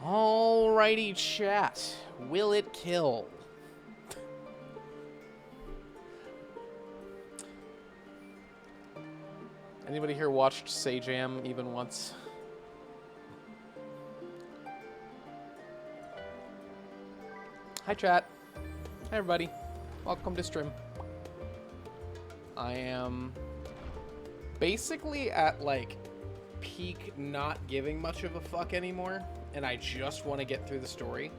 Alrighty, chat. Will it kill? Anybody here watched Sajam even once? Hi, chat. Hi, everybody. Welcome to stream. I am basically at, like, peak not giving much of a fuck anymore, and I just want to get through the story.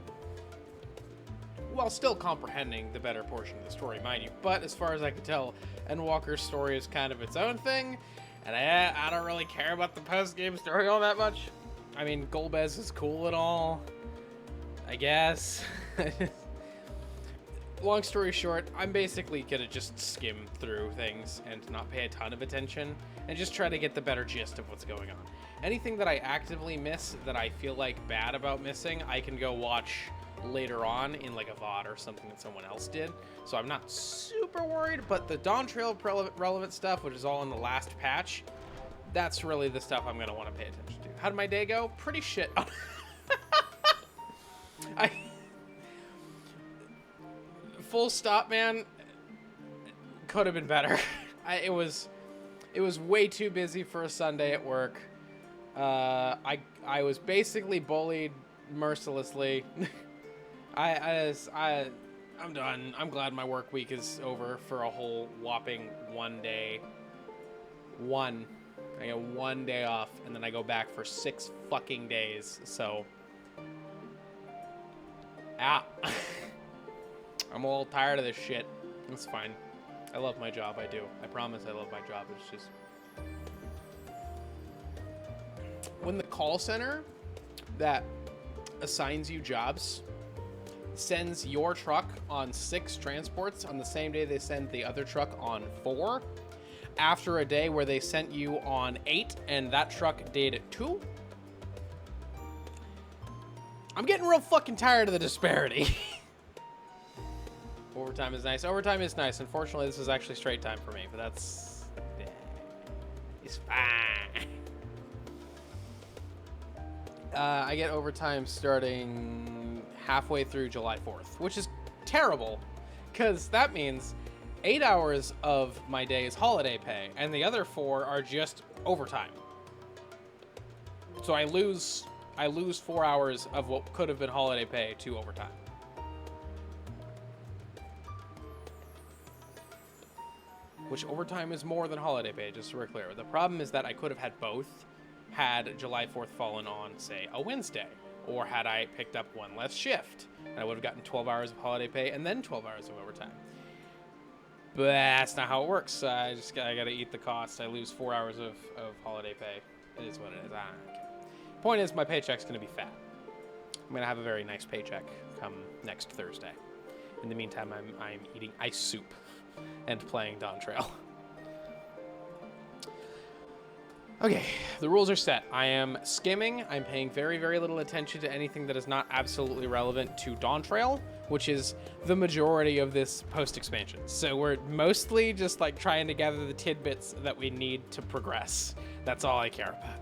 While still comprehending the better portion of the story, mind you. But as far as I can tell, Endwalker's story is kind of its own thing, and I don't really care about the post-game story all that much. I mean, Golbez is cool and all, I guess. Long story short, I'm basically gonna just skim through things and not pay a ton of attention and just try to get the better gist of what's going on. Anything that I actively miss that I feel like bad about missing, I can go watch later on in like a VOD or something that someone else did. So I'm not super worried, but the Dawntrail relevant stuff, which is all in the last patch, that's really the stuff I'm gonna want to pay attention to. How did my day go? Pretty shit. Full stop, man. Could have been better. It was way too busy for a Sunday at work. I was basically bullied mercilessly. I'm done. I'm glad my work week is over for a whole whopping 1 day. I get 1 day off, and then I go back for 6 fucking days. So, I'm a little tired of this shit. It's fine. I love my job. I do. I promise I love my job. It's just when the call center that assigns you jobs sends your truck on 6 transports on the same day they send the other truck on 4, after a day where they sent you on 8 and that truck did 2, I'm getting real fucking tired of the disparity. Overtime is nice. Overtime is nice. Unfortunately, this is actually straight time for me, but that's... it's fine. I get overtime starting halfway through July 4th, which is terrible, because that means 8 hours of my day is holiday pay, and the other 4 are just overtime. So I lose 4 hours of what could have been holiday pay to overtime. Which overtime is more than holiday pay, just so we're clear. The problem is that I could have had both had July 4th fallen on, say, a Wednesday, or had I picked up 1 less shift, and I would have gotten 12 hours of holiday pay and then 12 hours of overtime. But that's not how it works. I gotta eat the cost. I lose 4 hours of holiday pay. It is what it is. Point is, my paycheck's gonna be fat. I'm gonna have a very nice paycheck come next Thursday. In the meantime, I'm eating ice soup and playing Dawntrail. Okay, the rules are set. I am skimming. I'm paying very, very little attention to anything that is not absolutely relevant to Dawntrail, which is the majority of this post-expansion. So we're mostly just like trying to gather the tidbits that we need to progress. That's all I care about.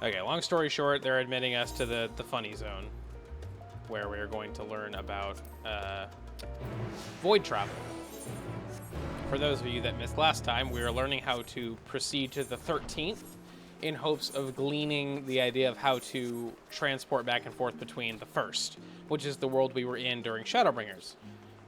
Okay, long story short, they're admitting us to the funny zone, where we're going to learn about void travel. For those of you that missed last time, we were learning how to proceed to the 13th in hopes of gleaning the idea of how to transport back and forth between the 1st, which is the world we were in during Shadowbringers.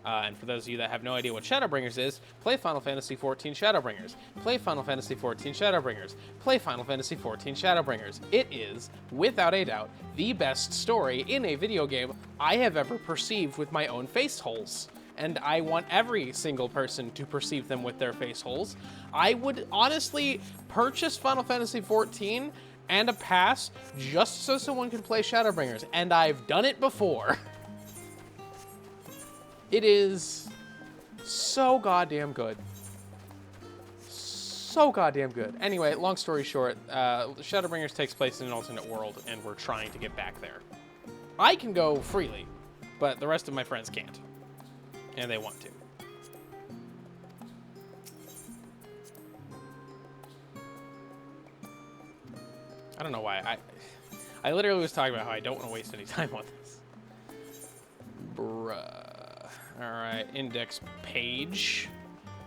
And for those of you that have no idea what Shadowbringers is, play Final Fantasy XIV Shadowbringers. Play Final Fantasy XIV Shadowbringers. Play Final Fantasy XIV Shadowbringers. It is, without a doubt, the best story in a video game I have ever perceived with my own face holes. And I want every single person to perceive them with their face holes. I would honestly purchase Final Fantasy XIV and a pass just so someone can play Shadowbringers. And I've done it before. It is so goddamn good. So goddamn good. Anyway, long story short, Shadowbringers takes place in an alternate world, and we're trying to get back there. I can go freely, but the rest of my friends can't. And they want to. I don't know why. I literally was talking about how I don't want to waste any time on this. Bruh. Alright, index page.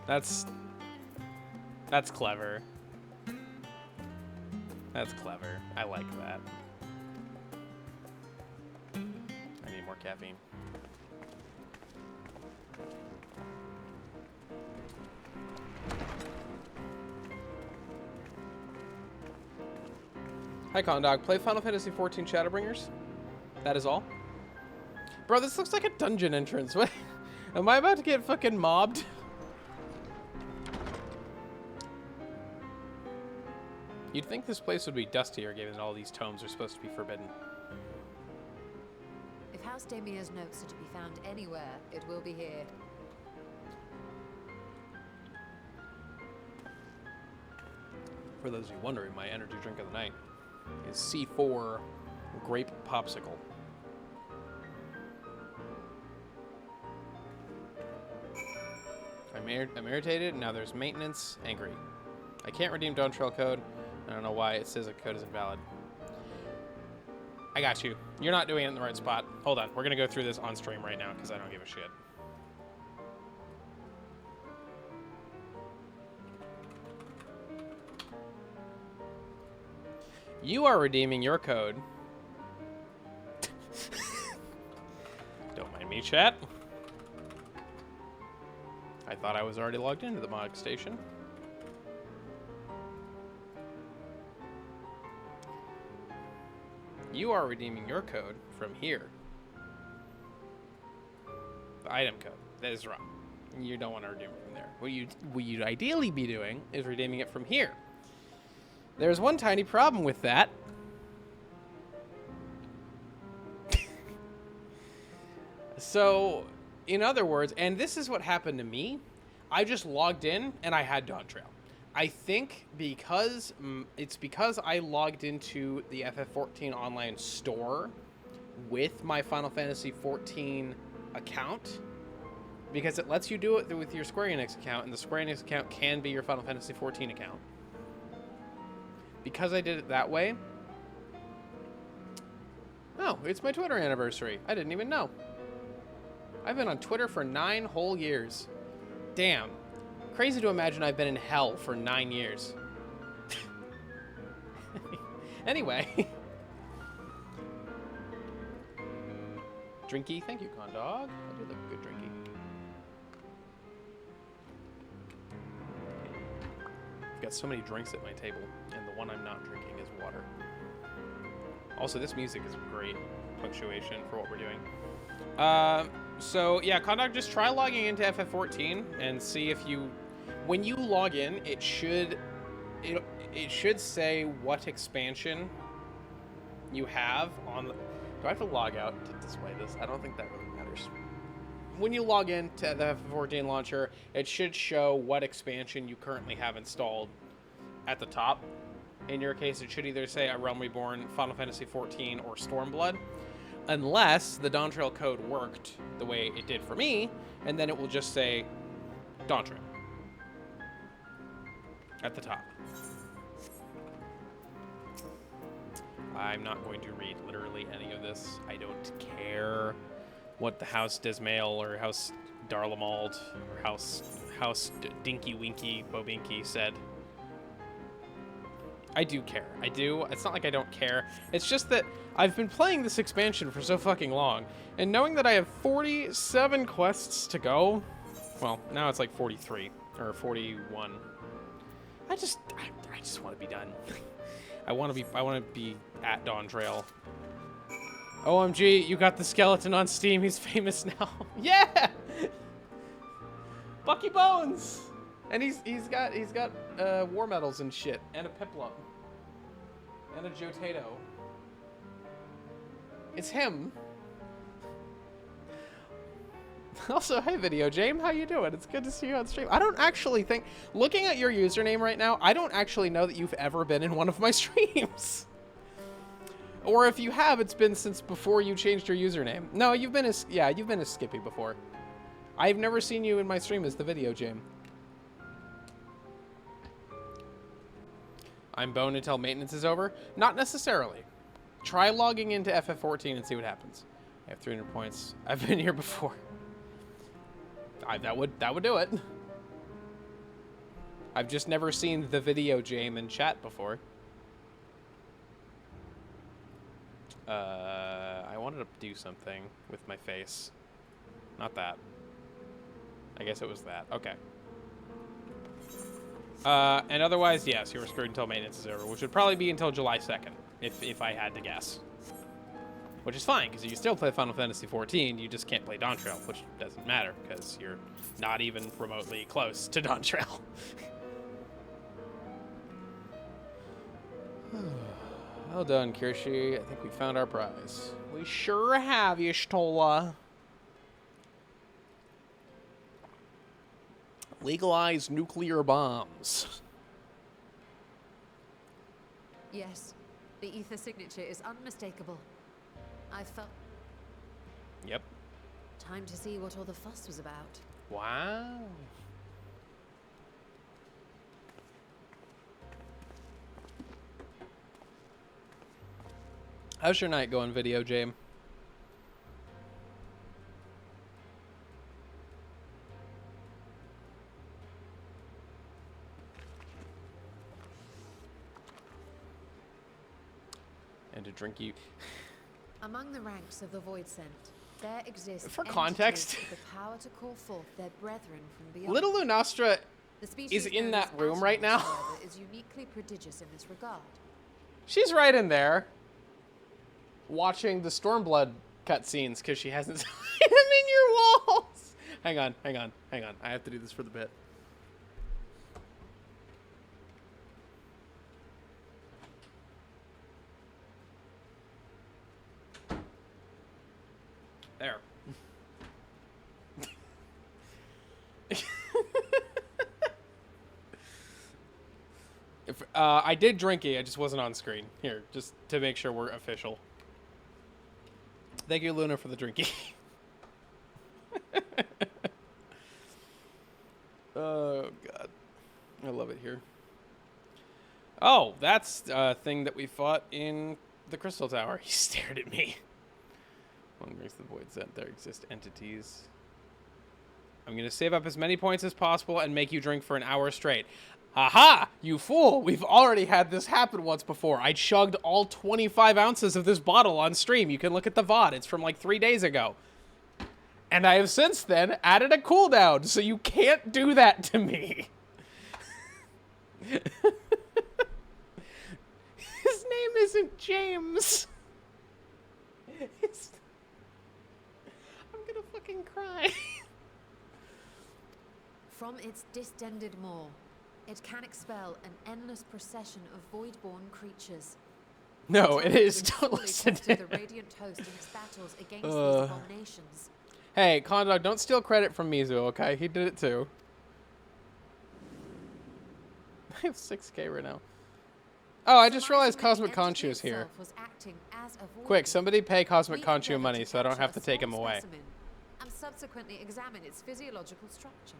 That's clever. That's clever. I like that. I need more caffeine. Hi, Condog. Play Final Fantasy XIV Shadowbringers? That is all? Bro, this looks like a dungeon entrance. What? Am I about to get fucking mobbed? You'd think this place would be dustier, given that all these tomes are supposed to be forbidden. If House Damia's notes are to be found anywhere, it will be here. For those of you wondering, my energy drink of the night is C4 Grape Popsicle. I'm irritated. Now there's maintenance. Angry. I can't redeem Dawntrail code. I don't know why it says the code is invalid. I got you. You're not doing it in the right spot. Hold on. We're going to go through this on stream right now because I don't give a shit. You are redeeming your code. Don't mind me, chat. I thought I was already logged into the mod station. You are redeeming your code from here. The item code. That is wrong. You don't want to redeem it from there. What you'd ideally be doing is redeeming it from here. There's one tiny problem with that. So, in other words, and this is what happened to me, I just logged in and I had Dawntrail. I think because I logged into the FF14 online store with my Final Fantasy 14 account, because it lets you do it with your Square Enix account, and the Square Enix account can be your Final Fantasy 14 account. Because I did it that way. Oh, it's my Twitter anniversary. I didn't even know. I've been on Twitter for 9 whole years. Damn. Crazy to imagine I've been in hell for 9 years. Anyway. Drinky. Thank you, Condog. I do love a good drinky. I've got so many drinks at my table, and the one I'm not drinking is water. Also, this music is great punctuation for what we're doing. So yeah, Condog, just try logging into FF14 and see if you, when you log in, it should say what expansion you have on the, do I have to log out to display this? I don't think that really matters. When you log in to the FF14 launcher, it should show what expansion you currently have installed at the top. In your case, it should either say A Realm Reborn, Final Fantasy XIV, or Stormblood. Unless the Dawntrail code worked the way it did for me, and then it will just say Dawntrail at the top. I'm not going to read literally any of this. I don't care what the House Dismail or House Darlamald or House Dinky Winky Bobinky said. I do care. I do. It's not like I don't care. It's just that I've been playing this expansion for so fucking long, and knowing that I have 47 quests to go, well, now it's like 43 or 41. I just want to be done. I want to be at Dawntrail. OMG, you got the skeleton on Steam. He's famous now. Yeah! Bucky Bones! And he's got war medals and shit, and a Piplup, and a Jotato. It's him. Also, hey Video James, how you doing? It's good to see you on stream. I don't actually think, looking at your username right now, I don't actually know that you've ever been in one of my streams. Or if you have, it's been since before you changed your username. No, you've been as Skippy before. I've never seen you in my stream as the Video James. I'm boned until maintenance is over? Not necessarily. Try logging into FF14 and see what happens. I have 300 points. I've been here before. That would do it. I've just never seen the Video James in chat before. I wanted to do something with my face. Not that. I guess it was that. Okay. And otherwise, yes, you were screwed until maintenance is over, which would probably be until July 2nd, if I had to guess. Which is fine, because you can still play Final Fantasy XIV, you just can't play Dawntrail, which doesn't matter, because you're not even remotely close to Dawntrail. Well done, Kirshi. I think we found our prize. We sure have, Y'shtola. Legalize nuclear bombs. Yes, the ether signature is unmistakable. I felt... Yep. Time to see what all the fuss was about. Wow. How's your night going, Video James? And to drink you. Among the ranks of the Void Sent, there exists For entities context, with the power to call forth their brethren from beyond. Little Lunastra The species is in known that as room right now. Atomos, however, is uniquely prodigious in this regard. She's right in there, watching the Stormblood cutscenes because she hasn't seen them in your walls. Hang on. I have to do this for the bit. There. If I did drink it, I just wasn't on screen. Here, just to make sure we're official. Thank you, Luna, for the drinky. Oh, God. I love it here. Oh, that's a thing that we fought in the Crystal Tower. He stared at me. One brings the Void Sent. There exist entities. I'm going to save up as many points as possible and make you drink for an hour straight. Haha! You fool! We've already had this happen once before. I chugged all 25 ounces of this bottle on stream. You can look at the VOD. It's from like 3 days ago. And I have since then added a cooldown, so you can't do that to me. His name isn't James. I'm gonna fucking cry. From its distended maw, it can expel an endless procession of void-born creatures. No, it is. It's Don't fully listen tested to the him. radiant host in its battles against these abominations. Hey, Condog, don't steal credit from Mizu, okay? He did it too. I have 6K right now. Oh, I just realized Cosmic Conchu is here. Quick, somebody pay Cosmic Conchu money so I don't have to take him away. And subsequently examine its physiological structure.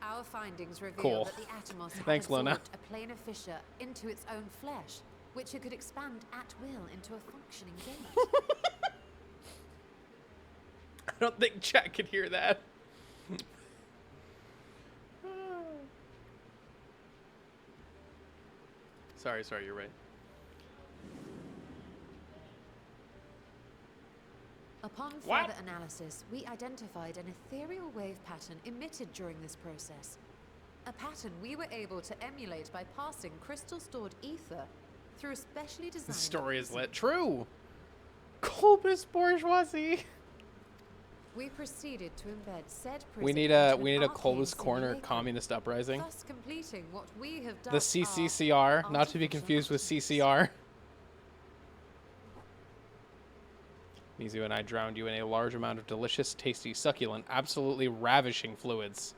Our findings reveal that the Atomos had Thanks, Lona. absorbed a planar fissure into its own flesh, which it could expand at will into a functioning gate. I don't think chat could hear that. Sorry, you're right. Upon further analysis, we identified an ethereal wave pattern emitted during this process. A pattern we were able to emulate by passing crystal-stored ether through a specially designed... The story is lit. True! Colbus bourgeoisie! We proceeded to embed said we need a Colbus Corner communist uprising. Thus completing what we have done. The CCCR, not to be confused with CCR. Mizu and I drowned you in a large amount of delicious, tasty, succulent, absolutely ravishing fluids.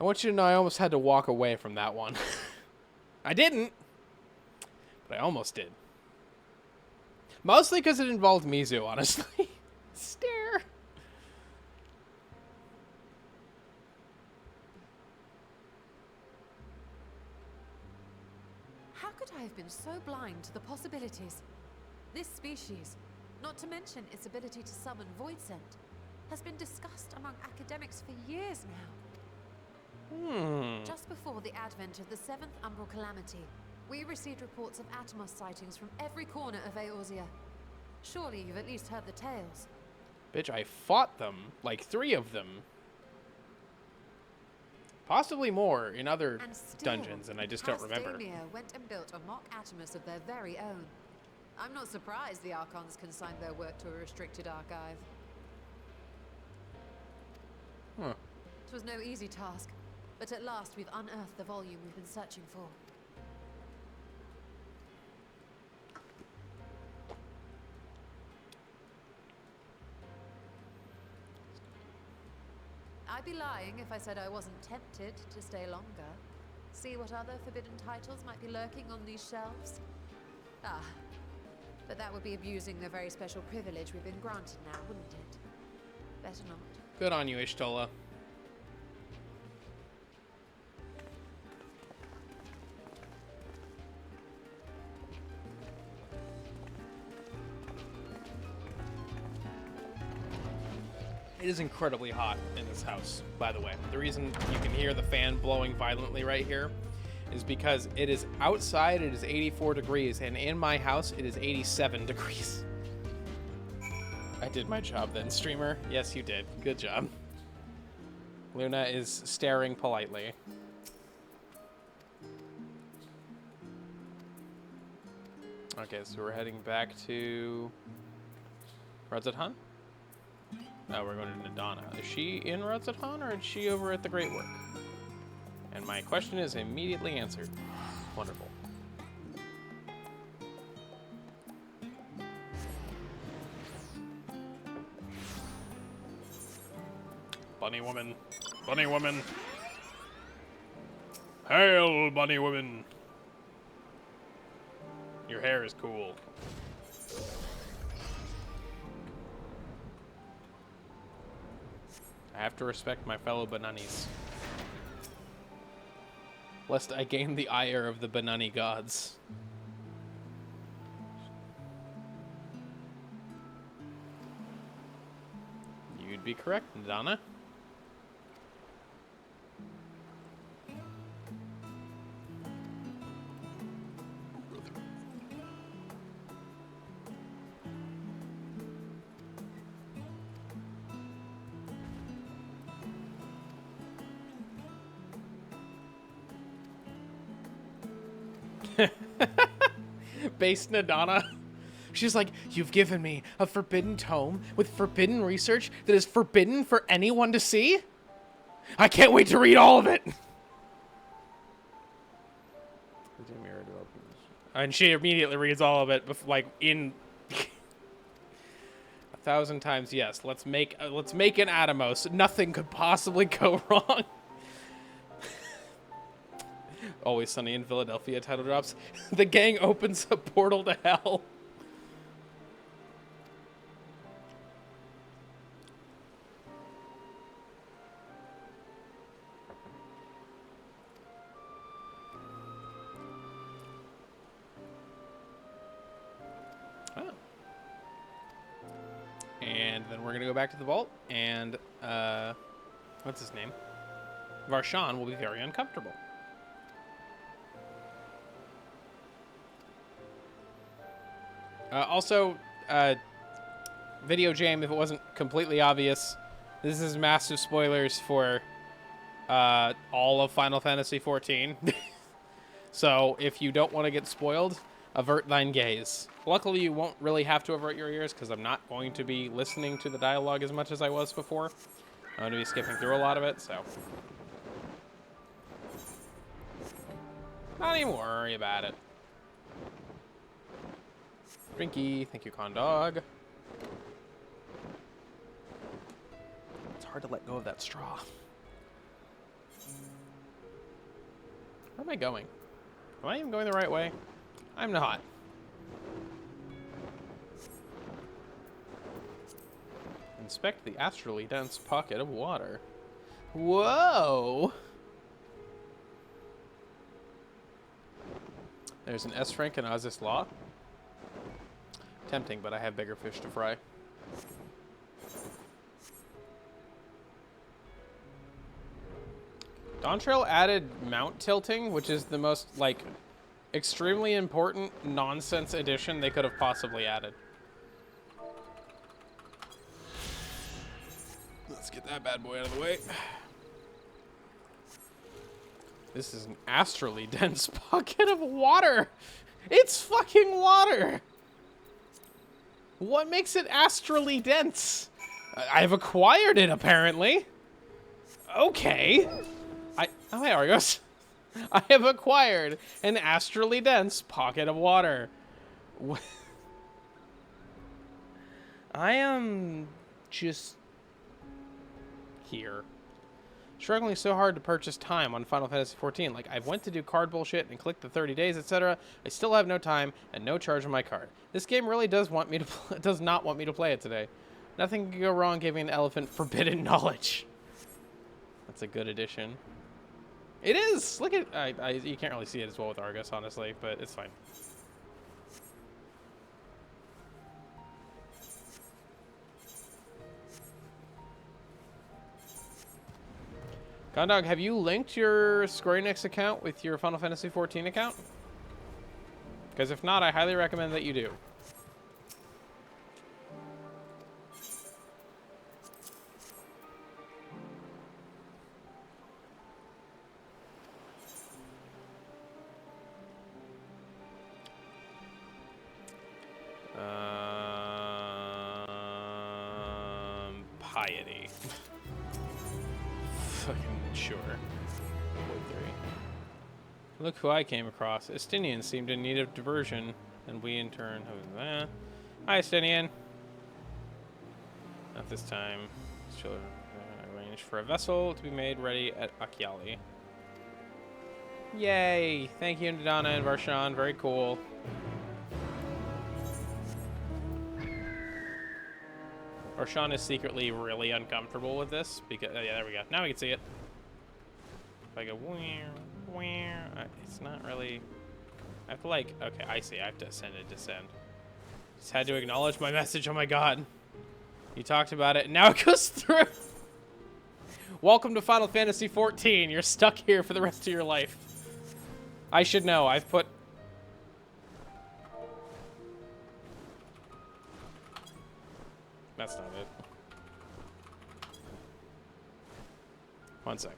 I want you to know I almost had to walk away from that one. I didn't, but I almost did. Mostly because it involved Mizu, honestly. Stare. How could I have been so blind to the possibilities? This species, not to mention its ability to summon Void Sent, has been discussed among academics for years now. Just before the advent of the 7th Umbral Calamity, we received reports of Atomos sightings from every corner of Eorzea. Surely you've at least heard the tales. Bitch, I fought them. Like 3 of them. Possibly more in other dungeons, and I just don't remember. Daimir went and built a mock Atomos of their very own. I'm not surprised the Archons consigned their work to a restricted archive. Huh. It was no easy task, but at last we've unearthed the volume we've been searching for. I'd be lying if I said I wasn't tempted to stay longer. See what other forbidden titles might be lurking on these shelves? Ah, but that would be abusing the very special privilege we've been granted now, wouldn't it? Better not. Good on you, Ishtola. It is incredibly hot in this house, by the way. The reason you can hear the fan blowing violently right here is because it is outside, it is 84 degrees, and in my house, it is 87 degrees. I did my job then, streamer. Yes, you did. Good job. Luna is staring politely. Okay, so we're heading back to Rudzathan? No, we're going to Nadana. Is she in Rudzathan, or is she over at the Great Work? And my question is immediately answered. Wonderful. Bunny woman. Bunny woman. Hail, bunny woman. Your hair is cool. I have to respect my fellow Bananis, lest I gain the ire of the Banani gods. You'd be correct, Donna. Based Nadana. She's like, you've given me a forbidden tome with forbidden research that is forbidden for anyone to see? I can't wait to read all of it! And she immediately reads all of it, like, in 1,000 times yes. Let's make an Atomos. Nothing could possibly go wrong. Always Sunny in Philadelphia title drops. The gang opens a portal to hell. Oh. And then we're going to go back to the vault, and, what's his name? Varshan will be very uncomfortable. Also, video jam, if it wasn't completely obvious, this is massive spoilers for all of Final Fantasy XIV. So if you don't want to get spoiled, avert thine gaze. Luckily, you won't really have to avert your ears, because I'm not going to be listening to the dialogue as much as I was before. I'm going to be skipping through a lot of it, so not even worry about it. Drinky, thank you, Condog. It's hard to let go of that straw. Where am I going? Am I even going the right way? I'm not. Inspect the astrally dense pocket of water. Whoa! There's an S rank in Aziz Law. Tempting, but I have bigger fish to fry. Dawntrail added mount tilting, which is the most, like, extremely important nonsense addition they could have possibly added. Let's get that bad boy out of the way. This is an astrally dense pocket of water. It's fucking water. What makes it astrally dense? I've acquired it, apparently. Okay. Oh, hey, Argos. I have acquired an astrally dense pocket of water. I am just here. Struggling so hard to purchase time on Final Fantasy XIV. Like, I went to do card bullshit and clicked the 30 days, etc. I still have no time and no charge on my card. This game really does want me to does not want me to play it today. Nothing can go wrong giving an elephant forbidden knowledge. That's a good addition. It is! Look at... you can't really see it as well with Argus, honestly, but it's fine. Gondog, have you linked your Square Enix account with your Final Fantasy XIV account? Because if not, I highly recommend that you do. Piety. Fucking sure. Look who I came across. Estinians seemed in need of diversion, and we in turn have... Hi, Estinian. At this time, children arranged for a vessel to be made ready at Akiali. Yay! Thank you, Ndana and Varshan. Very cool. Varshan is secretly really uncomfortable with this because... yeah, there we go. Now we can see it. If I go... it's not really... I have to like... Okay, I see. I have to ascend and descend. Just had to acknowledge my message. Oh my god. You talked about it, and now it goes through. Welcome to Final Fantasy XIV. You're stuck here for the rest of your life. I should know. I've put... That's not it. One sec.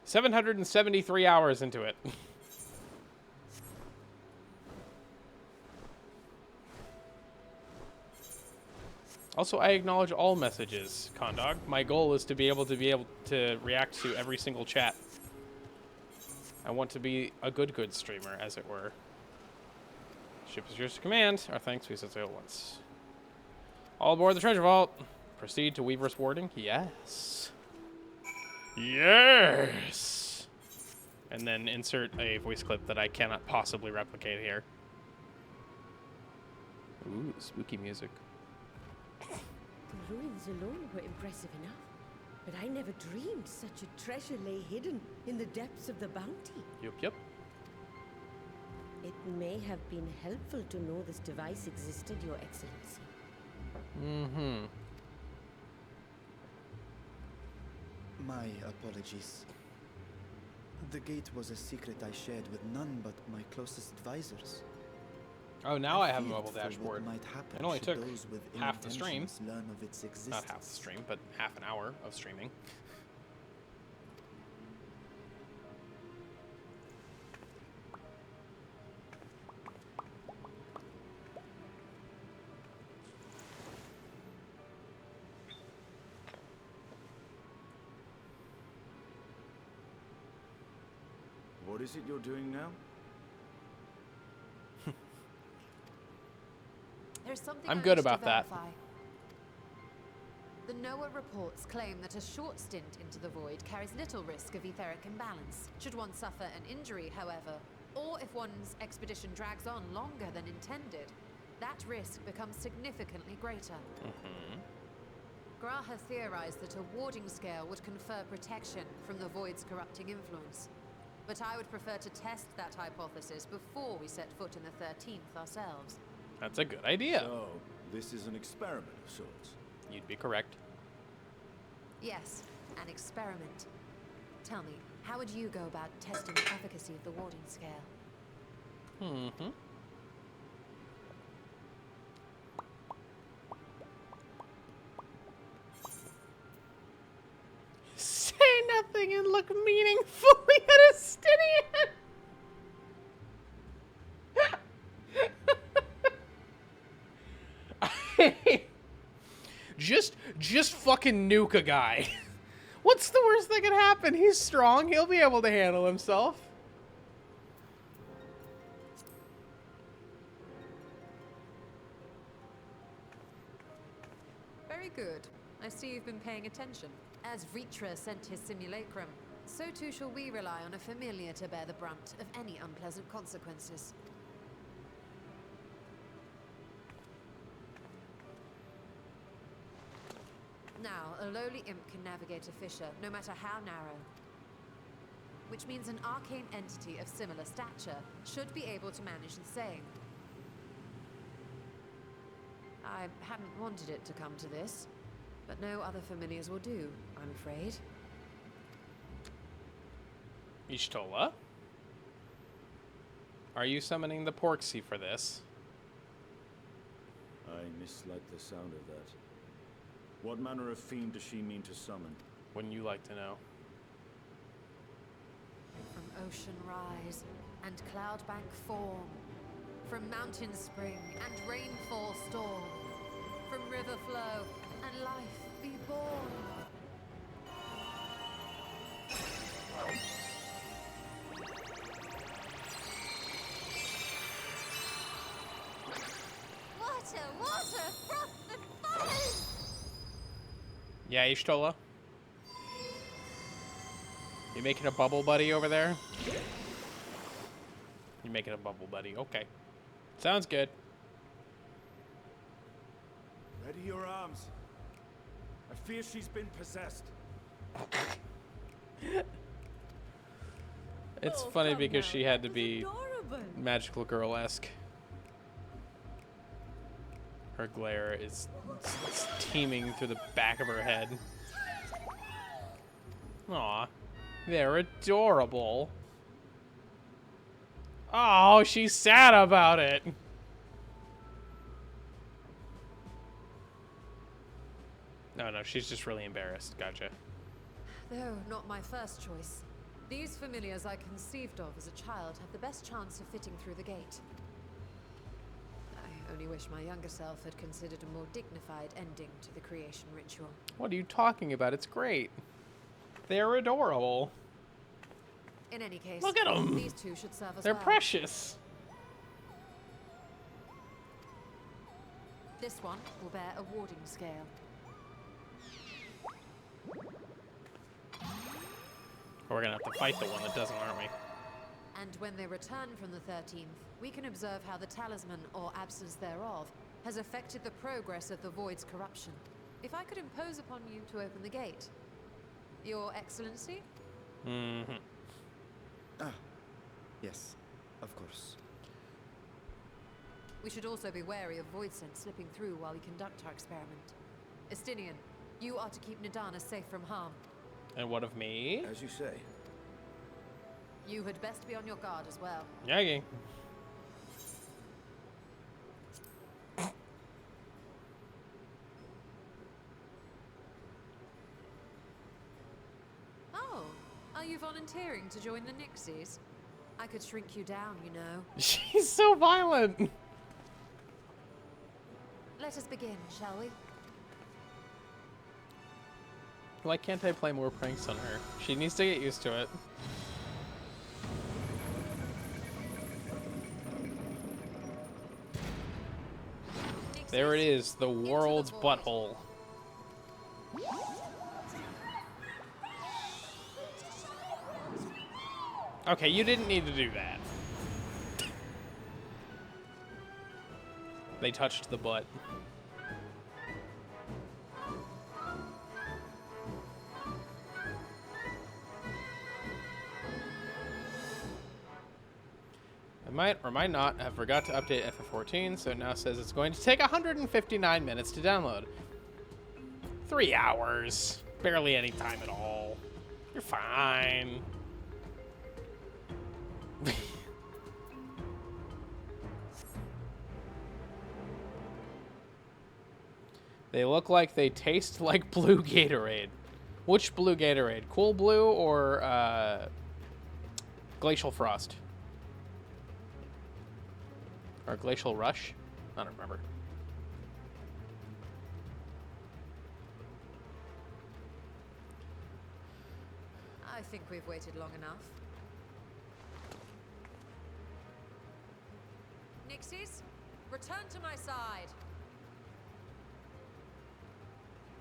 $773 hours into it. Also, I acknowledge all messages, Condog. My goal is to be able to react to every single chat. I want to be a good streamer, as it were. Ship is yours to command. Our thanks, we said so once. All aboard the treasure vault. Proceed to Weaver's Warding. Yes. Yes! And then insert a voice clip that I cannot possibly replicate here. Ooh, spooky music. The ruins alone were impressive enough, but I never dreamed such a treasure lay hidden in the depths of the bounty. Yep. It may have been helpful to know this device existed, Your Excellency. Mm-hmm. My apologies. The gate was a secret I shared with none but my closest advisors. Oh, now I have a feared mobile for what dashboard. might happen It only should took those with ill half the stream. intentions learn of its existence. Not half the stream, but half an hour of streaming. What is it you're doing now? There's something I'm I good wish to about that. verify. The NOAA reports claim that a short stint into the void carries little risk of etheric imbalance. Should one suffer an injury, however, or if one's expedition drags on longer than intended, that risk becomes significantly greater. Graha theorized that a warding scale would confer protection from the void's corrupting influence. But I would prefer to test that hypothesis before we set foot in the 13th ourselves. That's a good idea. So, this is an experiment of sorts. You'd be correct. Yes, an experiment. Tell me, how would you go about testing the efficacy of the warding scale? Mm-hmm. Say nothing and look meaningfully at Estinian. Just fucking nuke a guy. What's the worst that could happen? He's strong. He'll be able to handle himself. Very good. I see you've been paying attention. As Vritra sent his simulacrum, so too shall we rely on a familiar to bear the brunt of any unpleasant consequences. Now, a lowly imp can navigate a fissure, no matter how narrow. Which means an arcane entity of similar stature should be able to manage the same. I hadn't wanted it to come to this, but no other familiars will do, I'm afraid. Ishtola? Are you summoning the Porksy for this? I mislike the sound of that. What manner of fiend does she mean to summon? Wouldn't you like to know? From ocean rise and cloudbank form, from mountain spring and rainfall storm, from river flow and life be born. Water, froth and foam! Yeah, Ishtola? You making a bubble buddy over there? You making a bubble buddy? Okay. Sounds good. Ready your arms. I fear she's been possessed. It's Oh, funny come because now, she had to that was be adorable. magical girl-esque. Her glare is teeming through the back of her head. Aw, they're adorable. Oh, she's sad about it. No, she's just really embarrassed. Gotcha. Though not my first choice. These familiars I conceived of as a child have the best chance of fitting through the gate. I only wish my younger self had considered a more dignified ending to the creation ritual. What are you talking about? It's great. They're adorable. In any case, Look at 'em. these two should serve us They're well. precious. This one will bear a warding scale. We're gonna have to fight the one that doesn't, aren't we? And when they return from the 13th, we can observe how the talisman, or absence thereof, has affected the progress of the Void's corruption. If I could impose upon you to open the gate. Your Excellency? Mm-hmm. Ah, yes, of course. We should also be wary of void scent slipping through while we conduct our experiment. Estinian, you are to keep Nadana safe from harm. And what of me? As you say. You had best be on your guard as well. Yagi. Oh, are you volunteering to join the Nixies? I could shrink you down, you know. She's so violent. Let us begin, shall we? Why can't I play more pranks on her? She needs to get used to it. There it is, the world's butthole. Okay, you didn't need to do that. They touched the butt. I might or might not have forgot to update FF14, so it now says it's going to take 159 minutes to download. 3 hours. Barely any time at all. You're fine. They look like they taste like blue Gatorade. Which blue Gatorade? Cool Blue or Glacial Frost? Or Glacial Rush? I don't remember. I think we've waited long enough. Nixies, return to my side.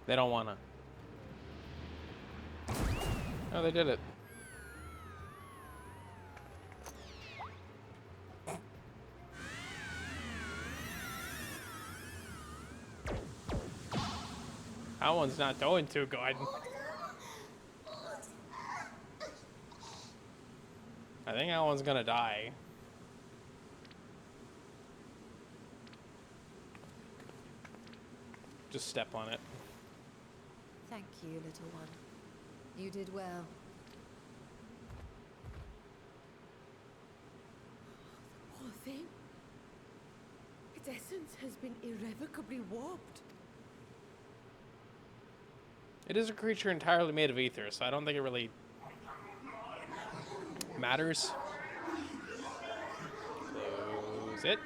They don't wanna. Oh, they did it. That one's not doing too good. I think that one's gonna die. Just step on it. Thank you, little one. You did well. Poor thing. Its essence has been irrevocably warped. It is a creature entirely made of ether, so I don't think it really matters. Close it.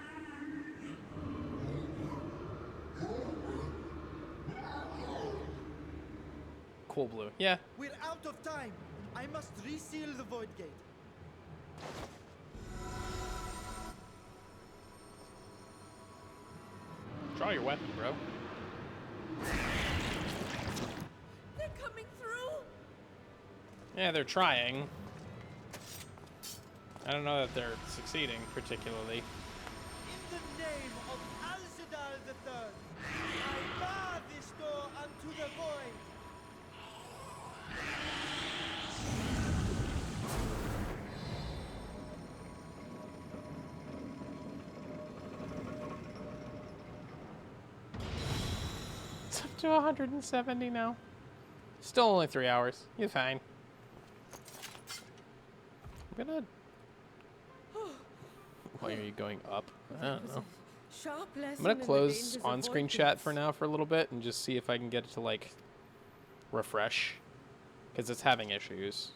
Cool blue. Yeah. We're out of time. I must reseal the void gate. Draw your weapon, bro. They're coming through! Yeah, they're trying. I don't know that they're succeeding particularly. In the name of Al-Zidal III, I bar this door unto the void. It's up to 170 now. Still only 3 hours. You're fine. I'm gonna... Why are you going up? I don't know. Sharp lesson I'm gonna in the close dangers of on-screen void chat gates. for now for a little bit and just see if I can get it to, like, refresh. Because it's having issues.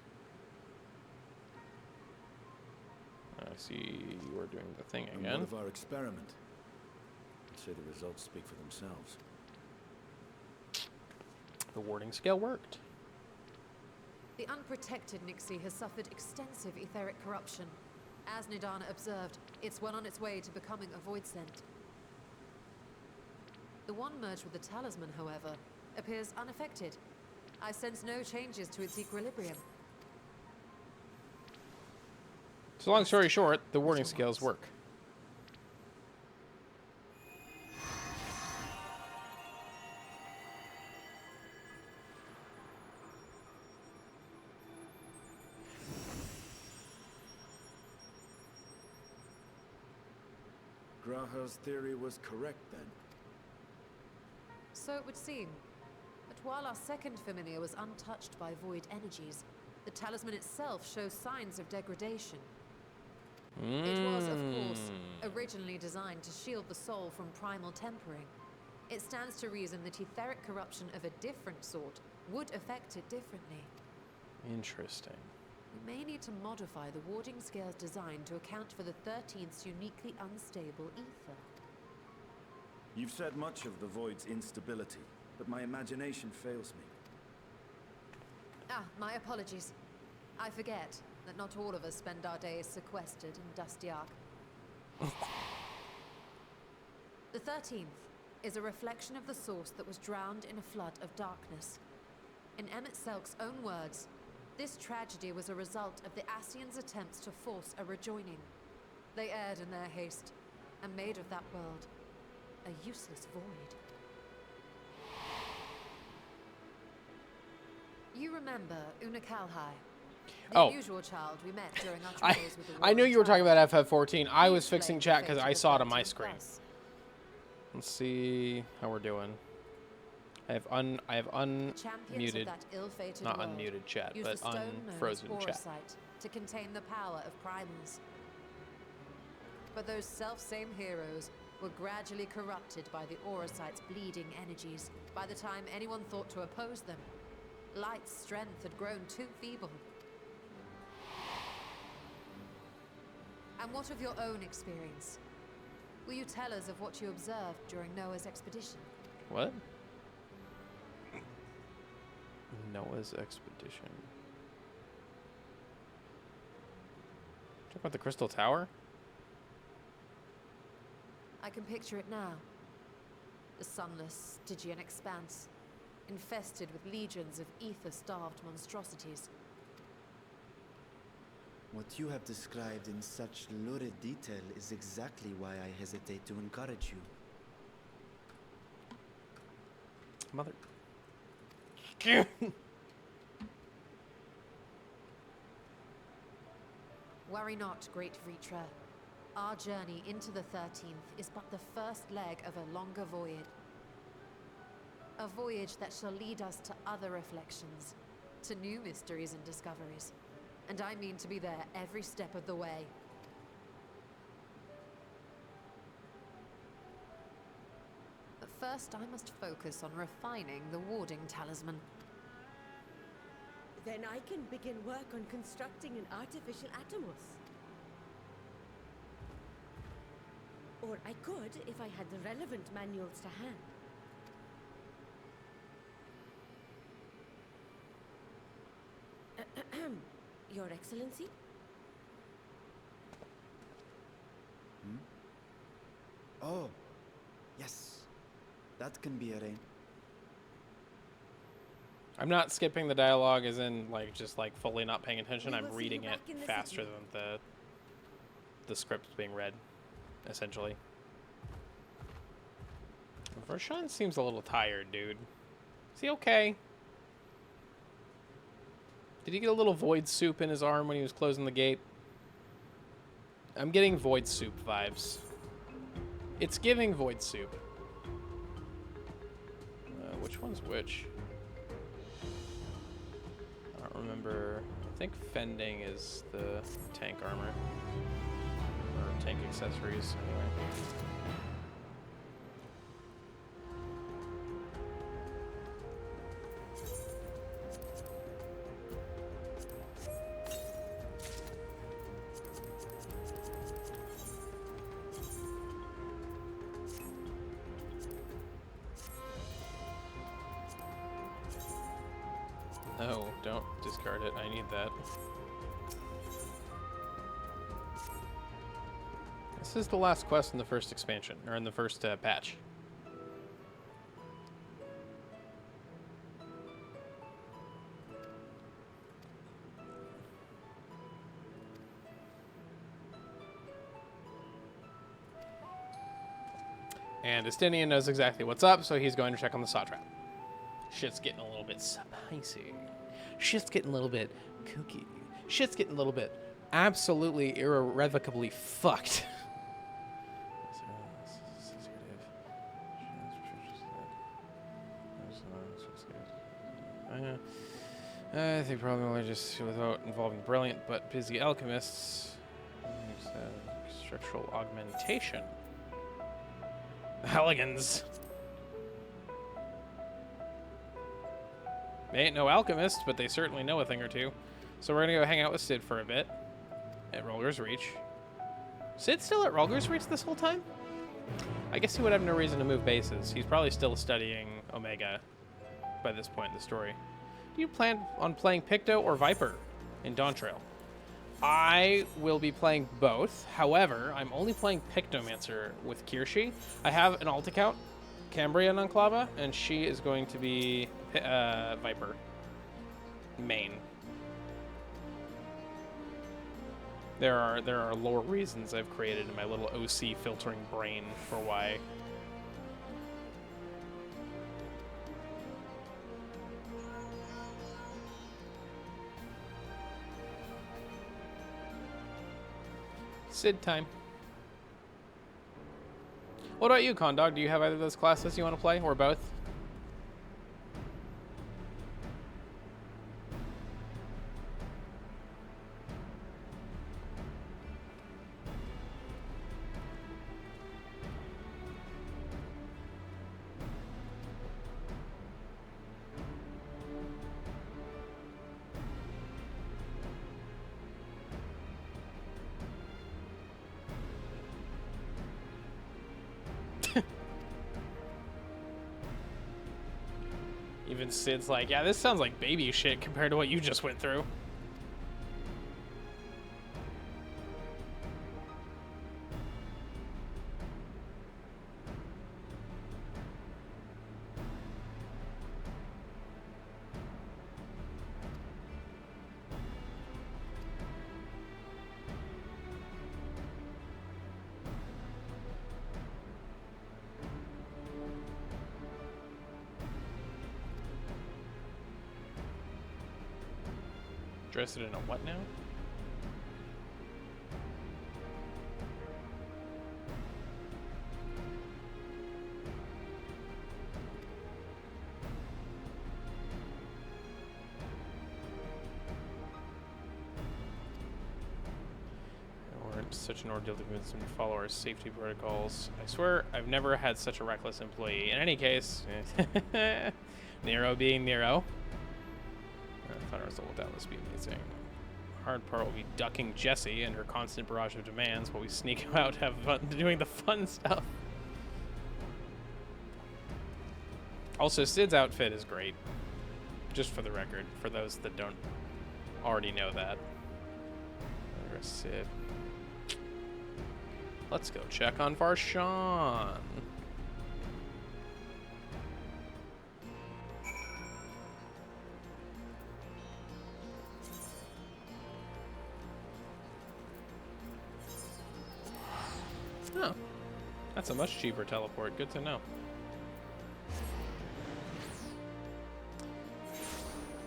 I see you're doing the thing And again. what of our experiment? I'd say the results speak for themselves. The warding scale worked. The unprotected Nixie has suffered extensive etheric corruption. As Nidana observed, it's well on its way to becoming a void scent. The one merged with the talisman, however, appears unaffected. I sense no changes to its equilibrium. So long story short, the warding scales work. Graha's theory was correct then. So it would seem. But while our second familiar was untouched by void energies, the talisman itself shows signs of degradation. It was, of course, originally designed to shield the soul from primal tempering. It stands to reason that etheric corruption of a different sort would affect it differently. Interesting. We may need to modify the warding scale's design to account for the 13th's uniquely unstable ether. You've said much of the Void's instability, but my imagination fails me. Ah, my apologies. I forget that not all of us spend our days sequestered in Dusty Ark. The 13th is a reflection of the source that was drowned in a flood of darkness. In Emmett Selk's own words, this tragedy was a result of the Ascians' attempts to force a rejoining. They erred in their haste, and made of that world a useless void. You remember Una Kalhai, the unusual child we met during our travels with the I knew you were talking Warren about FF14. I was Tribe. fixing He chat because flamed I the saw it on my 13th screen. plus. Let's see how we're doing. I have Champions unmuted, of that ill-fated not world unmuted chat, use but the stone known as unfrozen chat. Orosite to contain the power of primals. But those self-same heroes were gradually corrupted by the Orosite's bleeding energies. By the time anyone thought to oppose them, Light's strength had grown too feeble. And what of your own experience? Will you tell us of what you observed during Noah's expedition? What? Noah's expedition. Talk about the Crystal Tower? I can picture it now. The sunless, Stygian expanse, infested with legions of ether-starved monstrosities. What you have described in such lurid detail is exactly why I hesitate to encourage you. Mother. Worry not, great Vritra. Our journey into the 13th is but the first leg of a longer voyage. A voyage that shall lead us to other reflections, to new mysteries and discoveries. And I mean to be there every step of the way. But first, I must focus on refining the warding talisman. Then I can begin work on constructing an artificial Atomos. Or I could if I had the relevant manuals to hand. Your Excellency? Oh, yes. That can be arranged. I'm not skipping the dialogue as in, like, just, like, fully not paying attention. We I'm will see reading you it back in the faster city. than the script being read, essentially. Vershawn seems a little tired, dude. Is he okay? Did he get a little void soup in his arm when he was closing the gate? I'm getting void soup vibes. It's giving void soup. Which one's which? I don't remember. I think fending is the tank armor. Or tank accessories, anyway. No, don't discard it. I need that. This is the last quest in the first expansion, or in the first patch. And Estinian knows exactly what's up, so he's going to check on the saw trap. Shit's getting a little bit spicy. Shit's getting a little bit kooky. Shit's getting a little bit absolutely irrevocably fucked. I think probably only just without involving brilliant but busy alchemists. Structural augmentation. Elegans. They ain't no alchemists, but they certainly know a thing or two. So we're gonna go hang out with Sid for a bit at Rolger's Reach. Sid's still at Rolger's Reach this whole time? I guess he would have no reason to move bases. He's probably still studying Omega by this point in the story. Do you plan on playing Picto or Viper in Dawntrail? I will be playing both. However, I'm only playing Pictomancer with Kirshi. I have an alt account, Cambria Nunclava, and she is going to be Viper main. There are lore reasons I've created in my little OC filtering brain for why. Sid time. What about you, Condog? Do you have either of those classes you want to play, or both? Even Sid's like, yeah, this sounds like baby shit compared to what you just went through. Dress it in a what now? Such an ordeal to convince them to follow our safety protocols. I swear, I've never had such a reckless employee. In any case, Nero being Nero. The final result will doubtless be amazing. Hard part will be ducking Jessie and her constant barrage of demands while we sneak out, have fun doing the fun stuff. Also, Sid's outfit is great. Just for the record, for those that don't already know that. There's Sid. Let's go check on Varshan. Oh, that's a much cheaper teleport. Good to know.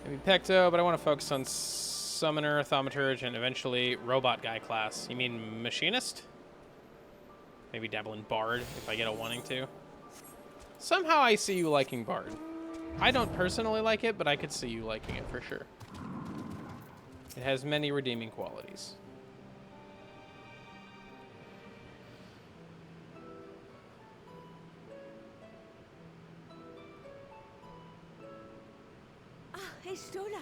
Maybe Pecto, but I want to focus on Summoner, Thaumaturge, and eventually Robot Guy class. You mean Machinist? Maybe dabble in Bard if I get a wanting to. Somehow I see you liking Bard. I don't personally like it, but I could see you liking it for sure. It has many redeeming qualities. Ah, hey, Stola.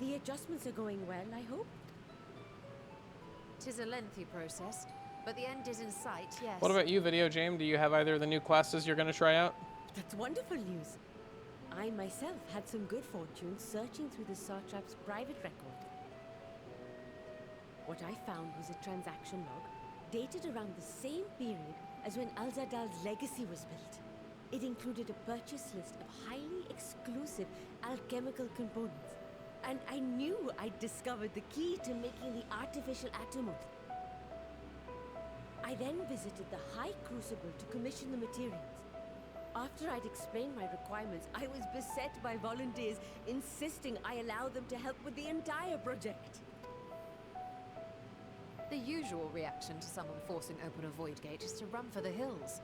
The adjustments are going well, I hope. 'Tis a lengthy process, but the end is in sight, yes. What about you, Video Jame? Do you have either of the new classes you're going to try out? That's wonderful news. I myself had some good fortune searching through the Satrap's private record. What I found was a transaction log dated around the same period as when Alzadal's legacy was built. It included a purchase list of highly exclusive alchemical components. And I knew I'd discovered the key to making the artificial Atomos. I then visited the High Crucible to commission the materials. After I'd explained my requirements, I was beset by volunteers insisting I allow them to help with the entire project. The usual reaction to someone forcing open a void gate is to run for the hills.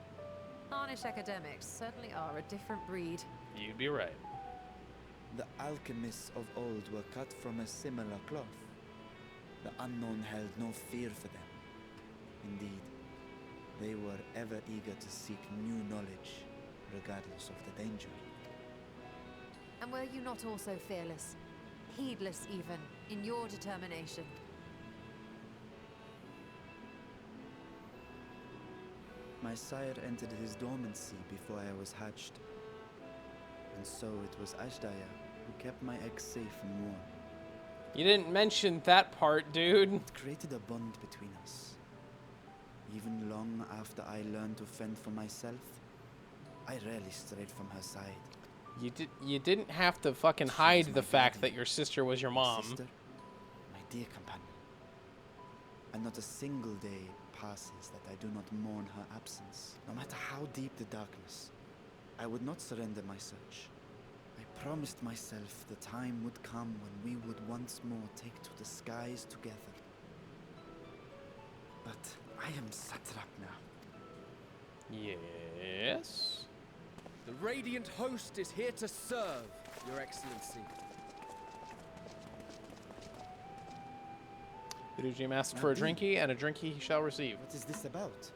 Harnish academics certainly are a different breed. You'd be right. The alchemists of old were cut from a similar cloth. The unknown held no fear for them. Indeed, they were ever eager to seek new knowledge, regardless of the danger. And were you not also fearless, heedless even, in your determination? My sire entered his dormancy before I was hatched. And so it was Ashdaya who kept my eggs safe and warm. You didn't mention that part, dude. It created a bond between us. Even long after I learned to fend for myself, I rarely strayed from her side. You didn't have to fucking hide the fact that your sister was your mom. My sister, my dear companion. And not a single day passes that I do not mourn her absence. No matter how deep the darkness, I would not surrender my search. I promised myself the time would come when we would once more take to the skies together. But I am satrap now. Yes? The Radiant Host is here to serve, Your Excellency. Vidujim asked for a drinky, and a drinky he shall receive. What is this about?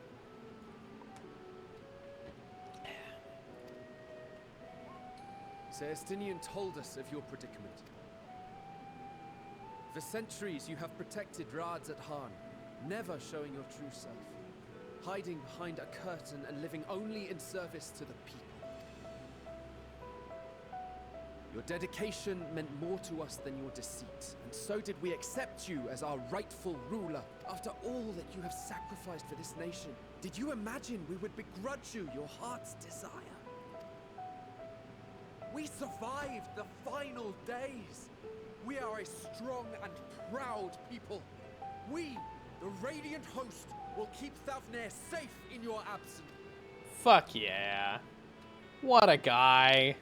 Celestinian told us of your predicament. For centuries you have protected Rads at Han, never showing your true self, hiding behind a curtain and living only in service to the people. Your dedication meant more to us than your deceit, and so did we accept you as our rightful ruler. After all that you have sacrificed for this nation, did you imagine we would begrudge you your heart's desire? We survived the final days. We are a strong and proud people. We, the Radiant Host, will keep Thavnair safe in your absence. Fuck yeah. What a guy.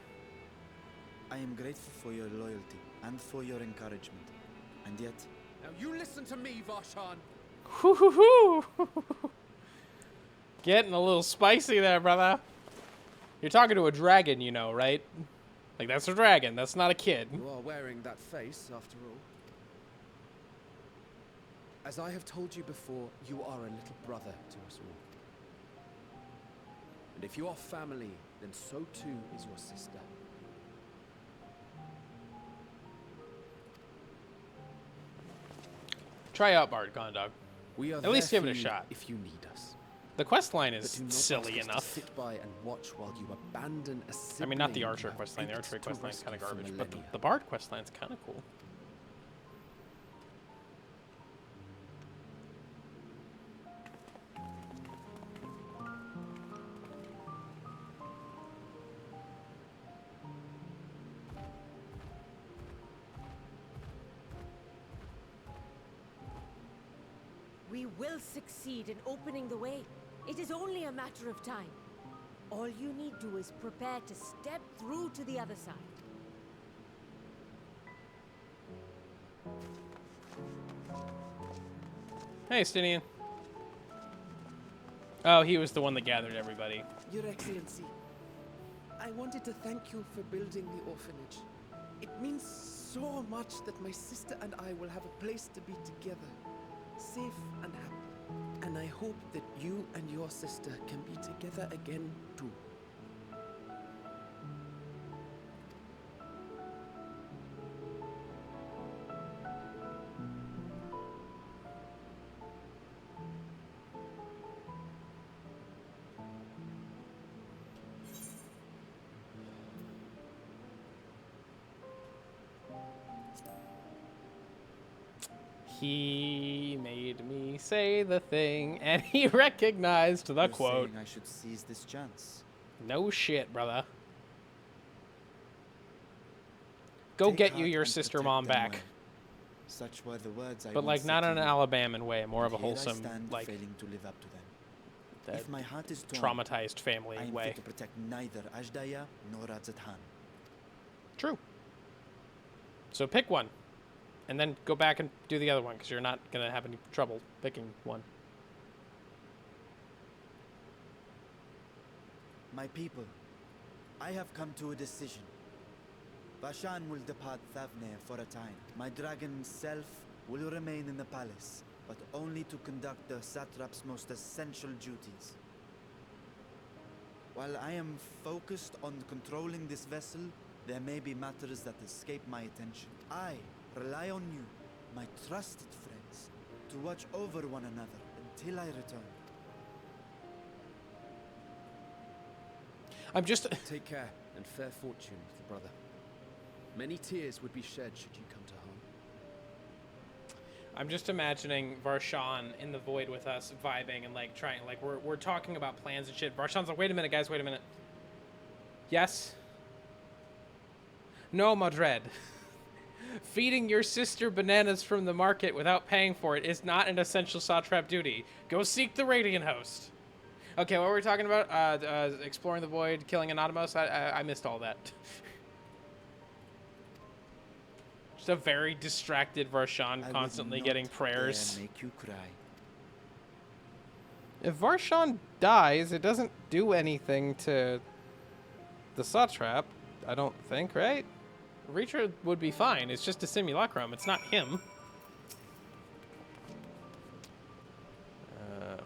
I am grateful for your loyalty and for your encouragement. And yet, Now you listen to me, Varshan. Hoo-hoo-hoo. Getting a little spicy there, brother. You're talking to a dragon, you know, right? Like, that's a dragon. That's not a kid. You are wearing that face, after all. As I have told you before, you are a little brother to us all. And if you are family, then so too is your sister. Try out Bard, Gondog. We are At least there give it a for you shot. if you need us. The quest line But is do not silly ask us enough. to sit by and watch while you abandon a I mean, not the sibling Archer you have quest line. The ached Archery to quest line's kind of rescue for garbage, but millennia. the Bard quest line's kind of cool. We will succeed in opening the way. It is only a matter of time. All you need to do is prepare to step through to the other side. Hey, Stinian. Oh, he was the one that gathered everybody. Your Excellency, I wanted to thank you for building the orphanage. It means so much that my sister and I will have a place to be together, safe and happy. And I hope that you and your sister can be together again too. He made me say the thing, and he recognized the you're quote. saying I should seize this chance. No shit, brother. Go Take get you heart your and sister protect mom them back. well. Such were the words I But, like, once not said in to an you. Alabaman way, more of a And here I wholesome, stand, like, failing to live up to them. that If my heart is torn, traumatized family I am way. fit to protect neither Ajdaya nor Radzatan. True. So pick one. And then go back and do the other one, because you're not going to have any trouble picking one. My people, I have come to a decision. Vashan will depart Thavne for a time. My dragon self will remain in the palace, but only to conduct the satrap's most essential duties. While I am focused on controlling this vessel, there may be matters that escape my attention. I rely on you, my trusted friends, to watch over one another until I return. I'm just... Take care and fair fortune, little brother. Many tears would be shed should you come to harm. I'm just imagining Varshan in the void with us, vibing and, like, trying... Like, we're talking about plans and shit. Varshan's like, wait a minute, guys, wait a minute. Yes? No, Madred. Feeding your sister bananas from the market without paying for it is not an essential satrap duty. Go seek the Radiant Host. Okay, what were we talking about? Exploring the void, killing Anonymous? I missed all that. Just a very distracted Varshan I constantly would getting not prayers. dare make you cry. If Varshan dies, it doesn't do anything to the satrap, I don't think, right? Reacher would be fine. It's just a simulacrum. It's not him.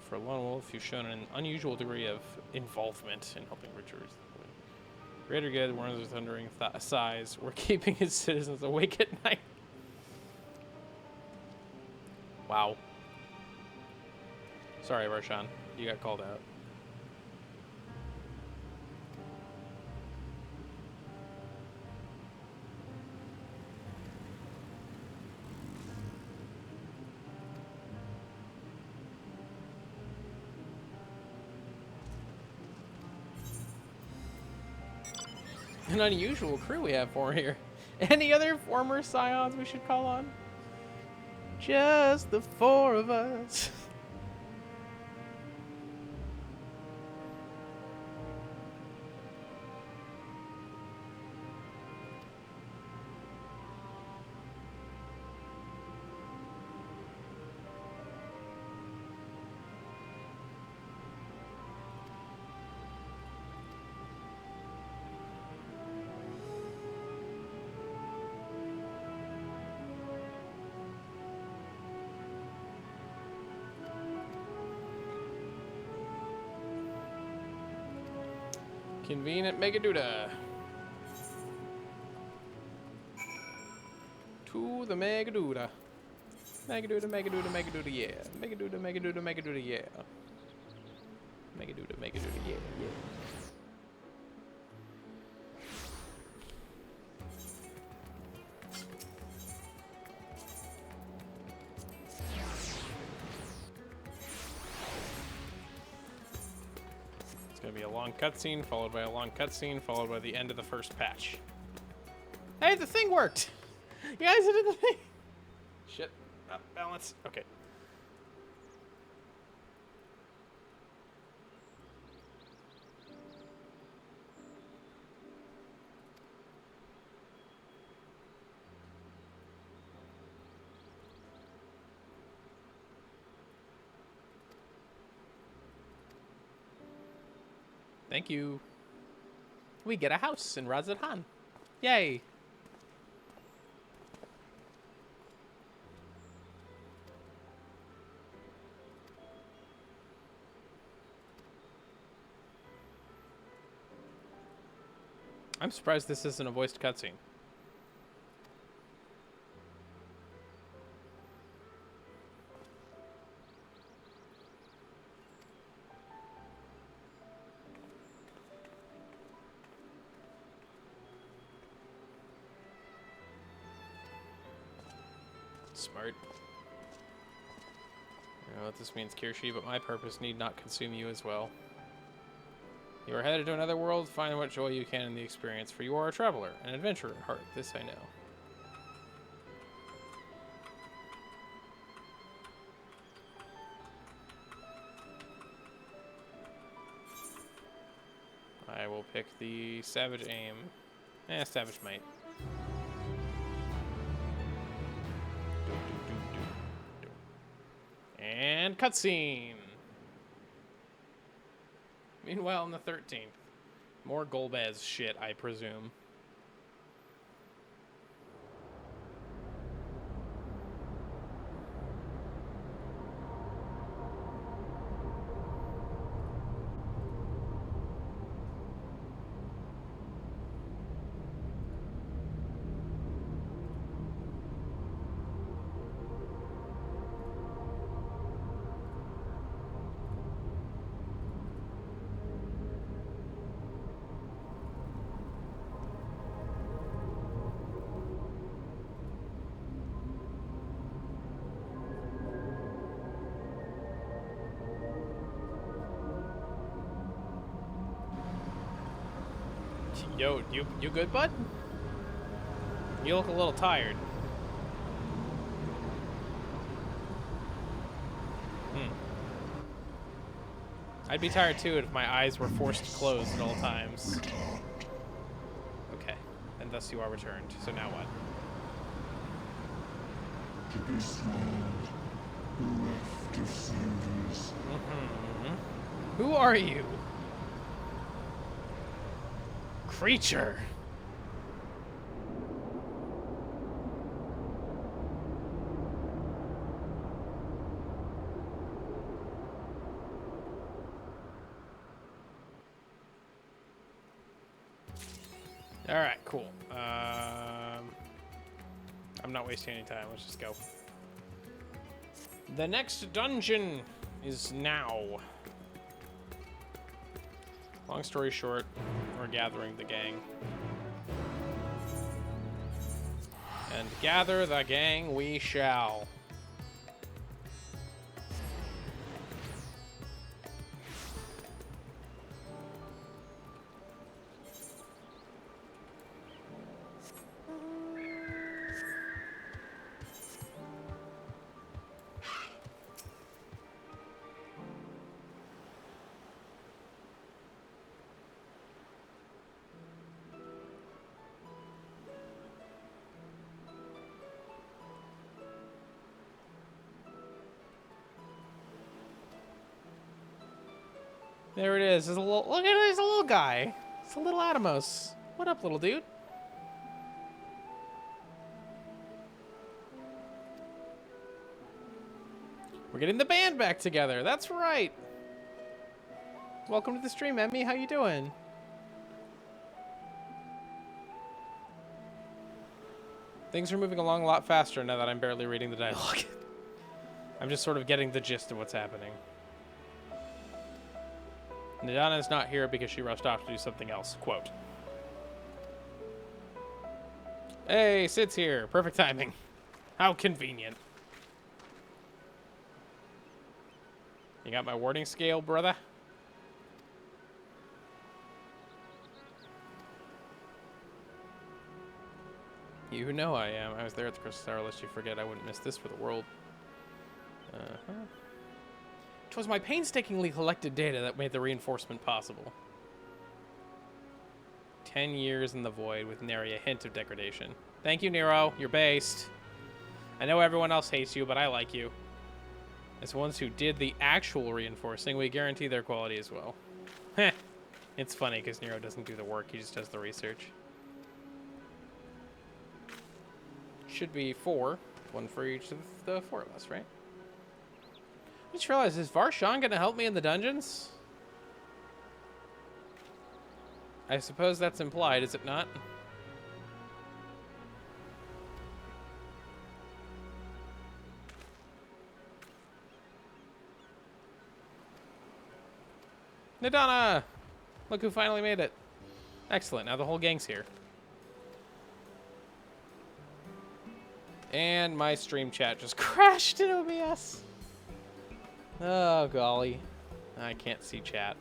For a lone wolf, you've shown an unusual degree of involvement in helping Reacher. Greater good, warns with thundering sighs. We're keeping his citizens awake at night. Wow. Sorry, Varshan. You got called out. An unusual crew we have for here. Any other former scions we should call on? Just the four of us. Convene at Megaduda. To the Megaduda. Megaduda, Megaduda, Megaduda, yeah. Megaduda, Megaduda, Megaduda, yeah. Megaduda, Megaduda, yeah, yeah. It's gonna be a long cutscene, followed by a long cutscene, followed by the end of the first patch. Hey, the thing worked! You guys did the thing! Shit. Balance. Okay. Thank you. We get a house in Razadhan. Yay! I'm surprised this isn't a voiced cutscene. Smart. I know what this means, Kirshi, but my purpose need not consume you as well. You are headed to another world. Find what joy you can in the experience, for you are a traveler, an adventurer at heart. This I know. I will pick the Savage Aim. Savage Might. And cutscene. Meanwhile, on the 13th, more Golbez shit, I presume. Yo, you good, bud? You look a little tired. I'd be tired too if my eyes were forced closed at all times. Okay, and thus you are returned. So now what? To be smiled, bereft of senses. Who are you? Creature. All right, cool. I'm not wasting any time. Let's just go. The next dungeon is now. Long story short, we're gathering the gang. And gather the gang we shall. There it is. There's a little, look at it, there's a little guy. It's a little Atomos. What up, little dude? We're getting the band back together. That's right. Welcome to the stream, Emmy. How you doing? Things are moving along a lot faster now that I'm barely reading the dialogue. I'm just sort of getting the gist of what's happening. Nadana is not here because she rushed off to do something else. Quote. Hey, Sid's here. Perfect timing. How convenient. You got my warding scale, brother? You know I am. I was there at the Crystal Tower, lest you forget. I wouldn't miss this for the world. Uh-huh. 'Twas my painstakingly collected data that made the reinforcement possible. 10 years in the void with nary a hint of degradation. Thank you, Nero. You're based. I know everyone else hates you, but I like you. As ones who did the actual reinforcing, we guarantee their quality as well. Heh. It's funny because Nero doesn't do the work, he just does the research. Should be 4. 1 for each of the 4 of us, right? I just realized, is Varshan going to help me in the dungeons? I suppose that's implied, is it not? Nadana! Look who finally made it. Excellent, now the whole gang's here. And my stream chat just crashed in OBS. Oh, golly. I can't see chat.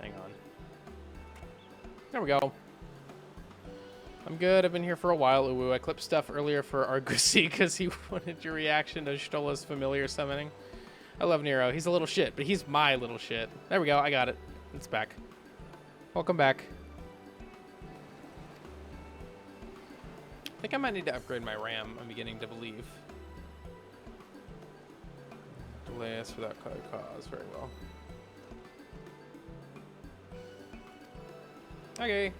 Hang on. There we go. I'm good. I've been here for a while, Uwu. I clipped stuff earlier for Argusi because he wanted your reaction to Stola's familiar summoning. I love Nero. He's a little shit, but he's my little shit. There we go. I got it. It's back. Welcome back. I think I might need to upgrade my RAM. I'm beginning to believe. Delay us without cause. Very well. Okay.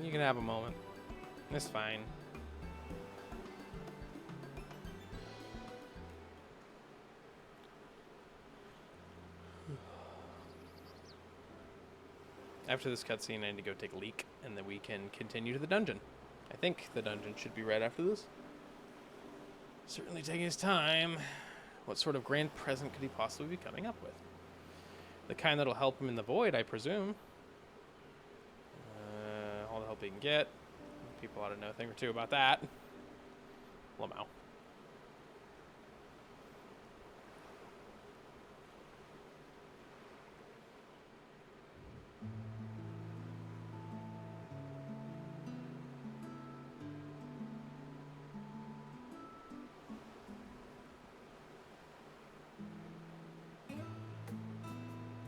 You can have a moment. It's fine. After this cutscene, I need to go take a leak, and then we can continue to the dungeon. I think the dungeon should be right after this. Certainly taking his time. What sort of grand present could he possibly be coming up with? The kind that'll help him in the void, I presume. All the help he can get. People ought to know a thing or two about that. Lamau.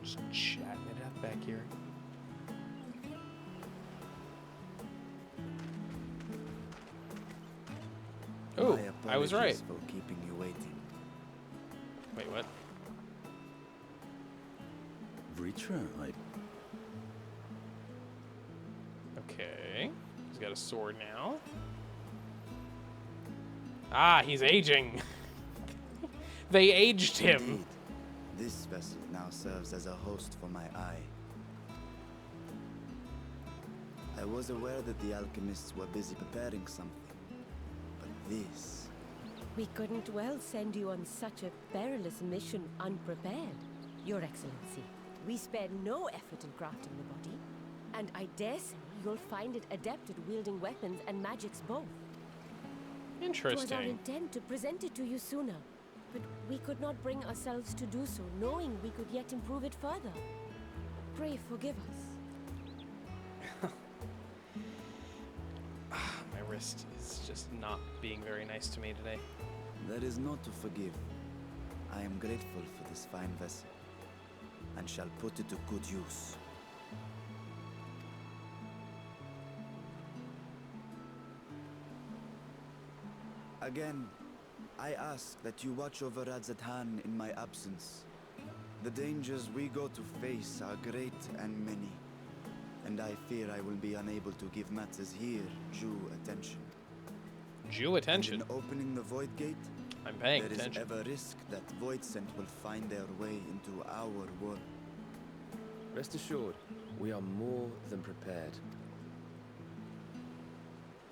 Just chatting it up back here. Oh, I was right. For keeping you waiting. Wait, what? Reacher, Okay. He's got a sword now. Ah, he's aging. They aged him. Indeed. This vessel now serves as a host for my eye. I was aware that the alchemists were busy preparing something, but this... We couldn't well send you on such a perilous mission unprepared, Your Excellency. We spared no effort in crafting the body, and I dare say you'll find it adept at wielding weapons and magics both. It was our Interesting. intent to present it to you sooner, but we could not bring ourselves to do so, knowing we could yet improve it further. Pray forgive us. My wrist is just not being very nice to me today. There is not to forgive. I am grateful for this fine vessel, and shall put it to good use. Again, I ask that you watch over Radzatan in my absence. The dangers we go to face are great and many, and I fear I will be unable to give matters here due attention. Due attention. And in opening the Void Gate, I'm paying there attention. is ever risk that Void Scent will find their way into our world. Rest assured, we are more than prepared.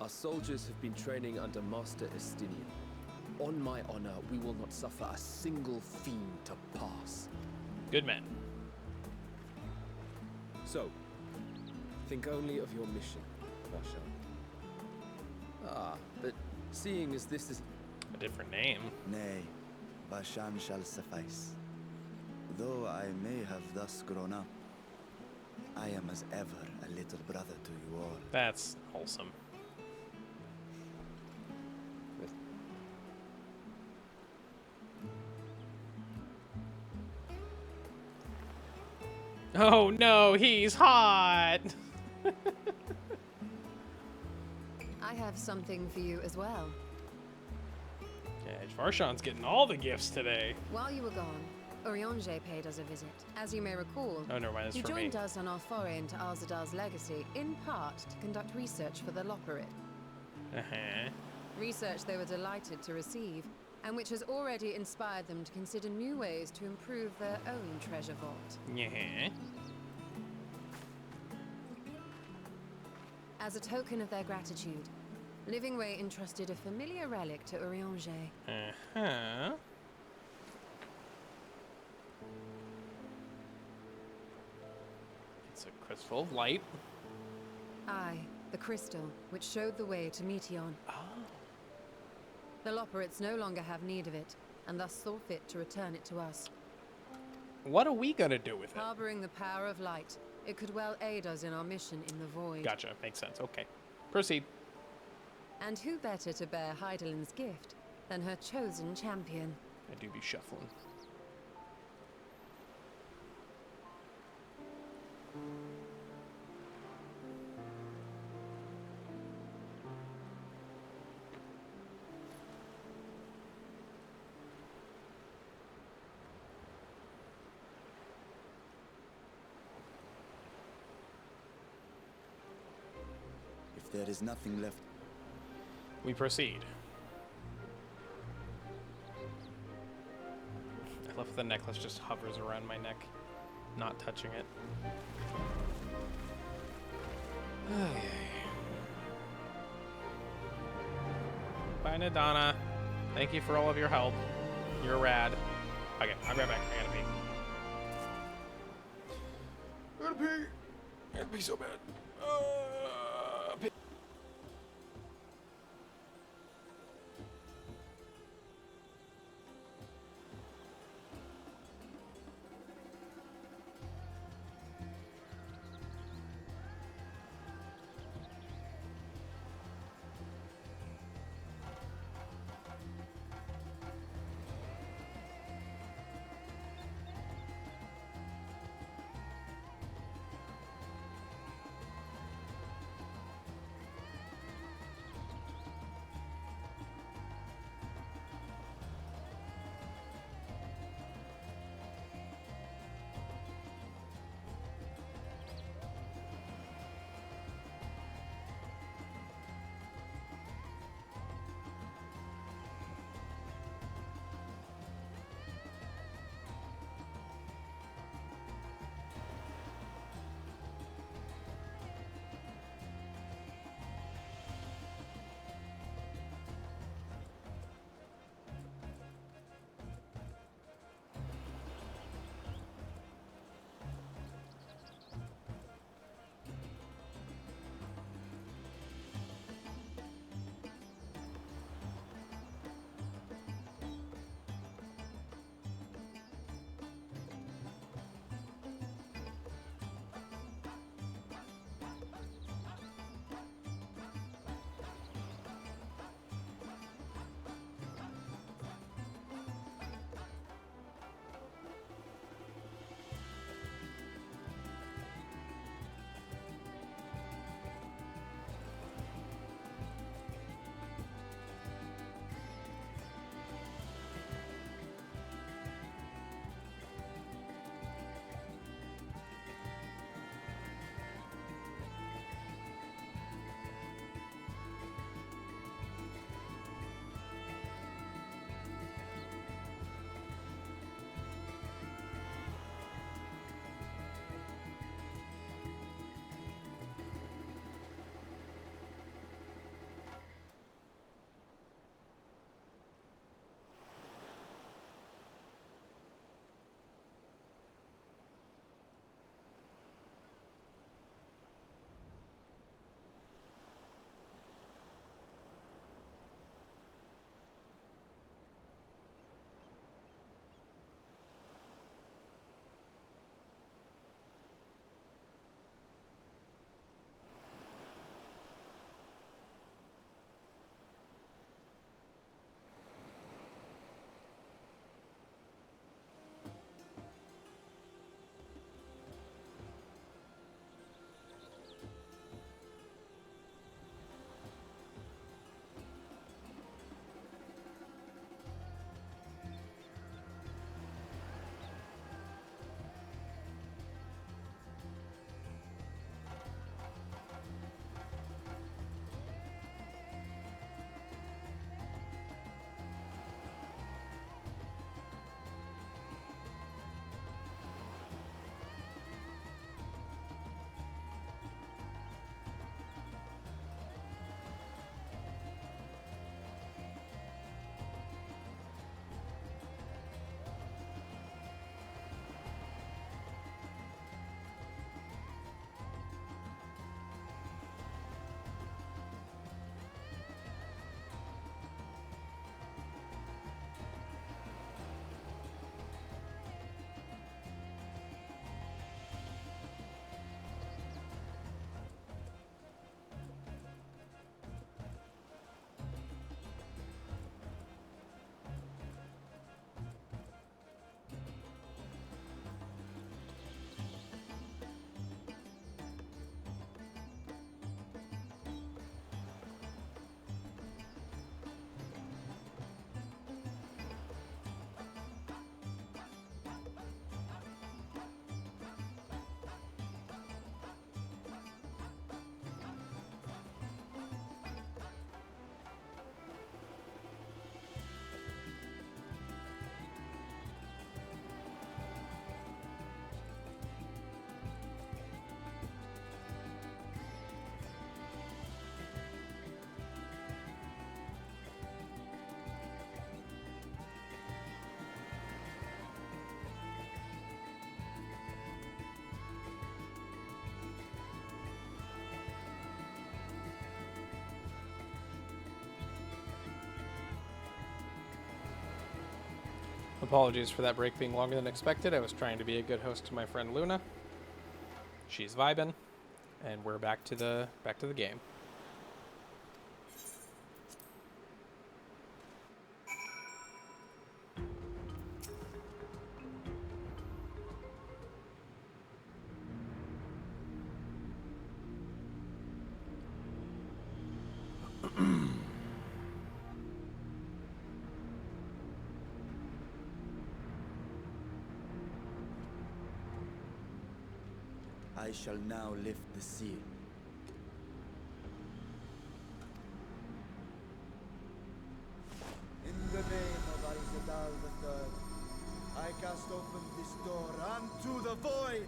Our soldiers have been training under Master Estinian. On my honor, we will not suffer a single fiend to pass. Good men. So, think only of your mission, Vashan. Ah, but seeing as this is... A different name. Nay, Bashan shall suffice. Though I may have thus grown up, I am as ever a little brother to you all. That's wholesome. Oh no, he's hot! I have something for you as well. Yeah, Varshan's getting all the gifts today. While you were gone, Urianger paid us a visit. As you may recall, Oh, never mind, that's he for me. joined us on our foray into Alzadal's legacy, in part to conduct research for the Loperit. Uh-huh. Research they were delighted to receive, and which has already inspired them to consider new ways to improve their own treasure vault. Yeah. As a token of their gratitude, Livingway entrusted a familiar relic to Urianger. Uh-huh. It's a crystal of light. Aye, the crystal, which showed the way to Meteon. Oh. The Loperits no longer have need of it, and thus saw fit to return it to us. What are we gonna do with it? Harboring the power of light, it could well aid us in our mission in the void. Gotcha, makes sense. Okay. Proceed. And who better to bear Heidelin's gift than her chosen champion? I do be shuffling. If there is nothing left, We proceed. I love the necklace just hovers around my neck, not touching it. Okay. Bye, Nadana. Thank you for all of your help. You're rad. Okay, I'll be right back. I gotta pee. I gotta pee. I gotta pee so bad. Pee. Apologies for that break being longer than expected. I was trying to be a good host to my friend Luna. She's vibing, and we're back to the game. I shall now lift the seal. In the name of Al-Zadal III, I cast open this door unto the void!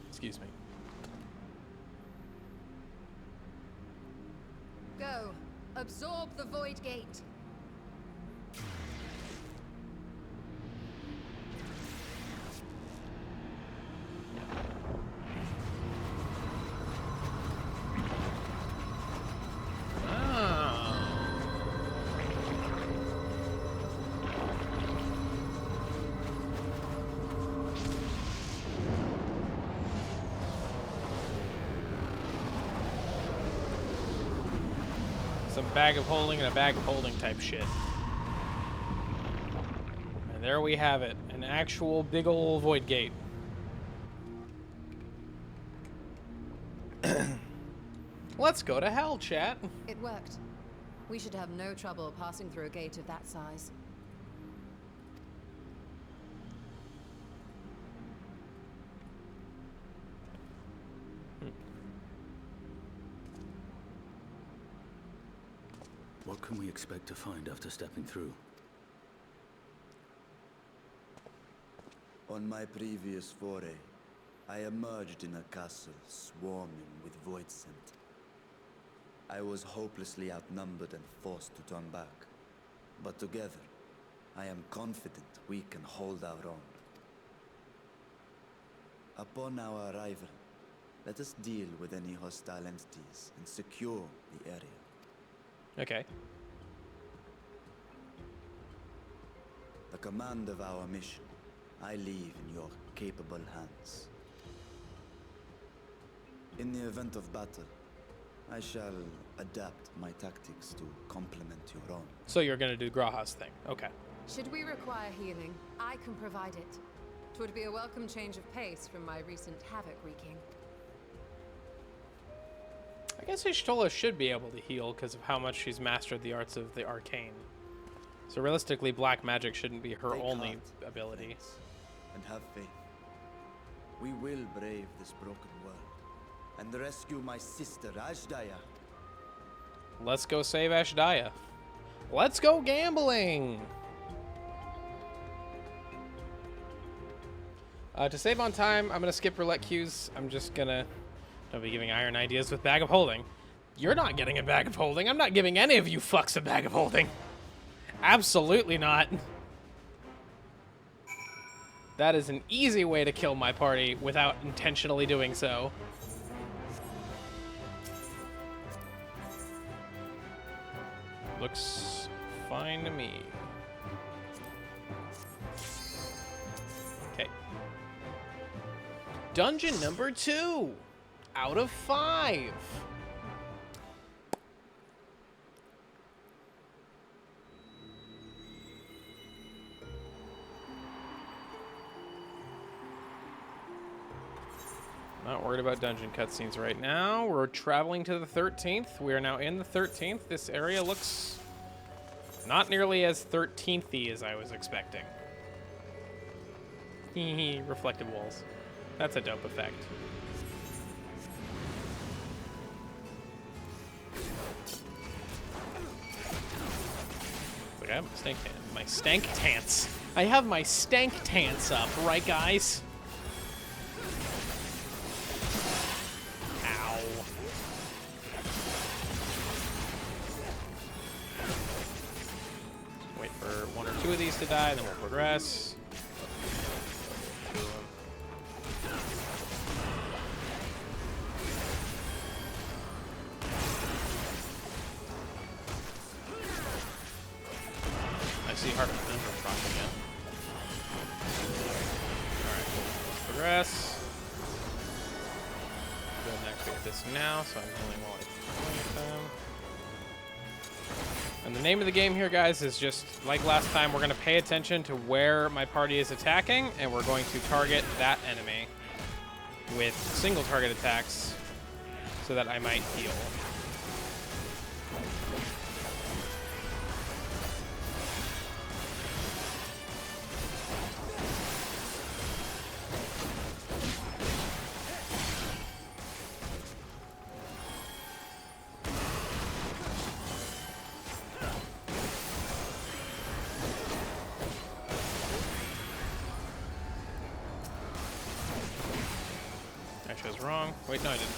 Excuse me. Go. Absorb the Void Gate. Some bag of holding and a bag of holding type shit. And there we have it. An actual big ol' void gate. Let's go to hell, chat. It worked. We should have no trouble passing through a gate of that size. What can we expect to find after stepping through? On my previous foray, I emerged in a castle swarming with void scent. I was hopelessly outnumbered and forced to turn back. But together, I am confident we can hold our own. Upon our arrival, let us deal with any hostile entities and secure the area. Okay. The command of our mission, I leave in your capable hands. In the event of battle, I shall adapt my tactics to complement your own. So you're gonna do Graha's thing. Okay. Should we require healing, I can provide it. 'Twould be a welcome change of pace from my recent havoc wreaking. I guess Ishtola should be able to heal because of how much she's mastered the arts of the arcane. So realistically, black magic shouldn't be her Take only heart, ability. friends, and have faith. We will brave this broken world and rescue my sister Ashdaya. Let's go save Ashdaya. Let's go gambling! To save on time, I'm going to skip roulette cues. I'm just going to... Don't be giving Iron ideas with bag of holding. You're not getting a bag of holding. I'm not giving any of you fucks a bag of holding. Absolutely not. That is an easy way to kill my party without intentionally doing so. Looks fine to me. Okay. Dungeon number 2 out of 5. Not worried about dungeon cutscenes right now. We're traveling to the 13th. We are now in the 13th. This area looks not nearly as 13th-y as I was expecting. Reflective walls. That's a dope effect. Look, I have my stank tants. I have my stank tants up, right, guys? of these to die, then we'll progress. I see Heart of Conundrum proc again. Alright, cool. Progress. Go ahead and activate this now, so I'm healing while I play them. And the name of the game here, guys, is just, like last time, we're going to pay attention to where my party is attacking, and we're going to target that enemy with single target attacks so that I might heal. Wrong. Wait, no, I didn't.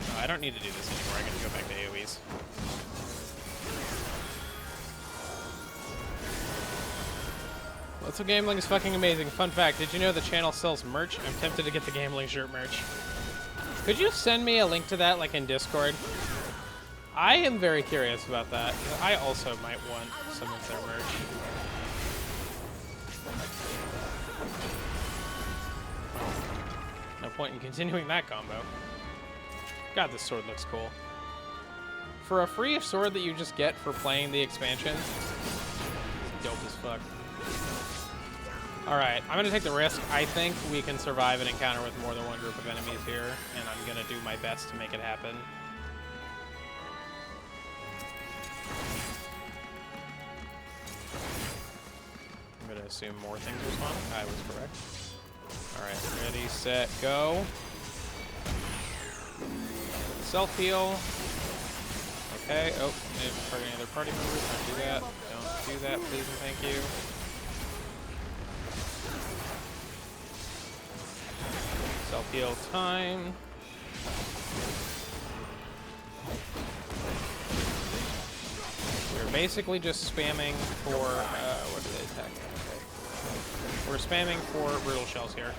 No, I don't need to do this anymore. I can go back to AoEs. Let's Go Gambling is fucking amazing. Fun fact, did you know the channel sells merch? I'm tempted to get the gambling shirt merch. Could you send me a link to that, like in Discord? I am very curious about that. I also might want some of their merch. No point in continuing that combo. God, this sword looks cool. For a free sword that you just get for playing the expansion, it's dope as fuck. Alright, I'm gonna take the risk. I think we can survive an encounter with more than one group of enemies here, and I'm gonna do my best to make it happen. I'm gonna assume more things are spawning. I was correct. Alright, ready, set, go. Self-heal. Okay, oh, targeting other party members. Don't do that. Don't do that, please and thank you. Self-heal time. We're basically just spamming for, what do they attack? We're spamming for brutal shells here.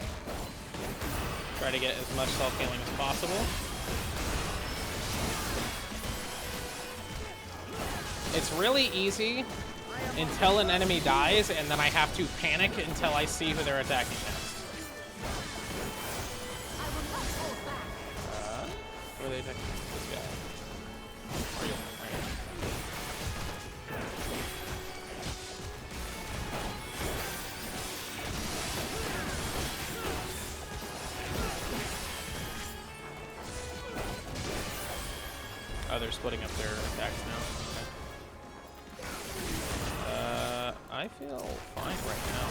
Try to get as much self-healing as possible. It's really easy until an enemy dies, and then I have to panic until I see who they're attacking next. Who are they attacking? This guy. Are you? Oh, they're splitting up their attacks now. Okay. I feel fine right now.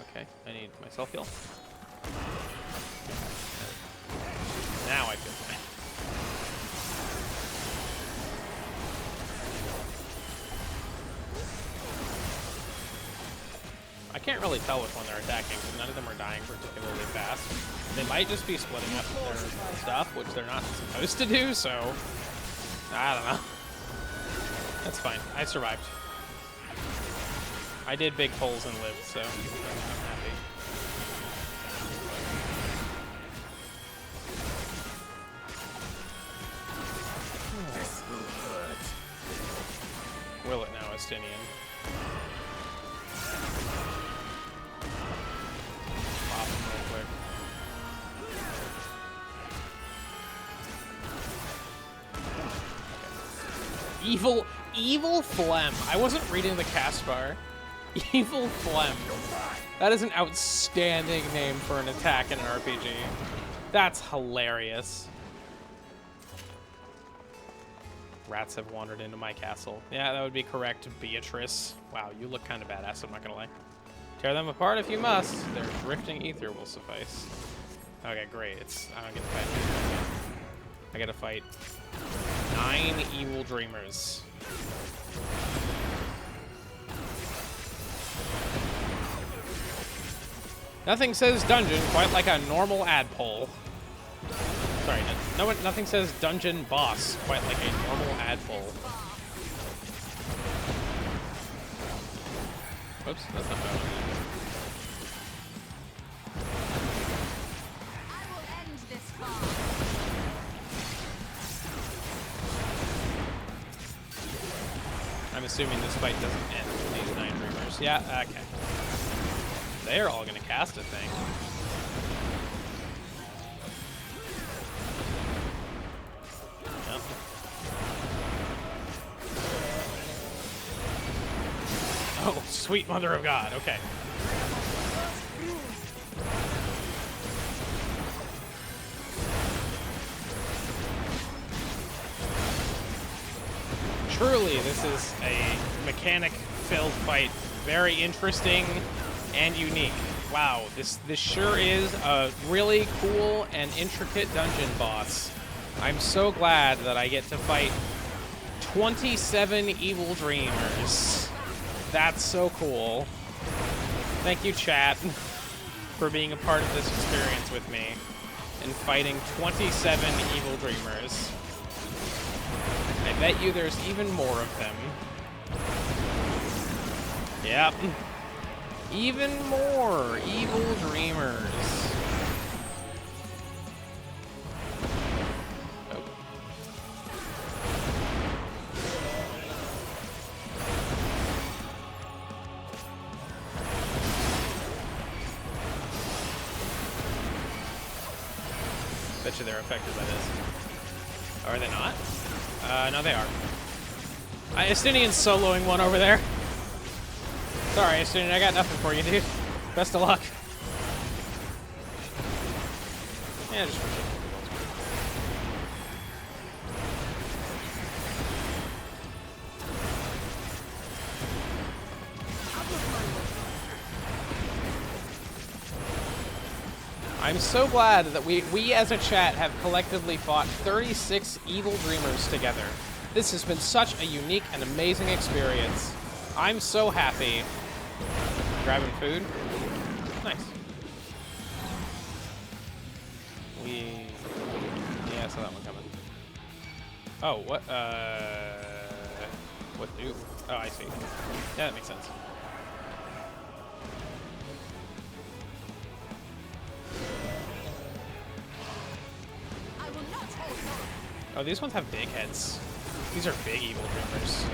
Okay, I need my self-heal. Now I feel fine. I can't really tell which one they're attacking because none of them are dying particularly fast. They might just be splitting up their stuff, which they're not supposed to do, so I don't know. That's fine. I survived. I did big pulls and lived, so I'm happy. This will hurt. Will it now, Estinian? Pop him real quick. Evil Phlegm. I wasn't reading the cast bar. Evil Phlegm. That is an outstanding name for an attack in an RPG. That's hilarious. Rats have wandered into my castle. Yeah, that would be correct, Beatrice. Wow, you look kind of badass, I'm not gonna lie. Tear them apart if you must. Their drifting ether will suffice. Okay, great. I don't get to fight. I gotta fight 9 evil dreamers. Nothing says dungeon quite like a normal ad poll. Sorry, nothing says dungeon boss quite like a normal adful. Whoops, that's not what I wanted. I will end this far. I'm assuming this fight doesn't end with these 9 Dreamers. Yeah, okay. They're all gonna cast a thing. Yep. Oh, sweet mother of God, okay. Truly, this is a mechanic-filled fight. Very interesting and unique. Wow, this sure is a really cool and intricate dungeon boss. I'm so glad that I get to fight 27 evil dreamers. That's so cool. Thank you, chat, for being a part of this experience with me and fighting 27 evil dreamers. I bet you there's even more of them. Yep. Even more evil dreamers. Oh. Bet you they're affected by this. Oh, are they not? No, they are. Estinian's soloing one over there. Sorry, Estinian, I got nothing for you, dude. Best of luck. Yeah, just... I'm so glad that we as a chat have collectively fought 36 evil dreamers together. This has been such a unique and amazing experience. I'm so happy. Grabbing food. Nice. Yeah, I saw that one coming. Oh, what? What do? Oh, I see. Yeah, that makes sense. Oh, these ones have big heads. These are big evil dreamers.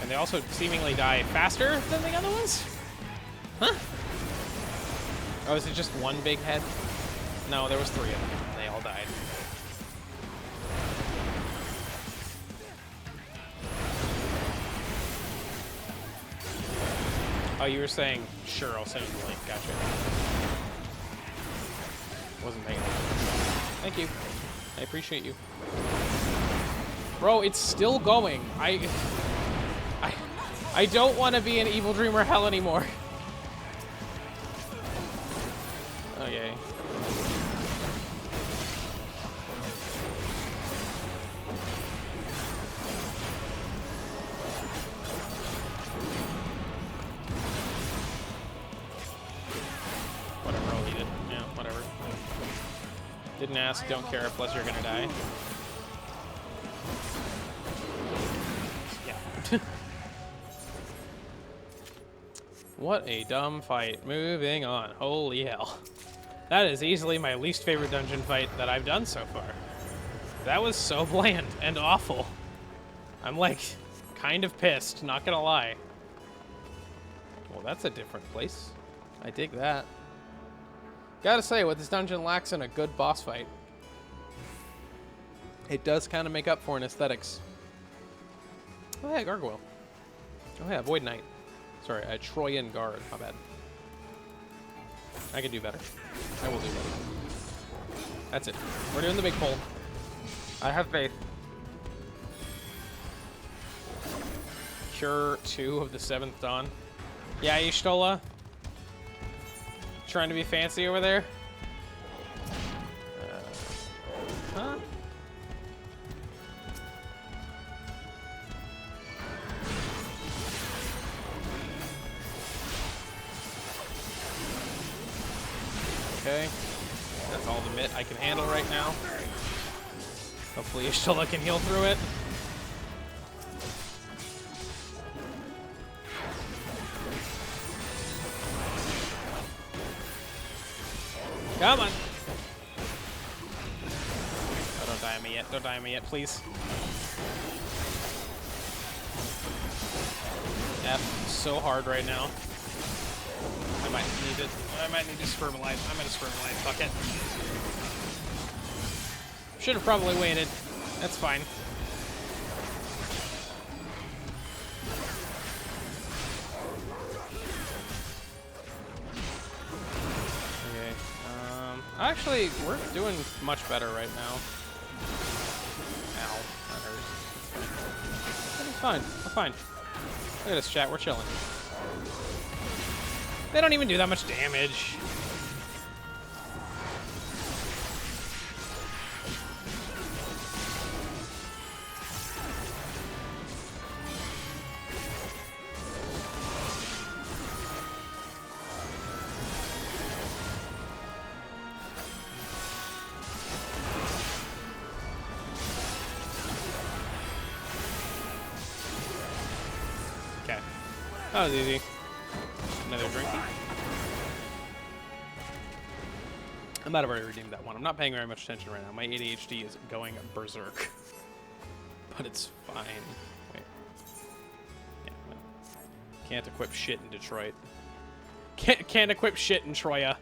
And they also seemingly die faster than the other ones? Huh? Oh, is it just one big head? No, there was 3 of them. They all died. Oh, you were saying, sure, I'll send you the link. Gotcha. Wasn't paying attention. Thank you. I appreciate you. Bro, it's still going. I don't want to be in Evil Dreamer hell anymore. Okay. Whatever, I'll eat it. Yeah, whatever. Didn't ask, don't care, plus you're gonna die. Yeah. What a dumb fight. Moving on. Holy hell. That is easily my least favorite dungeon fight that I've done so far. That was so bland and awful. I'm like, kind of pissed, not gonna lie. Well, that's a different place. I dig that. Gotta say, what this dungeon lacks in a good boss fight, it does kind of make up for in aesthetics. Oh yeah, Gargoyle. Oh yeah, Void Knight. Sorry, a Troyan Guard. My bad. I can do better. I will do better. That's it. We're doing the big pull. I have faith. Cure 2 of the 7th Dawn. Yeah, Y'shtola? Trying to be fancy over there? Huh? Okay. That's all the mitt I can handle right now. Hopefully Y'shtola can heal through it. Come on. Oh, don't die on me yet. Don't die on me yet, please. Yep, so hard right now. I might need it. I might need to spermalize. I'm gonna spermalize. Fuck it. Should have probably waited. That's fine. Okay. Actually, we're doing much better right now. Ow, that hurt. It's fine. We're fine. Look at this, chat. We're chilling. They don't even do that much damage. Okay. That was easy. Another drink. I might have already redeemed that one. I'm not paying very much attention right now. My ADHD is going berserk. But it's fine. Wait. Yeah, no. Can't equip shit in Detroit. Can't equip shit in Troya.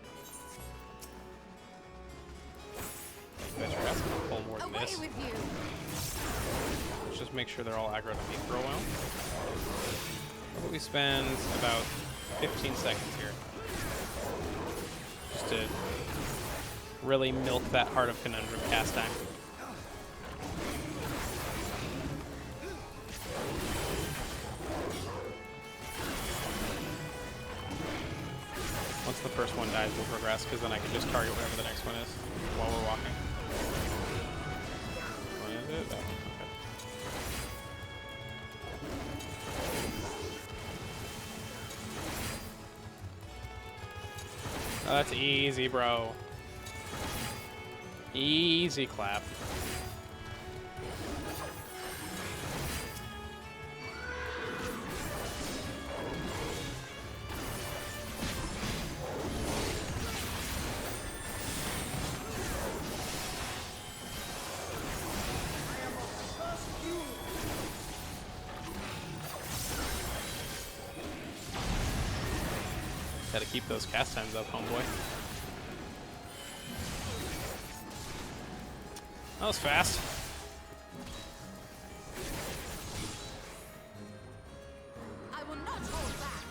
I bet your ass gonna pull more than this. Let's just make sure they're all aggro to me for a while. How about we spend about 15 seconds here? Just to really milk that Heart of Conundrum cast time. Once the first one dies, we'll progress, because then I can just target whatever the next one is while we're walking. What is it? That one. Okay. Oh, that's easy, bro. Easy clap. Gotta keep those cast times up, homeboy. That was fast. I will not hold back.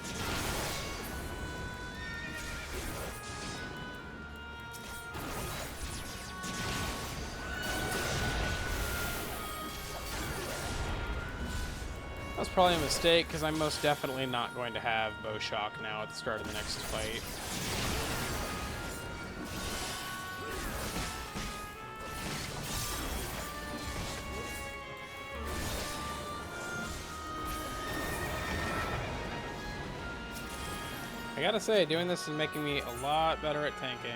That was probably a mistake, because I'm most definitely not going to have bow shock now at the start of the next fight. I gotta say, doing this is making me a lot better at tanking.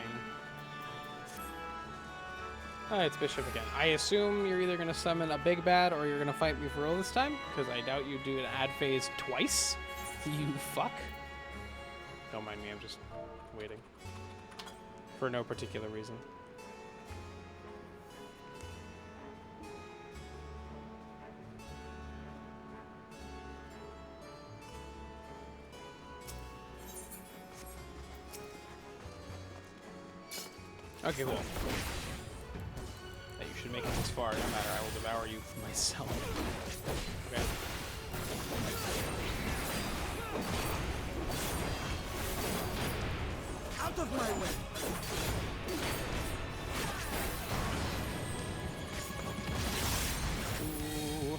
Alright, it's Bishop again. I assume you're either gonna summon a big bad or you're gonna fight me for real this time, because I doubt you do an ad phase twice. You fuck. Don't mind me, I'm just waiting. For no particular reason. Okay, cool. Hey, you should make it this far. No matter, I will devour you for myself. Okay. Out of my way! Ooh.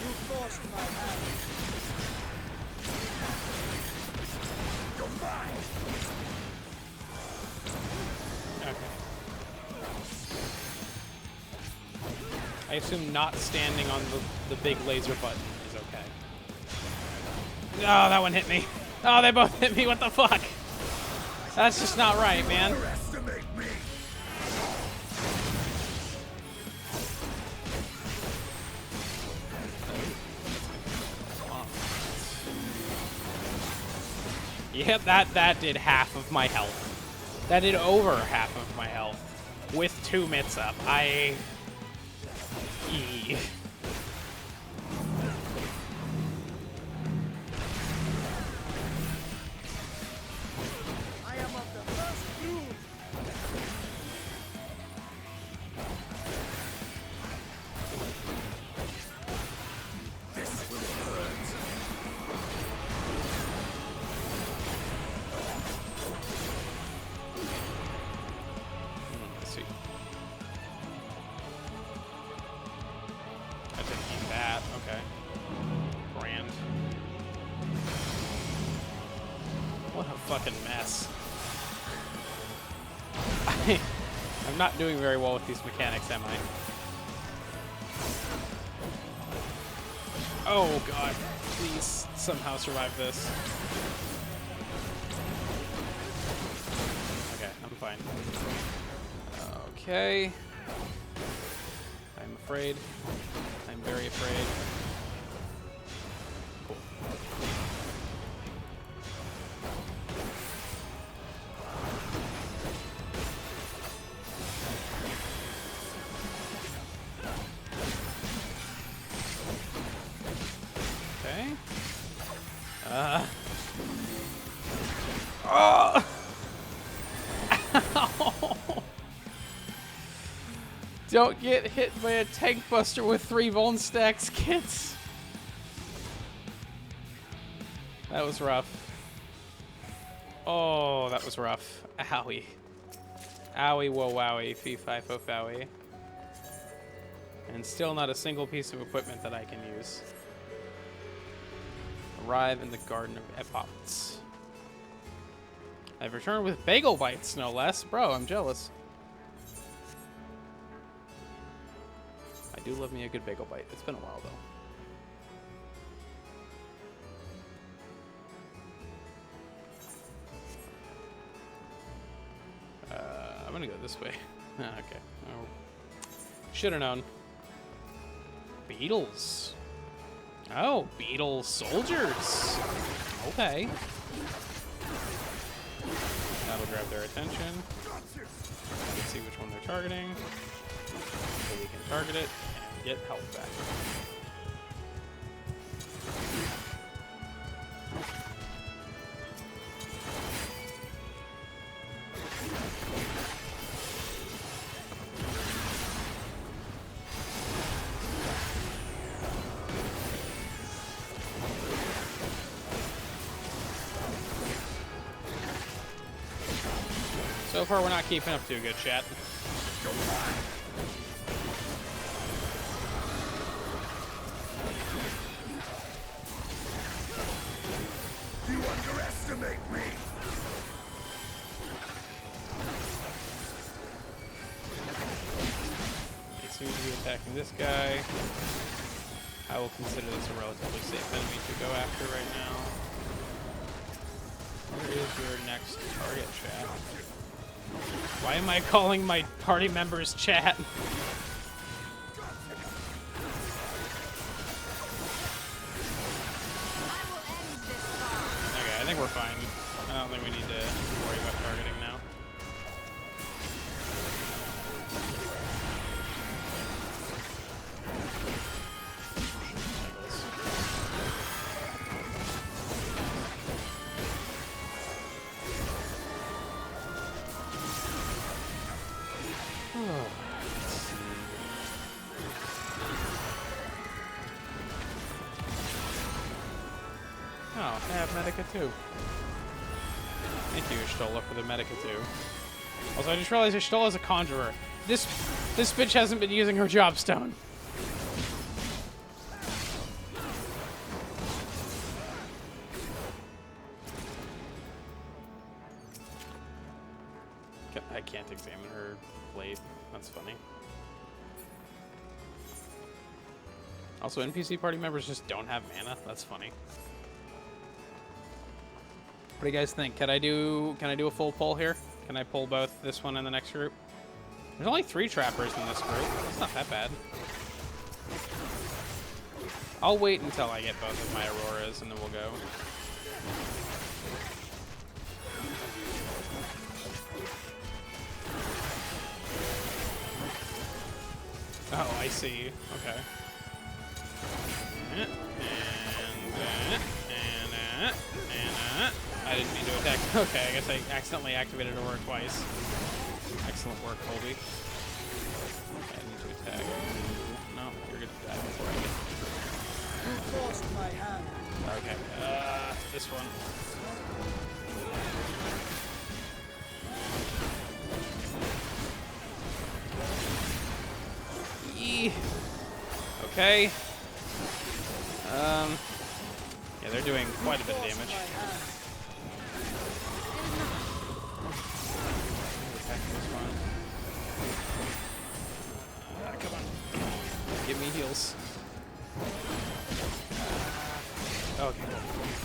You forced my hand. Okay. I assume not standing on the big laser button is okay. Oh, that one hit me. Oh, they both hit me. What the fuck? That's just not right, man. Yeah, that did half of my health. That did over half of my health. With 2 mitts up. Eee. I'm not doing very well with these mechanics, am I? Oh god, please somehow survive this. Okay, I'm fine. Okay. I'm afraid. I'm very afraid. Cool. Oh! Ow! Don't get hit by a tank buster with 3 Vuln stacks, kids. That was rough. Oh, that was rough. Owie. Owie, whoa, wowie, fee, fi, fo, fowie. And still not a single piece of equipment that I can use. Arrive in the Garden of Epots. I've returned with bagel bites, no less. Bro, I'm jealous. I do love me a good bagel bite. It's been a while, though. I'm gonna go this way. Okay. Oh. Should have known. Beetles. Oh, beetle soldiers. Okay. That'll grab their attention. We can see which one they're targeting. So we can target it and get health back. So far, we're not keeping up too good, chat. You underestimate me. They seem to be attacking this guy. I will consider this a relatively safe enemy to go after right now. Where is your next target, chat? Why am I calling my party members chat? Okay, I think we're fine. I don't think we need to worry about targeting now. Oh, I have Medica too. Thank you, Ishtola, for the Medica too. Also, I just realized Ishtola's a conjurer. This bitch hasn't been using her job stone. I can't examine her blade. That's funny. Also, NPC party members just don't have mana. That's funny. What do you guys think? Can I do a full pull here? Can I pull both this one and the next group? There's only 3 trappers in this group. It's not that bad. I'll wait until I get both of my Auroras and then we'll go. Oh, I see. Okay. I didn't mean to attack. Okay, I guess I accidentally activated Aurora twice. Excellent work, Colby. Okay, I need to attack. No, you're good to die before I get. You forced my hand. Okay, this one. Yee. Okay. Yeah, they're doing quite a bit of damage. Attacking this one. Come on. Give me heals. Okay.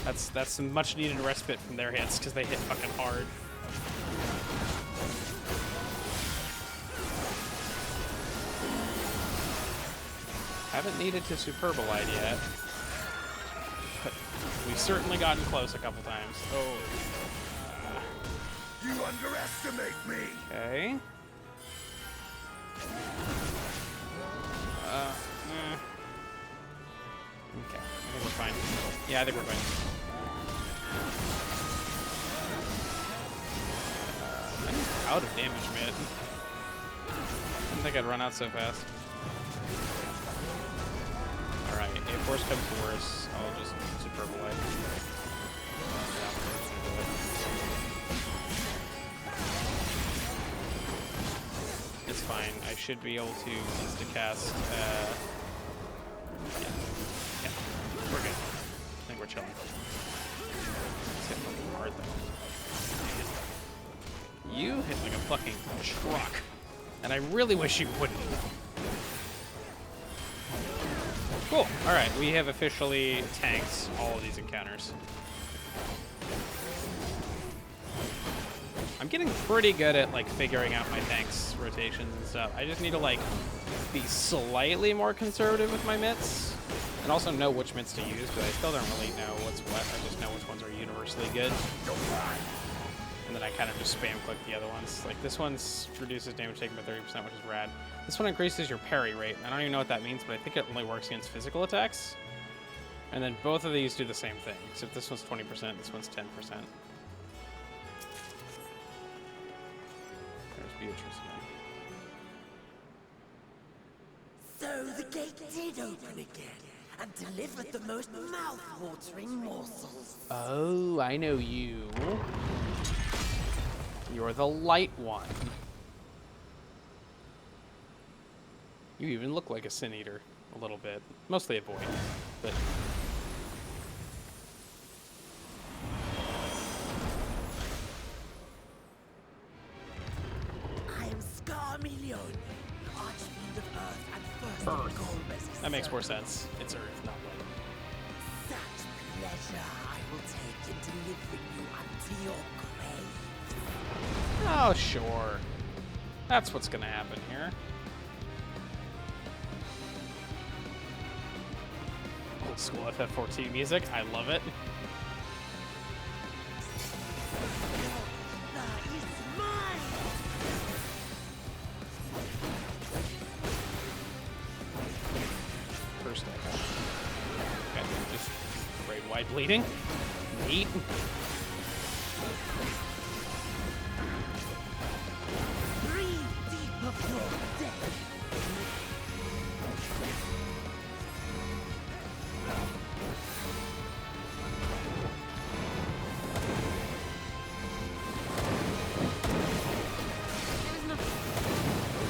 That's some much needed respite from their hits because they hit fucking hard. Haven't needed to Superbolide yet. But we've certainly gotten close a couple times. Oh. You underestimate me. Okay. Okay, I think we're fine. Yeah, I think we're fine. I'm out of damage, man. Didn't think I'd run out so fast. Alright, if worse comes to worse, I'll just Superbolide. It's fine. I should be able to insta-cast. Yeah, we're good. I think we're chilling. It's hit fucking hard though. You hit like a fucking truck, and I really wish you wouldn't. Cool. All right, we have officially tanked all of these encounters. I'm getting pretty good at like figuring out my tanks rotations and stuff. I just need to like be slightly more conservative with my mitts and also know which mitts to use, but I still don't really know what's what. I just know which ones are universally good. And then I kind of just spam click the other ones. Like this one's reduces damage taken by 30%, which is rad. This one increases your parry rate. I don't even know what that means, but I think it only works against physical attacks. And then both of these do the same thing, except this one's 20%, this one's 10%. There's Beatrice again. So the gate did open again and delivered the most mouth-watering morsels. Oh, I know you. You're the light one. You even look like a Sin Eater a little bit. Mostly a boy, but... I am Scarmelion, Archfiend of Earth and First Earth. of Golbus. That makes more sense. It's Earth, not light. Such pleasure I will take in delivering you unto your grave. Oh, sure. That's what's gonna happen here. Old school FF14 music. I love it. That is mine! First attack. Okay, just great wide bleeding. Neat. Breathe deep of your death.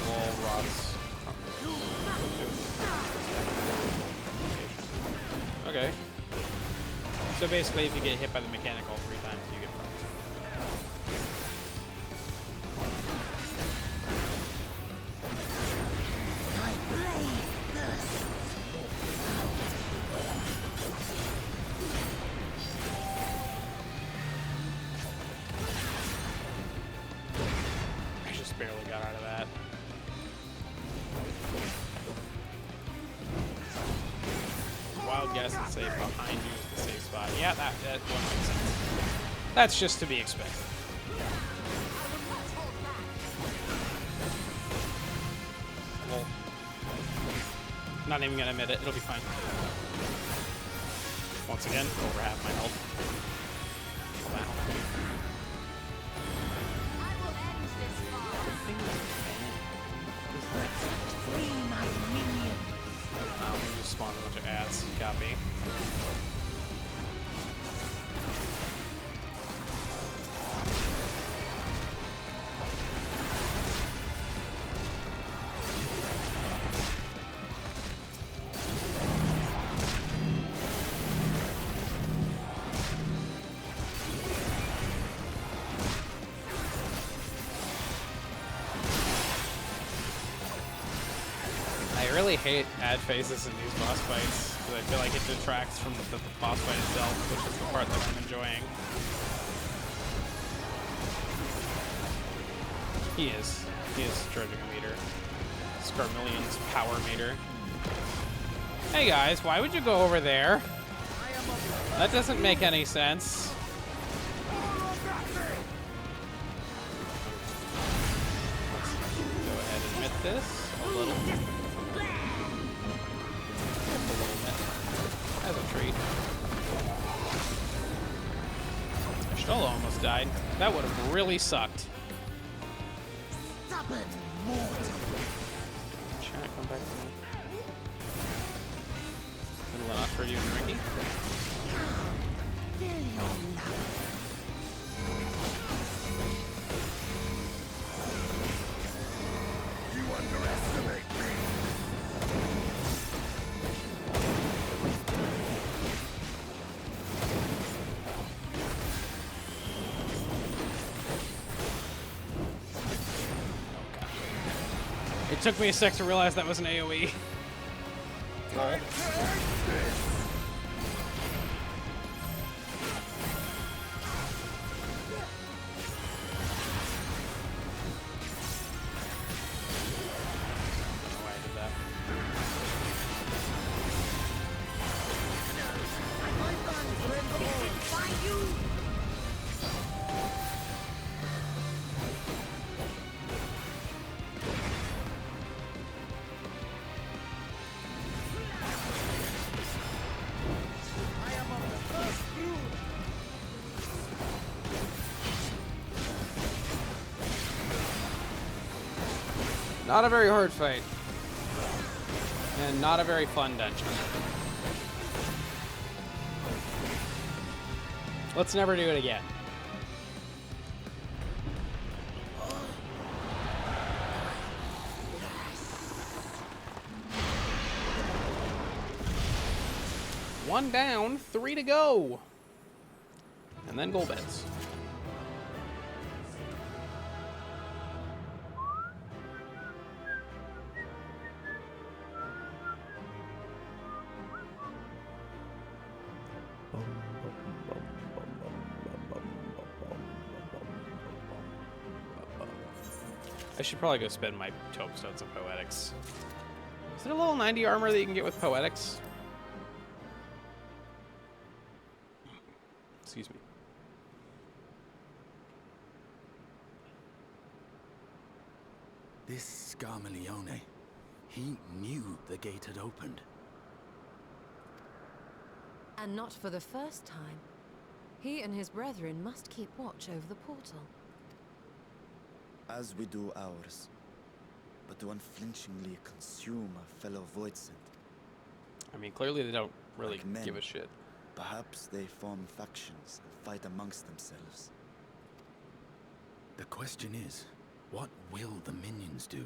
Wall rots. Okay. So basically, if you get hit by the mechanical 3 times, you get fucked. My blade thirsts. I would guess it's say behind you is the safe spot. Yeah, that one makes sense. That's just to be expected. Well, not even gonna admit it. It'll be fine. Once again, over half my health. Wow. Oh, we just spawned a bunch of ads. Copy. I really hate ad phases in these boss fights because I feel like it detracts from the boss fight itself, which is the part that I'm enjoying. He is charging a meter. Scarmillion's power meter. Hey guys, why would you go over there? That doesn't make any sense. Let's go ahead and admit this a little. As a treat. I still almost died. That would have really sucked. Stubborn mortal. Chat, come back to me. Little enough for you and Ricky. Fill your love. You underestimate me. It took me a sec to realize that was an AoE. Lol. Not a very hard fight. And not a very fun dungeon. Let's never do it again. One down, 3 to go. And then goal beds. I should probably go spend my tombstones of Poetics. Is there a level 90 armor that you can get with Poetics? Excuse me. This Scarmilione, he knew the gate had opened. And not for the first time. He and his brethren must keep watch over the portal. As we do ours, but to unflinchingly consume a fellow Voidsent. I mean, clearly they don't really Like men. give a shit. Perhaps they form factions and fight amongst themselves. The question is, what will the minions do?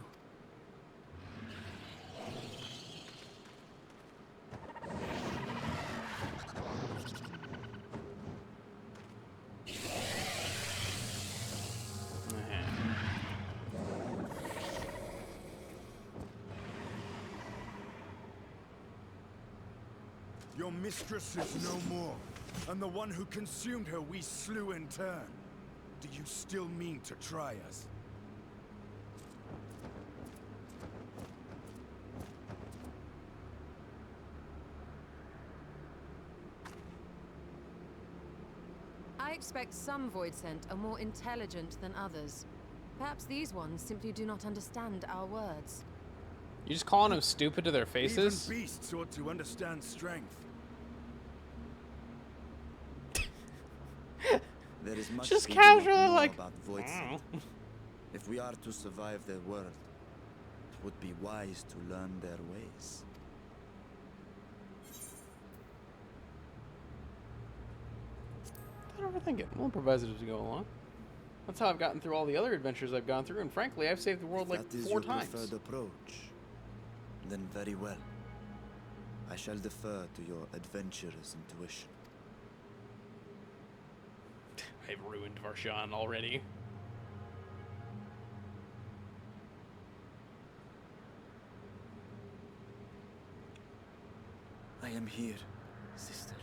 Your mistress is no more, and the one who consumed her we slew in turn. Do you still mean to try us? expect some Void Sent are more intelligent than others. Perhaps these ones simply do not understand our words. You just calling them stupid to their faces? Even beasts ought to understand strength. There is much Just we do not casually know like, about Void Sent. If we are to survive their world, it would be wise to learn their ways. Don't overthink it. We'll improvise it as we go along. That's how I've gotten through all the other adventures I've gone through, and frankly, I've saved the world like That is 4 your times. preferred approach. Then very well. I shall defer to your adventurer's intuition. I've ruined Varshan already. I am here, sister.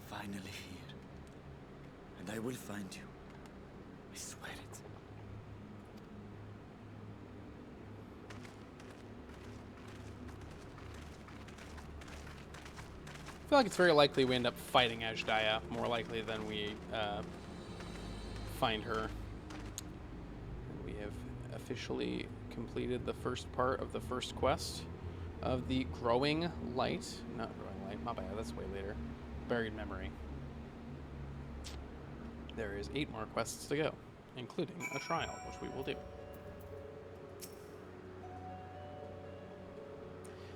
Finally here. And I will find you. I swear it. I feel like it's very likely we end up fighting Ajdaya, more likely than we find her. We have officially completed the first part of the first quest of the Growing Light. Not Growing Light, my bad, that's way later. Buried Memory. There is 8 more quests to go, including a trial, which we will do.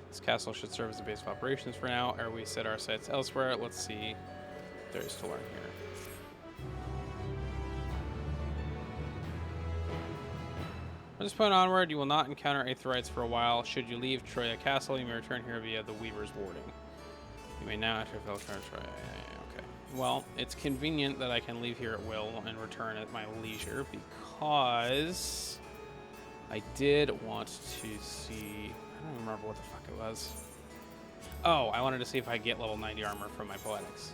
This castle should serve as a base of operations for now, or we set our sights elsewhere. Let's see what there is to learn here. From this point onward, you will not encounter Aetherites for a while. Should you leave Troya Castle, you may return here via the Weaver's Warding. You may now enter Velkar Troya. Okay. Well, it's convenient that I can leave here at will and return at my leisure, because I did want to see... I don't remember what the fuck it was. Oh, I wanted to see if I get level 90 armor from my Poetics.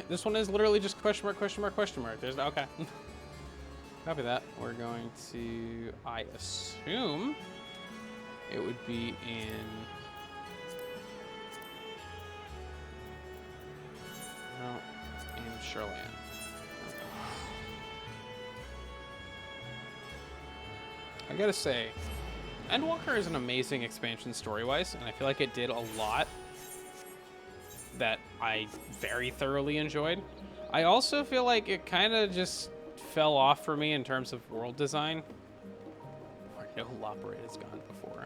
This one is literally just question mark, question mark, question mark. There's okay. Copy that. We're going to, I assume, it would be in... No, in Shoreland. I gotta say, Endwalker is an amazing expansion story-wise, and I feel like it did a lot that I very thoroughly enjoyed. I also feel like it kind of just fell off for me in terms of world design. I know Loperate has gone before.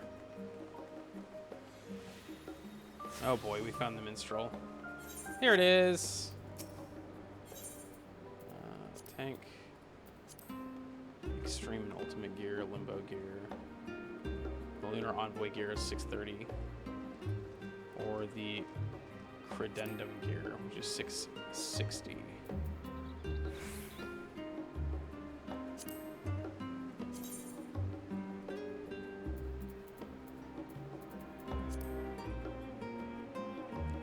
Oh boy, we found the Minstrel. Here it is. Tank. Extreme and Ultimate gear, Limbo gear. The Lunar Envoy gear is 630. Or the Credendum gear, which is 660.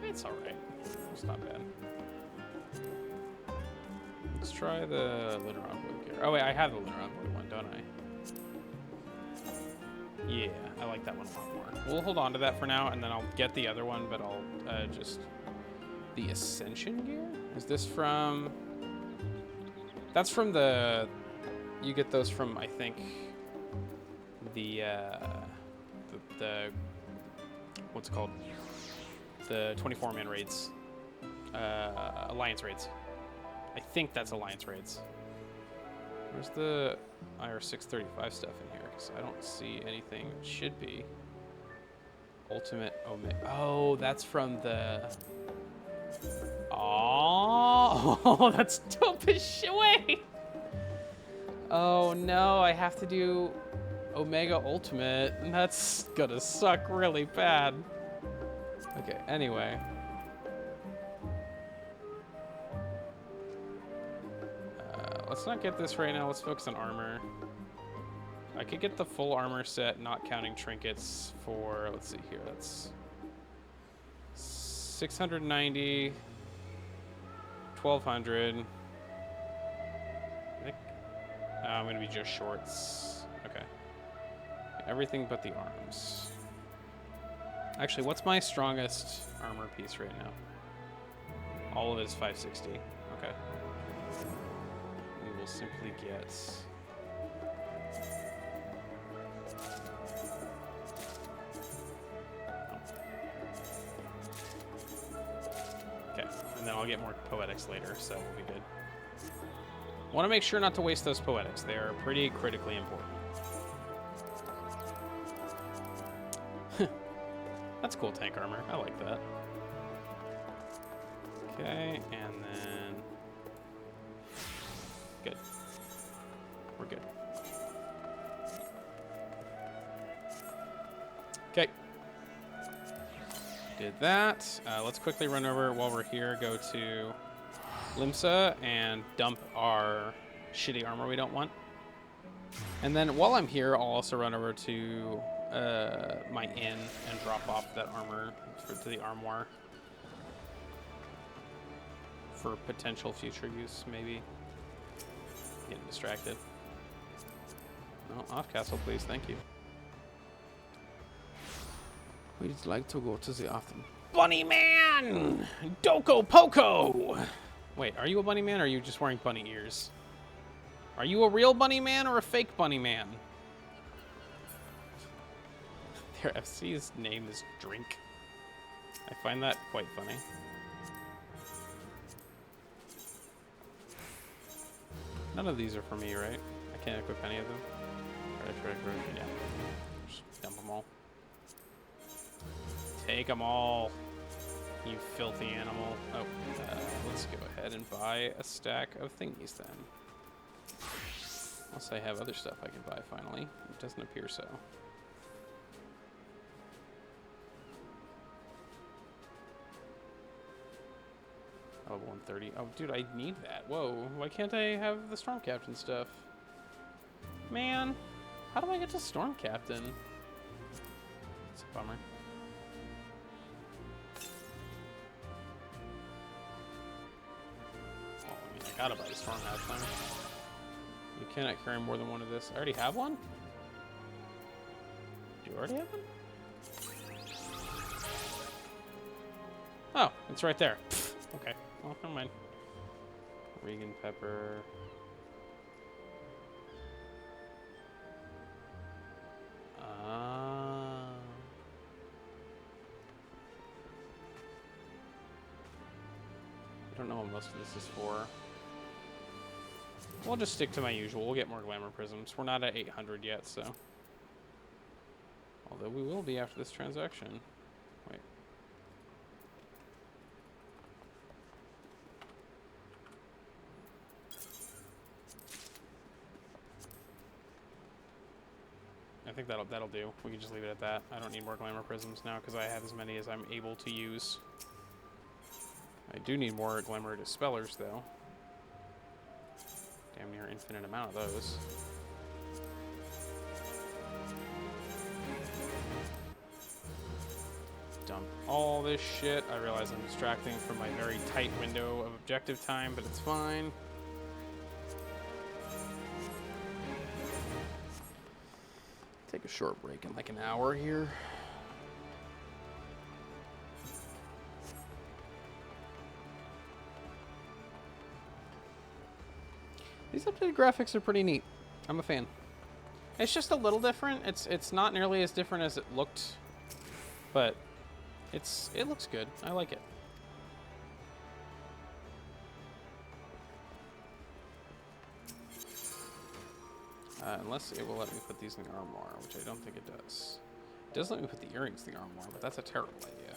It's alright. It's not bad. Let's try the Lunar Envoy gear. Oh wait, I have the Lunar Envoy one, don't I? Yeah, I like that one a lot more. We'll hold on to that for now, and then I'll get the other one, but I'll just... The Ascension gear? Is this from... That's from the... You get those from, I think, the what's it called? The 24-man raids. Alliance raids. I think that's Alliance raids. Where's the IR635 stuff in here? Because I don't see anything. It should be. Ultimate Omega. Oh, that's from the... Oh, that's dope as shit. Wait. Oh no, I have to do Omega Ultimate. That's gonna suck really bad. Okay, anyway. Let's not get this right now. Let's focus on armor. I could get the full armor set, not counting trinkets, for, let's see here, that's 690, 1200. I think I'm gonna be just shorts. Okay. Everything but the arms. Actually, what's my strongest armor piece right now? All of it is 560. Okay. We will simply get... Okay, and then I'll get more poetics later, so we'll be good. Want to make sure not to waste those poetics. They are pretty critically important. That's cool tank armor. I like that. Okay, and then... Good. We're good. Okay. Did that. Let's quickly run over while we're here. Go to Limsa and dump our shitty armor we don't want. And then while I'm here, I'll also run over to my inn and drop off that armor to the armoire for potential future use, maybe. Getting distracted. No, off castle, please. Thank you. We'd like to go to the often. Bunny man! Doko Poco! Wait, are you a bunny man or are you just wearing bunny ears? Are you a real bunny man or a fake bunny man? Their FC's name is Drink. I find that quite funny. None of these are for me, right? I can't equip any of them. Yeah. Just dump them all. Take them all, you filthy animal. Oh, let's go ahead and buy a stack of thingies then. Unless I have other stuff I can buy finally. It doesn't appear so. Oh, 130. Oh, dude, I need that. Whoa, why can't I have the Storm Captain stuff? Man, how do I get to Storm Captain? It's a bummer. Well, I mean, I gotta buy the Storm Captain. You cannot carry more than one of this. I already have one? Do you already have one? Oh, it's right there. Okay. Well, never mind. Regan Pepper. I don't know what most of this is for. We'll just stick to my usual. We'll get more glamour prisms. We're not at 800 yet, so. Although we will be after this transaction. Wait. I think that'll do. We can just leave it at that. I don't need more glamour prisms now because I have as many as I'm able to use. I do need more glamour dispellers though. Damn near infinite amount of those. Dump all this shit. I realize I'm distracting from my very tight window of objective time, but it's fine. Take a short break in like an hour here. These updated graphics are pretty neat. I'm a fan. It's just a little different. It's not nearly as different as it looked, but it looks good. I like it. Unless it will let me put these in the armoire, which I don't think it does. It does let me put the earrings in the armoire, but that's a terrible idea.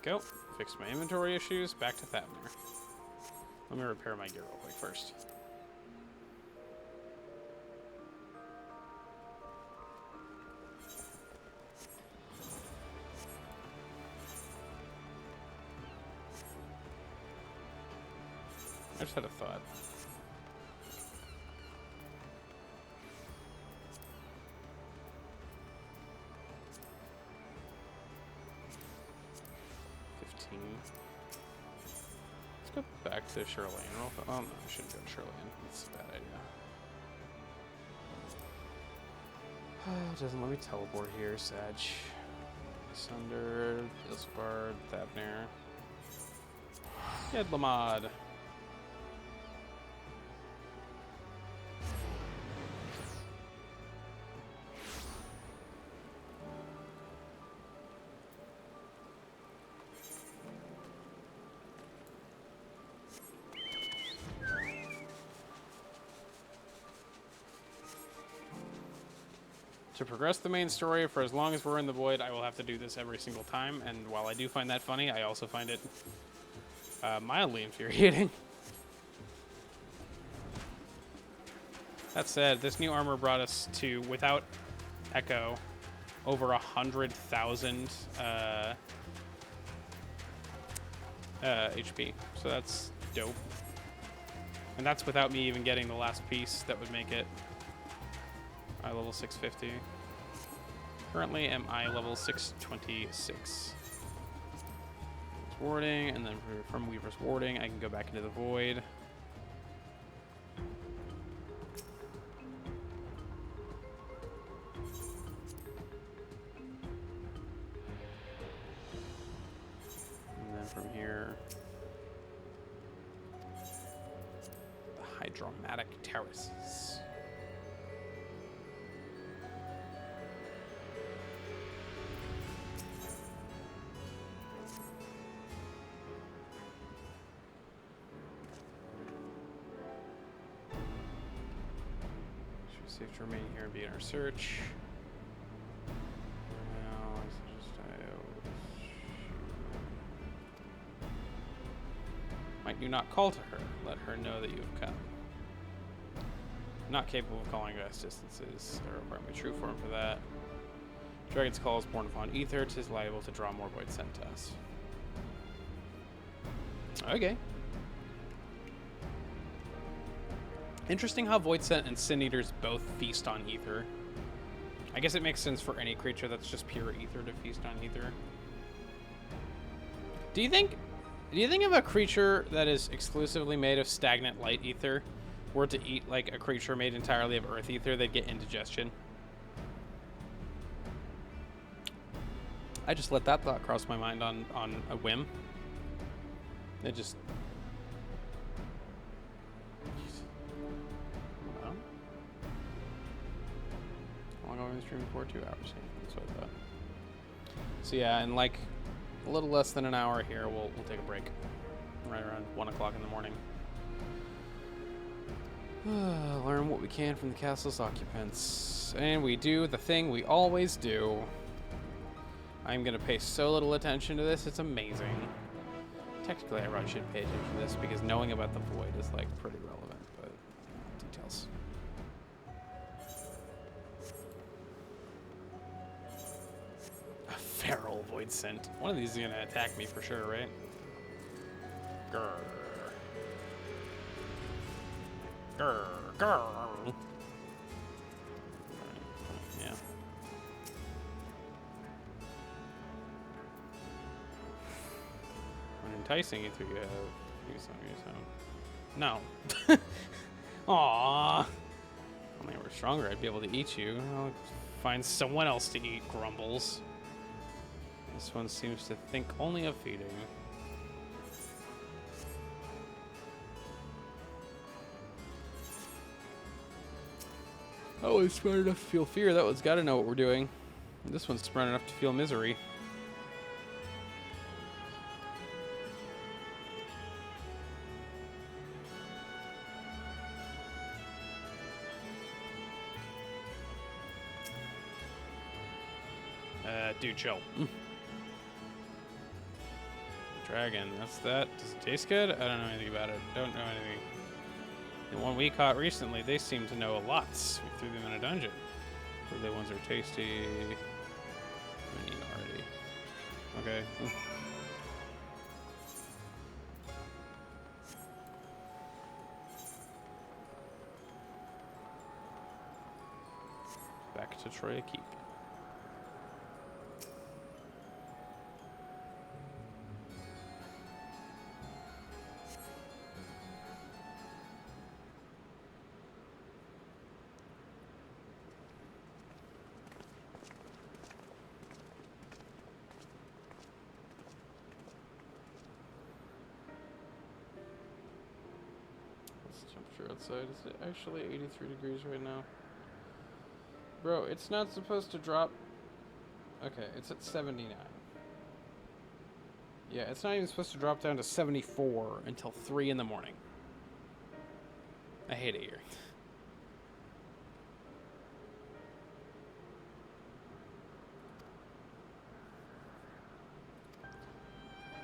There we go. Fix my inventory issues. Back to Thavner. Let me repair my gear real quick first. I just had a thought. Let's go back to Shirlane. Oh, no, I shouldn't go to Shirlane. That's a bad idea. It doesn't let me teleport here, Sag. Sunder, Ilsbard, Thabner. Yedlamad. To progress the main story for as long as we're in the void, I will have to do this every single time, and while I do find that funny, I also find it mildly infuriating. That said, this new armor brought us to, without Echo, over 100,000 HP, so that's dope. And that's without me even getting the last piece that would make it I level 650. Currently am I level 626. Warding, and then from Weaver's Warding, I can go back into the void. And then from here, the Hydromatic Terraces. Safe to remain here and be in our search. Now, might you not call to her? Let her know that you have come. Not capable of calling vast distances. There require my true form for that. Dragon's Call is born upon ether. 'Tis liable to draw more void sent to us. Okay. Interesting how Void Scent and Sin Eaters both feast on ether. I guess it makes sense for any creature that's just pure ether to feast on ether. Do you think if a creature that is exclusively made of stagnant light ether were to eat like a creature made entirely of earth ether, they'd get indigestion? I just let that thought cross my mind on a whim. It just... Stream for 2 hours. That's what I thought. So yeah, in like a little less than an hour here, we'll take a break. Right around 1 o'clock in the morning. Learn what we can from the castle's occupants, and we do the thing we always do. I'm gonna pay so little attention to this; it's amazing. Technically, I probably should pay attention to this because knowing about the void is like pretty relevant, but details. Feral Void Scent. One of these is gonna attack me for sure, right? Grr. Grr. Grr. Yeah. When enticing you through, you have use some. No. Aww. If only I were stronger, I'd be able to eat you. I'll find someone else to eat, Grumbles. This one seems to think only of feeding. Oh, it's smart enough to feel fear. That one's got to know what we're doing. This one's smart enough to feel misery. Dude, chill. Dragon, that's that. Does it taste good? I don't know anything about it. Don't know anything. The one we caught recently, they seem to know a lot. We threw them in a dungeon. The ones are tasty. We need already. Okay. Back to Troya Keep. temperature outside? Is it actually 83 degrees right now? Bro, it's not supposed to drop. Okay, it's at 79. Yeah, it's not even supposed to drop down to 74 until 3 in the morning. I hate it here.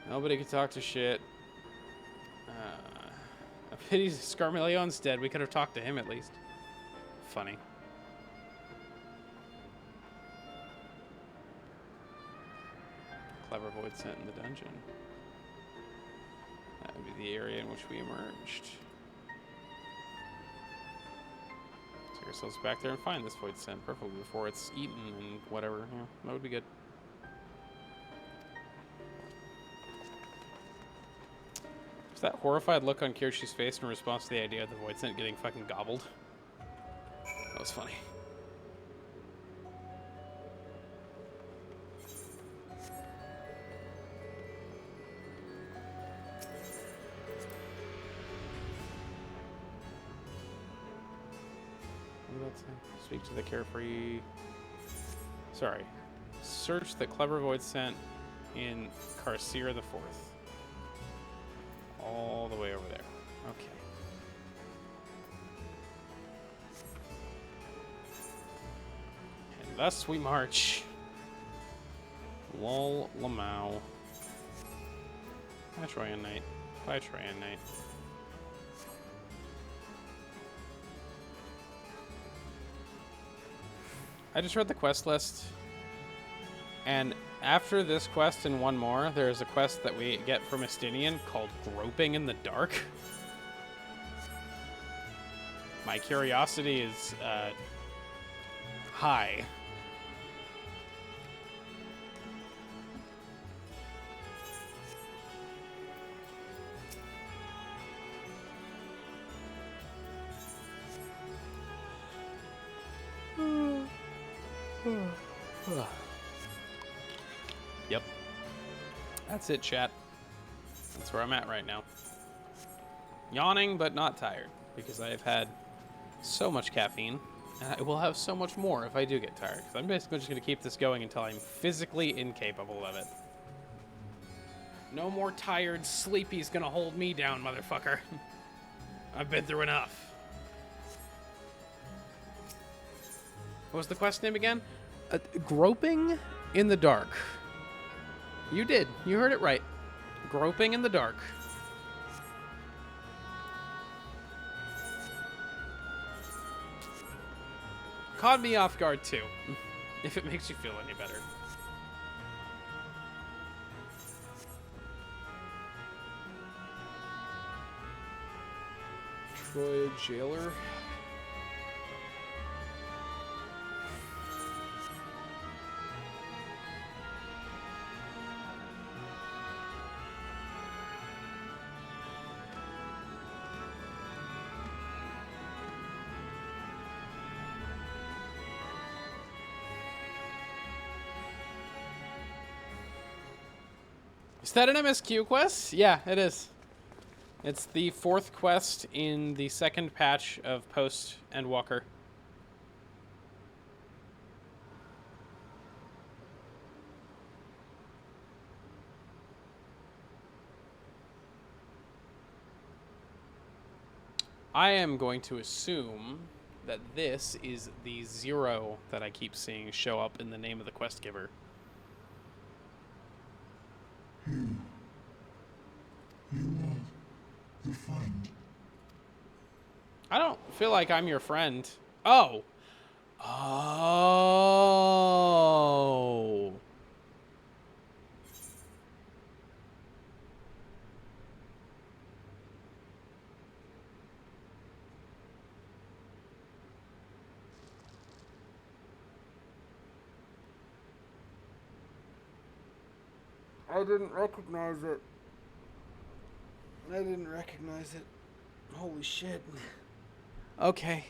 Nobody could talk to shit. I pity Scarmillion's dead. We could have talked to him at least. Funny. Clever void sent in the dungeon. That would be the area in which we emerged. Take ourselves back there and find this void scent, preferably before it's eaten and whatever. Yeah, that would be good. Is that horrified look on Kirshi's face in response to the idea of the void scent getting fucking gobbled? That was funny. Speak to the carefree. Sorry. Search the clever void scent in Carcere the Fourth. All the way over there. Okay. And thus we march. Lol Lamau. Bye, Troyan Knight. Bye, Troyan Knight. I just read the quest list, and after this quest and one more, there's a quest that we get from Estinian called Groping in the Dark. My curiosity is high. Yep. That's it, chat. That's where I'm at right now. Yawning, but not tired, because I've had so much caffeine, and I will have so much more if I do get tired. Because I'm basically just going to keep this going until I'm physically incapable of it. No more tired sleepy's going to hold me down, motherfucker. I've been through enough. What was the quest name again? Groping in the Dark. You did. You heard it right. Groping in the Dark. Caught me off guard too, if it makes you feel any better. Troy Jailer. Is that an MSQ quest? Yeah, it is. It's the 4th quest in the 2nd patch of post Endwalker. I am going to assume that this is the 0 that I keep seeing show up in the name of the quest giver. You are the friend. I don't feel like I'm your friend. Oh. Oh. I didn't recognize it. I didn't recognize it. Holy shit. Okay.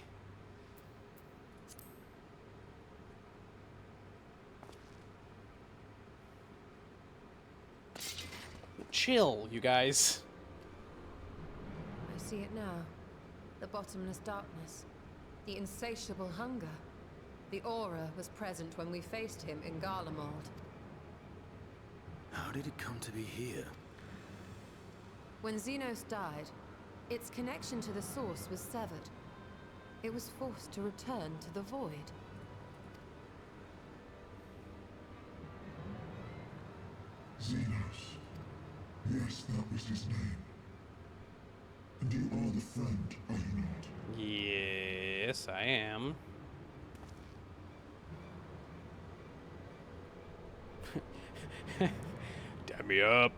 Chill, you guys. I see it now. The bottomless darkness. The insatiable hunger. The aura was present when we faced him in Garlemald. How did it come to be here? When Xenos died, its connection to the source was severed. It was forced to return to the void. Xenos. Yes, that was his name. And you are the friend, are you not? Yes, I am. Dab me up.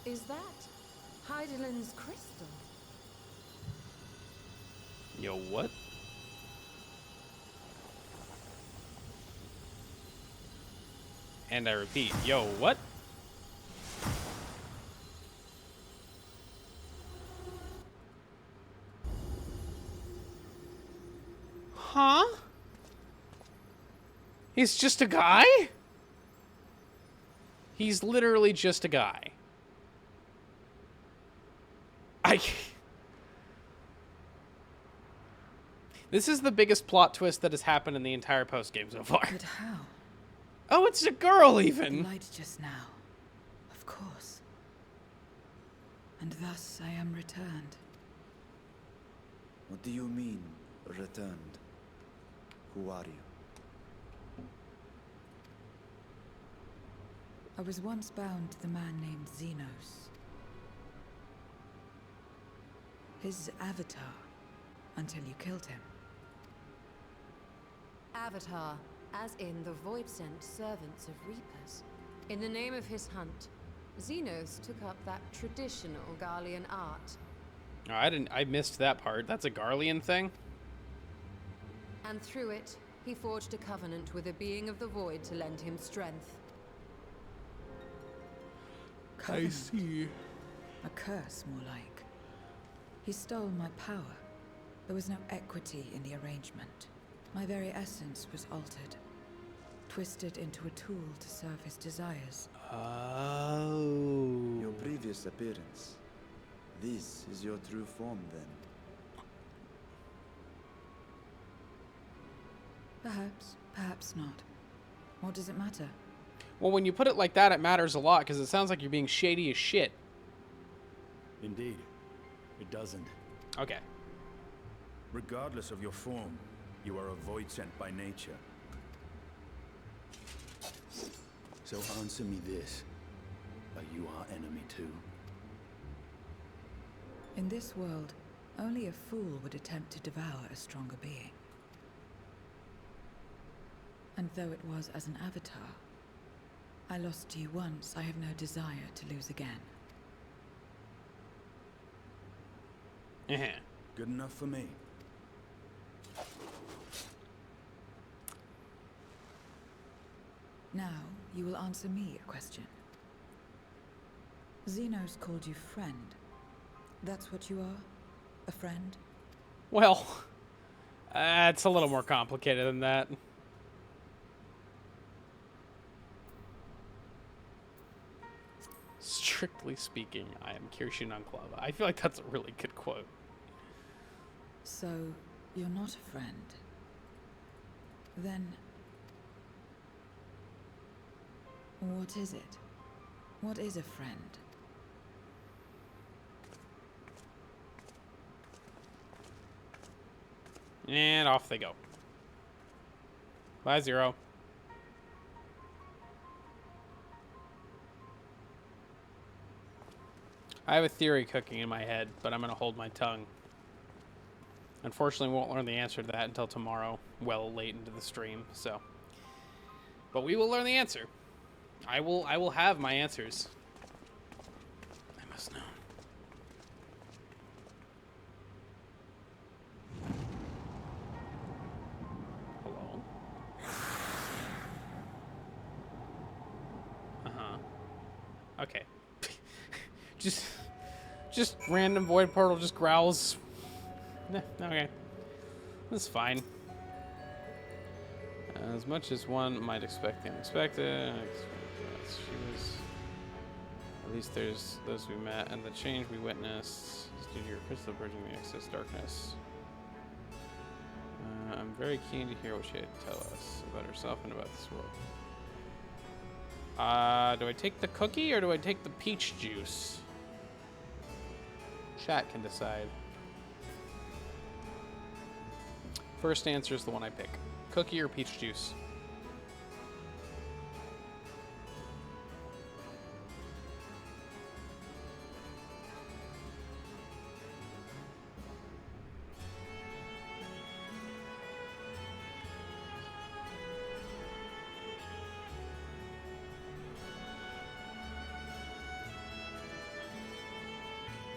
Is that Heidelin's crystal? Yo, what? And I repeat, yo, what? Huh? He's just a guy? He's literally just a guy. This is the biggest plot twist that has happened in the entire post-game so far. But how? Oh, it's a girl, The even! light just now. Of course. And thus I am returned. What do you mean, returned? Who are you? I was once bound to the man named Xenos. His avatar, until you killed him. Avatar, as in the Void-sent servants of Reapers. In the name of his hunt, Xenos took up that traditional Garlean art. Oh, I missed that part. That's a Garlean thing? And through it, he forged a covenant with a being of the Void to lend him strength. Covenant. see. A curse, more like. He stole my power. There was no equity in the arrangement. My very essence was altered, twisted into a tool to serve his desires. Oh. Your previous appearance. This is your true form, then. Perhaps, perhaps not. What does it matter? Well, when you put it like that, it matters a lot, because it sounds like you're being shady as shit. Indeed. It doesn't. Okay. Regardless of your form, you are a void sent by nature. So answer me this. Are you our enemy too? In this world, only a fool would attempt to devour a stronger being. And though it was as an avatar, I lost to you once, I have no desire to lose again. Good enough for me. Now, you will answer me a question. Xenos called you friend. That's what you are? A friend? Well, it's a little more complicated than that. Strictly speaking, I am Kirshin Unklava. I feel like that's a really good quote. So, you're not a friend. Then... what is it? What is a friend? And off they go. Bye, Zero. I have a theory cooking in my head, but I'm going to hold my tongue. Unfortunately, we won't learn the answer to that until tomorrow, well late into the stream, so. But we will learn the answer. I will have my answers. I must know. Hello? Just random void portal just growls. Nah, okay. That's fine. As much as one might expect the unexpected, she was. At least there's those we met, and the change we witnessed is due to your crystal bridging the excess darkness. I'm very keen to hear what she had to tell us about herself and about this world. Do I take the cookie or do I take the peach juice? Chat can decide. First answer is the one I pick. Cookie or peach juice?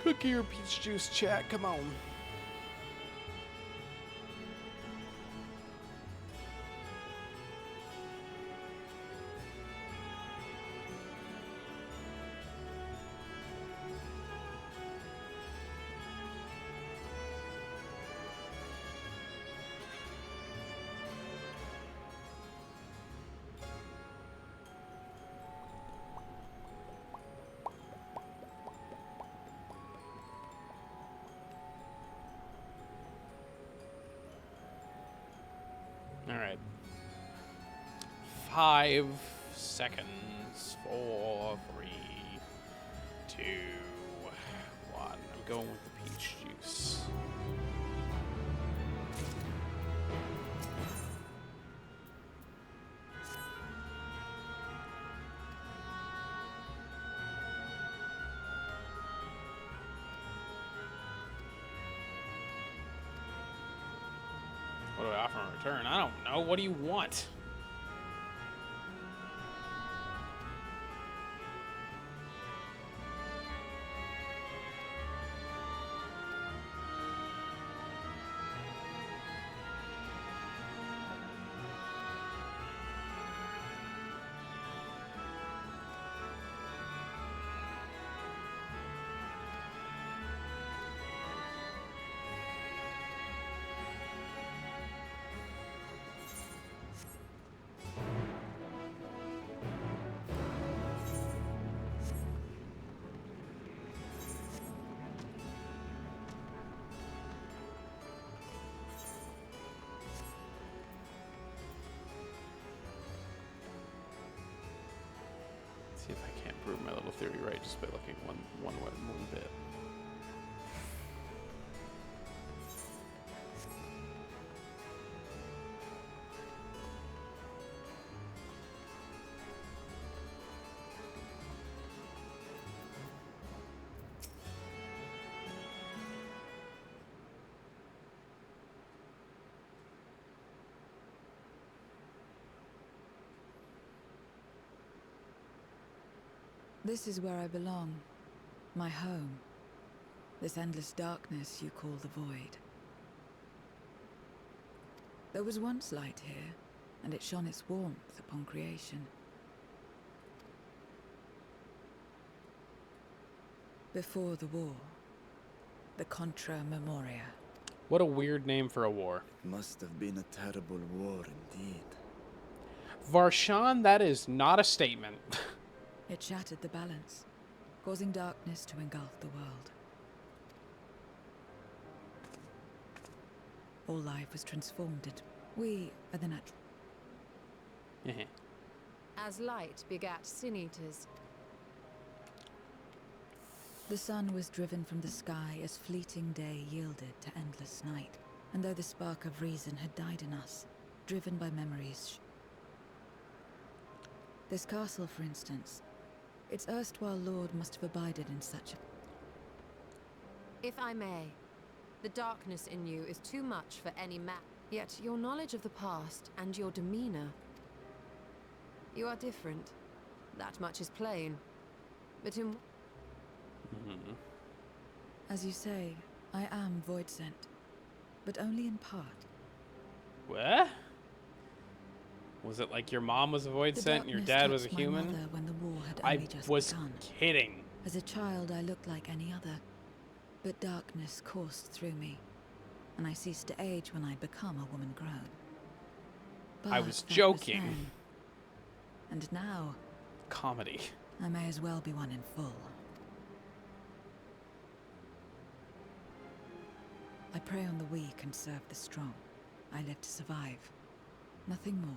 Cookie or peach juice, chat, come on. All right. 5 seconds. 4, 3, 2, 1. I'm going with the peach juice. What do I offer in return? I don't know. What do you want? See if I can't prove my little theory right just by looking one bit. This is where I belong. My home. This endless darkness you call the void. There was once light here, and it shone its warmth upon creation. Before the war, the Contra Memoria. What a weird name for a war. Must have been a terrible war indeed. Varshan, that is not a statement. It shattered the balance, causing darkness to engulf the world. All life was transformed into... We are the natural... As light begat sin-eaters. The sun was driven from the sky as fleeting day yielded to endless night. And though the spark of reason had died in us, driven by memories... This castle, for instance, its erstwhile lord must have abided in such a... If I may, the darkness in you is too much for any man. Yet your knowledge of the past and your demeanor... You are different. That much is plain. But in... As you say, I am void sent, but only in part. What? Was it like your mom was a void The sent and your darkness dad was a touched my human? mother when the war had I only just was begun. kidding. As a child, I looked like any other. But darkness coursed through me, and I ceased to age when I'd become a woman grown. I was But that joking. then. And now, Comedy. I may as well be one in full. I prey on the weak and serve the strong. I live to survive. Nothing more.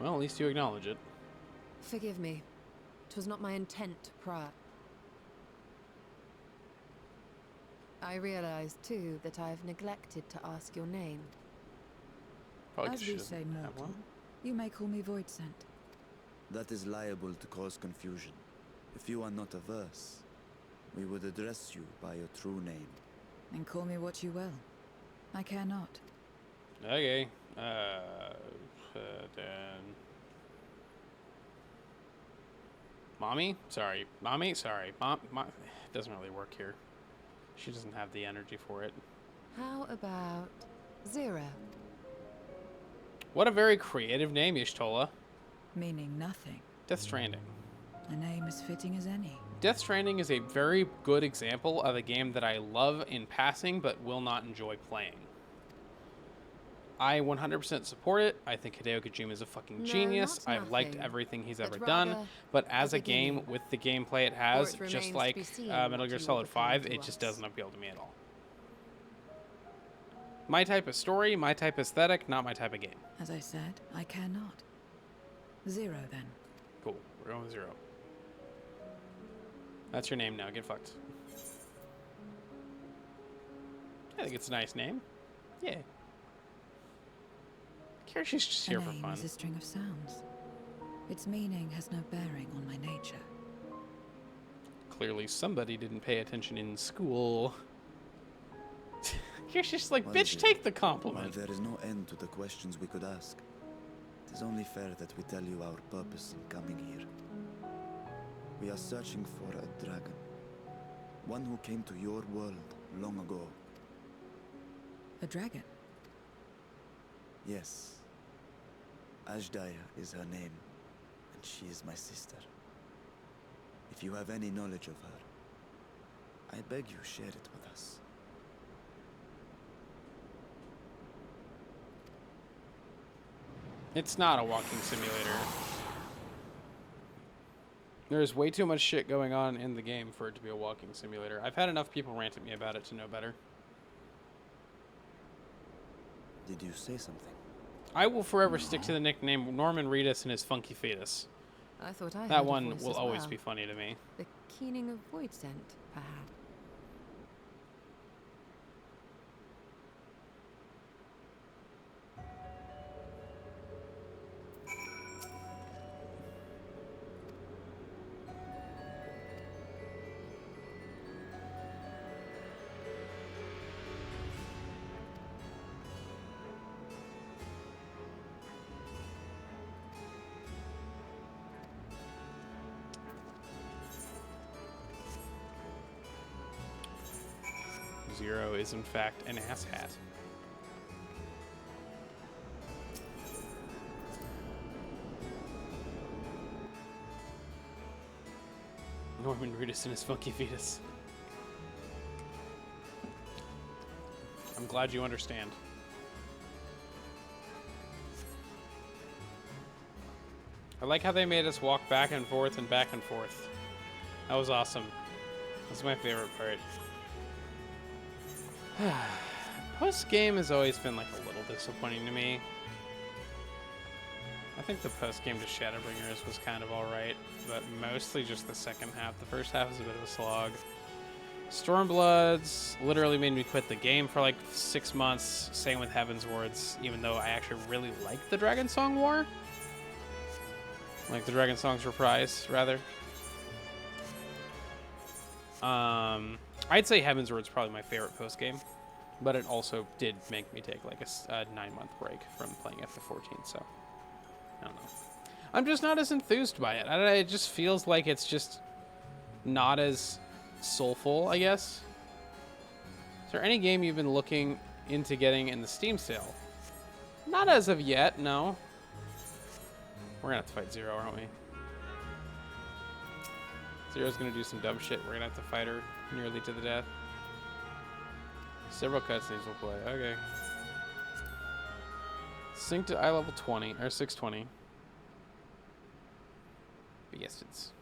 Well, at least you acknowledge it. Forgive me. 'Twas not my intent to pry. I realize, too, that I've neglected to ask your name. Probably 'cause As she we doesn't say, have mortal, one. you may call me Voidsent. That is liable to cause confusion. If you are not averse, we would address you by your true name. And call me what you will. I care not. Okay. Then... Mommy? Sorry. Mommy? Sorry. Mom? It doesn't really work here. She doesn't have the energy for it. How about Zero? What a very creative name, Y'shtola. Meaning nothing. Death Stranding. A name as fitting as any. Death Stranding is a very good example of a game that I love in passing but will not enjoy playing. I 100% support it. I think Hideo Kojima is a fucking No, genius. not I've liked nothing, everything he's but ever done. rather But as a a game, beginning. with the gameplay it has, For it just remains like to be seen Metal what Gear you Solid will proclaim 5, to it just us. doesn't appeal to me at all. My type of story, my type of aesthetic, not my type of game. As I said, I care not. Zero, then. Cool. We're going with Zero. That's your name now. Get fucked. I think it's a nice name. Yeah. She's just here a for name fun. is a string of sounds. Its meaning has no bearing on my nature. Clearly somebody didn't pay attention in school. You're just like, Well, bitch, take the While compliment. there is no end to the questions we could ask, it is only fair that we tell you our purpose in coming here. We are searching for a dragon. One who came to your world long ago. A dragon? Yes. Ashdaya is her name, and she is my sister. If you have any knowledge of her, I beg you share it with us. It's not a walking simulator. There's way too much shit going on in the game for it to be a walking simulator. I've had enough people rant at me about it to know better. Did you say something? I will forever stick to the nickname Norman Reedus and his funky fetus. I thought I had That a one voice will as always well. be funny to me. The keening of void scent, perhaps. Zero is in fact an asshat. Norman Reedus and his funky fetus. I'm glad you understand. I like how they made us walk back and forth and back and forth. That was awesome. That's my favorite part. Post game has always been like a little disappointing to me. I think the post game to Shadowbringers was kind of alright, but mostly just the second half. The first half is a bit of a slog. Stormbloods literally made me quit the game for like 6 months. Same with Heaven's Words, even though I actually really liked the Dragon Song War. Like the Dragon Song's Reprise, rather. I'd say Heaven's Word's probably my favorite post game, but it also did make me take like a 9-month break from playing FF14. So I don't know. I'm just not as enthused by it. It just feels like it's just not as soulful, I guess. Is there any game you've been looking into getting in the Steam sale? Not as of yet, no. We're gonna have to fight Zero, aren't we? Zero's gonna do some dumb shit. We're gonna have to fight her nearly to the death. Several cutscenes will play. Okay. Sync to eye level 20 or 620. Bastards.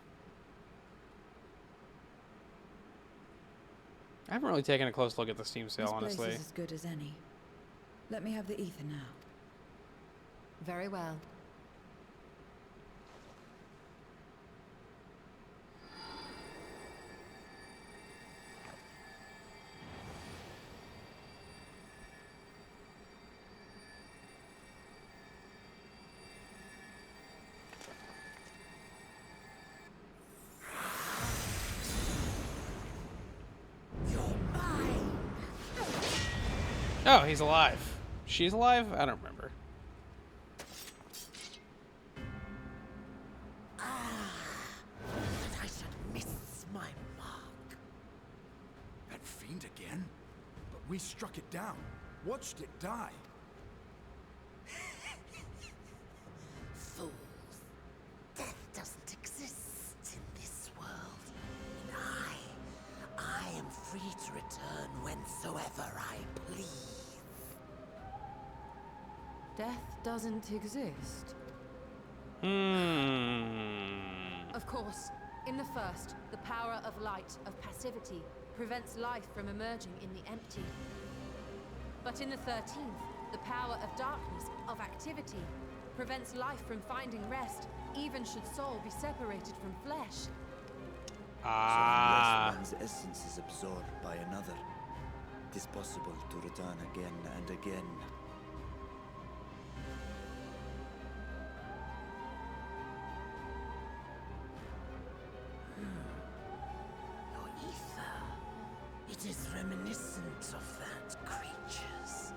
I haven't really taken a close look at the Steam sale, This honestly. place is as good as any. Let me have the ether now. Very well. Oh, he's alive. She's alive? I don't remember. But I should miss my mark. That fiend again? But we struck it down. Watched it die. Fools. Death doesn't exist in this world. And I am free to return whensoever I please. Death doesn't exist. Of course, in the first, the power of light, of passivity, prevents life from emerging in the empty. But in the 13th, the power of darkness, of activity, prevents life from finding rest, even should soul be separated from flesh. So unless one's essence is absorbed by another, it is possible to return again and again. Your ether. It is reminiscent of that creature's.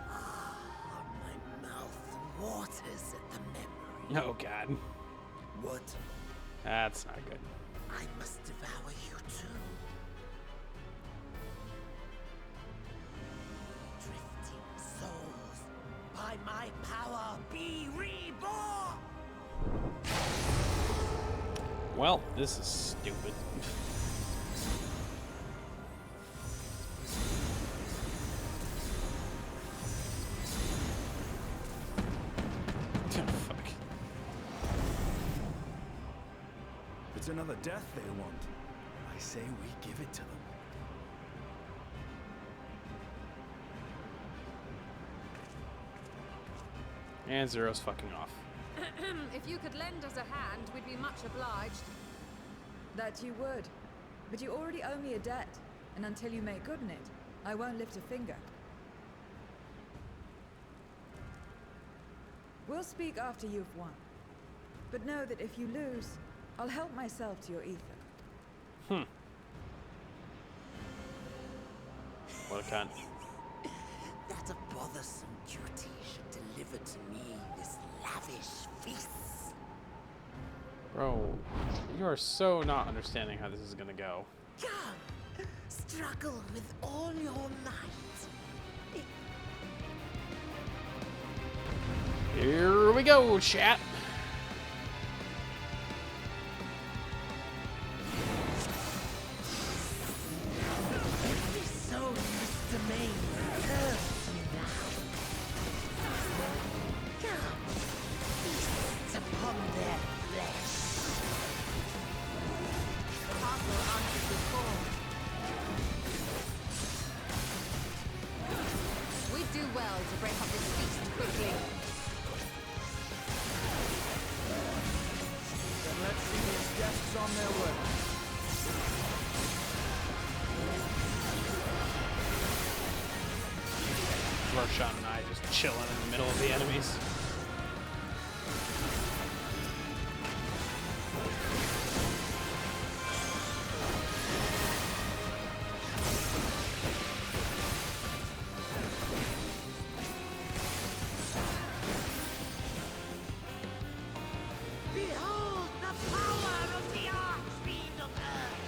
My mouth waters at the memory. Oh, God. What? That's not good. I must devour you too. Drifting souls, by my power be reborn! Well, this is stupid. Oh, fuck. It's another death they want. I say we give it to them. And Zero's fucking off. If you could lend us a hand, we'd be much obliged. That you would. But you already owe me a debt, and until you make good on it, I won't lift a finger. We'll speak after you've won. But know that if you lose, I'll help myself to your ether. What a cunt. That a bothersome duty should deliver to me this lavish feast. Bro, you are so not understanding how this is gonna go. Come, struggle with all your might. Here we go, chat. This soul, this domain, curse you now. Come, feast upon their flesh. The castle answers your call. We'd do well to break up this feast quickly. Then let's see these guests on their way. Roshan and I just chilling in the middle of the enemies. Behold the power of the Archfiend of Earth!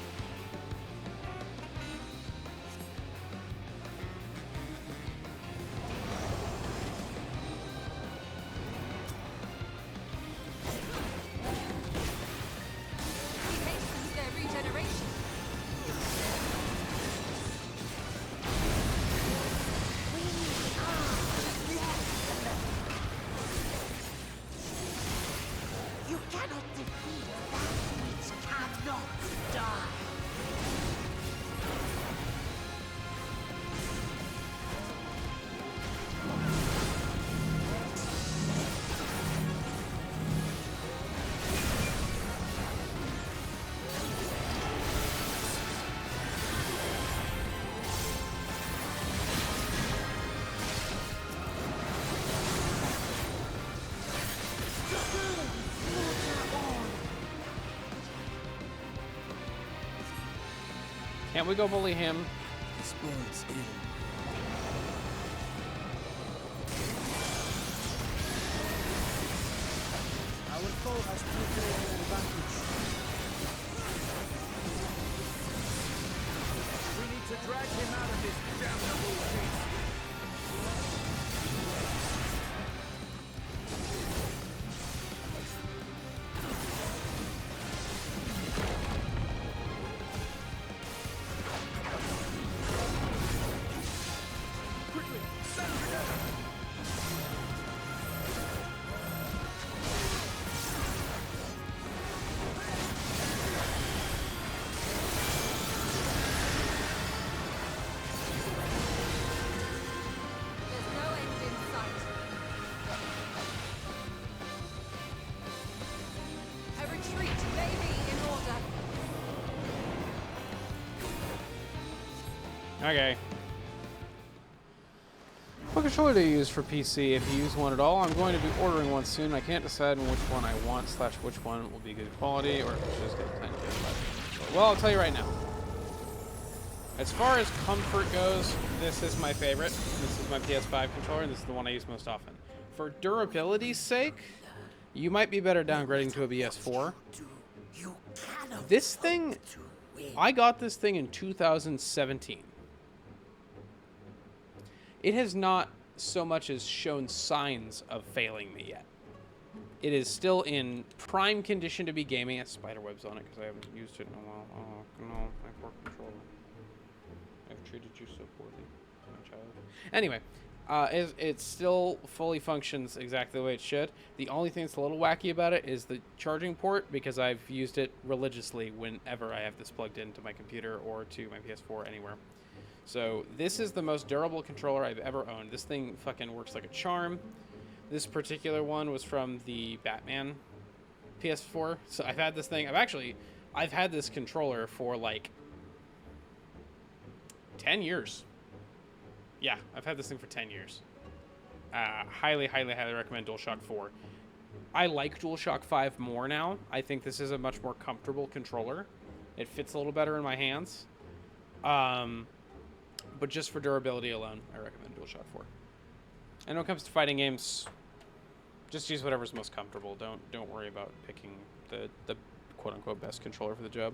Can't we go bully him? The sport's ill. Our foe has too great an advantage. We need to drag him out of this damnable pit. Quickly, stand together! There's no end in sight. A retreat may be in order. Okay. What controller do you use for PC? If you use one at all, I'm going to be ordering one soon. I can't decide on which one I want / which one will be good quality, or if I should just get a tiny bit better. Well, I'll tell you right now. As far as comfort goes, this is my favorite. This is my PS5 controller, and this is the one I use most often. For durability's sake, you might be better downgrading to a PS4. This thing, I got this thing in 2017. It has not so much as shown signs of failing me yet. It is still in prime condition to be gaming. It has spiderwebs on it because I haven't used it in a while. Oh, no, my poor controller. I've treated you so poorly, my child. Anyway, it still fully functions exactly the way it should. The only thing that's a little wacky about it is the charging port, because I've used it religiously whenever I have this plugged into my computer or to my PS4 anywhere. So this is the most durable controller I've ever owned. This thing fucking works like a charm. This particular one was from the Batman PS4. So I've had this thing. I've had this controller for like 10 years. Yeah, I've had this thing for 10 years. Highly, highly, highly recommend DualShock 4. I like DualShock 5 more now. I think this is a much more comfortable controller. It fits a little better in my hands. But just for durability alone, I recommend DualShock 4. And when it comes to fighting games, just use whatever's most comfortable. Don't worry about picking the quote-unquote best controller for the job.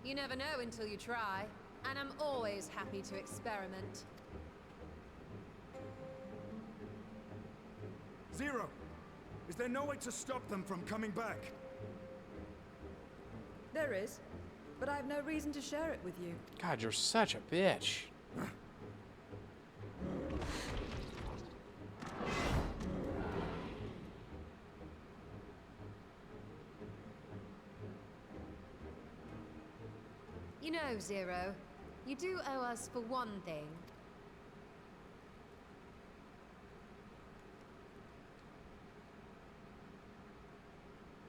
You never know until you try, and I'm always happy to experiment. Zero! Is there no way to stop them from coming back? There is, but I have no reason to share it with you. God, you're such a bitch. You know, Zero, you do owe us for one thing.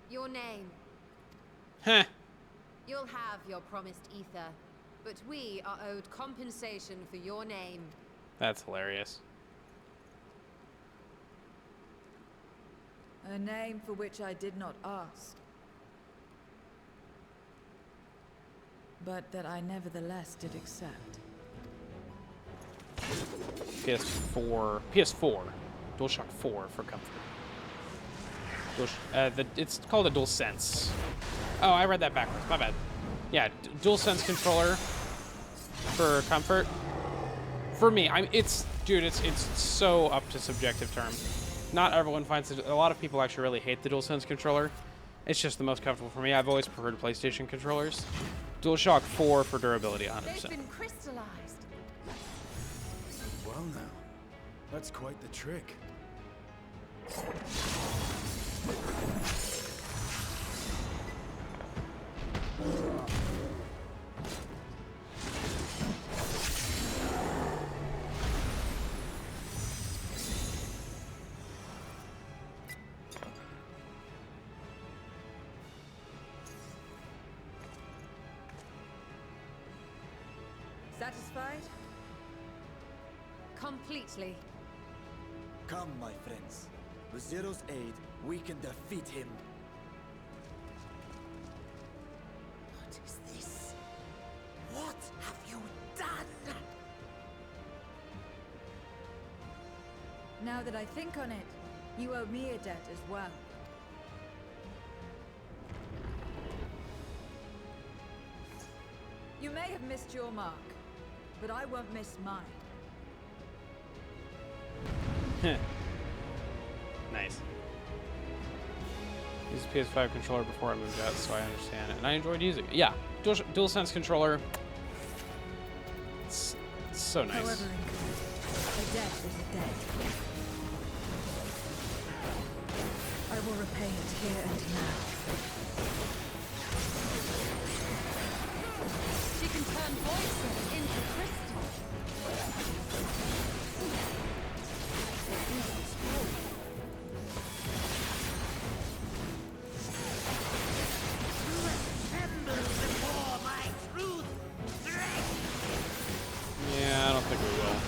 Your name. Heh. You'll have your promised ether, but we are owed compensation for your name. That's hilarious. A name for which I did not ask, but that I nevertheless did accept. PS4, DualShock 4 for comfort. It's called a DualSense. Oh, I read that backwards. My bad. Yeah, DualSense controller for comfort. For me, it's so up to subjective term. Not everyone finds it. A lot of people actually really hate the DualSense controller. It's just the most comfortable for me. I've always preferred PlayStation controllers. DualShock 4 for durability, 100%. They've been crystallized. Well now, that's quite the trick. Satisfied? Completely. Come, my friends. With Zero's aid, we can defeat him. What is this? What have Now that I think on it, you owe me a debt as well. You may have missed your mark, but I won't miss mine. Nice. Used a PS5 controller before I moved out, so I understand it. And I enjoyed using it. Yeah, DualSense controller. It's so nice. However, a debt is a debt. I will repay it here and now. She can turn voices into crystal. Yeah, I don't think we will.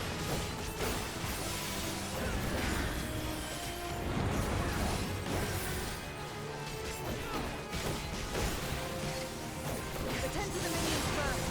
Attend to the minions first.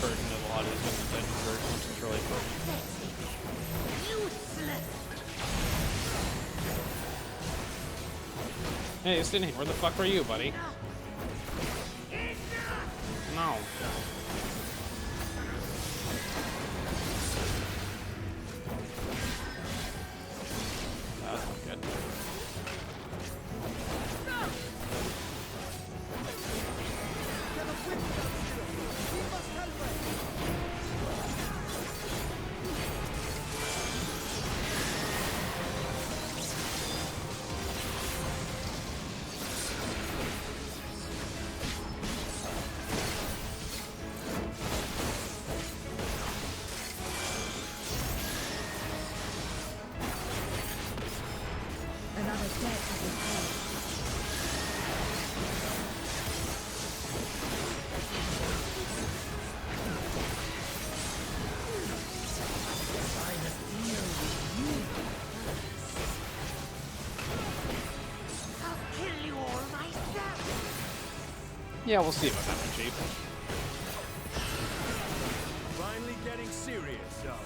Version of a lot of these different versions, which is really cool. Hey, Sydney, where the fuck were you, buddy? No. That's not good. Another debt to be paid. I'll kill you all myself. Yeah, we'll see about that one, Chief. Finally getting serious, y'all.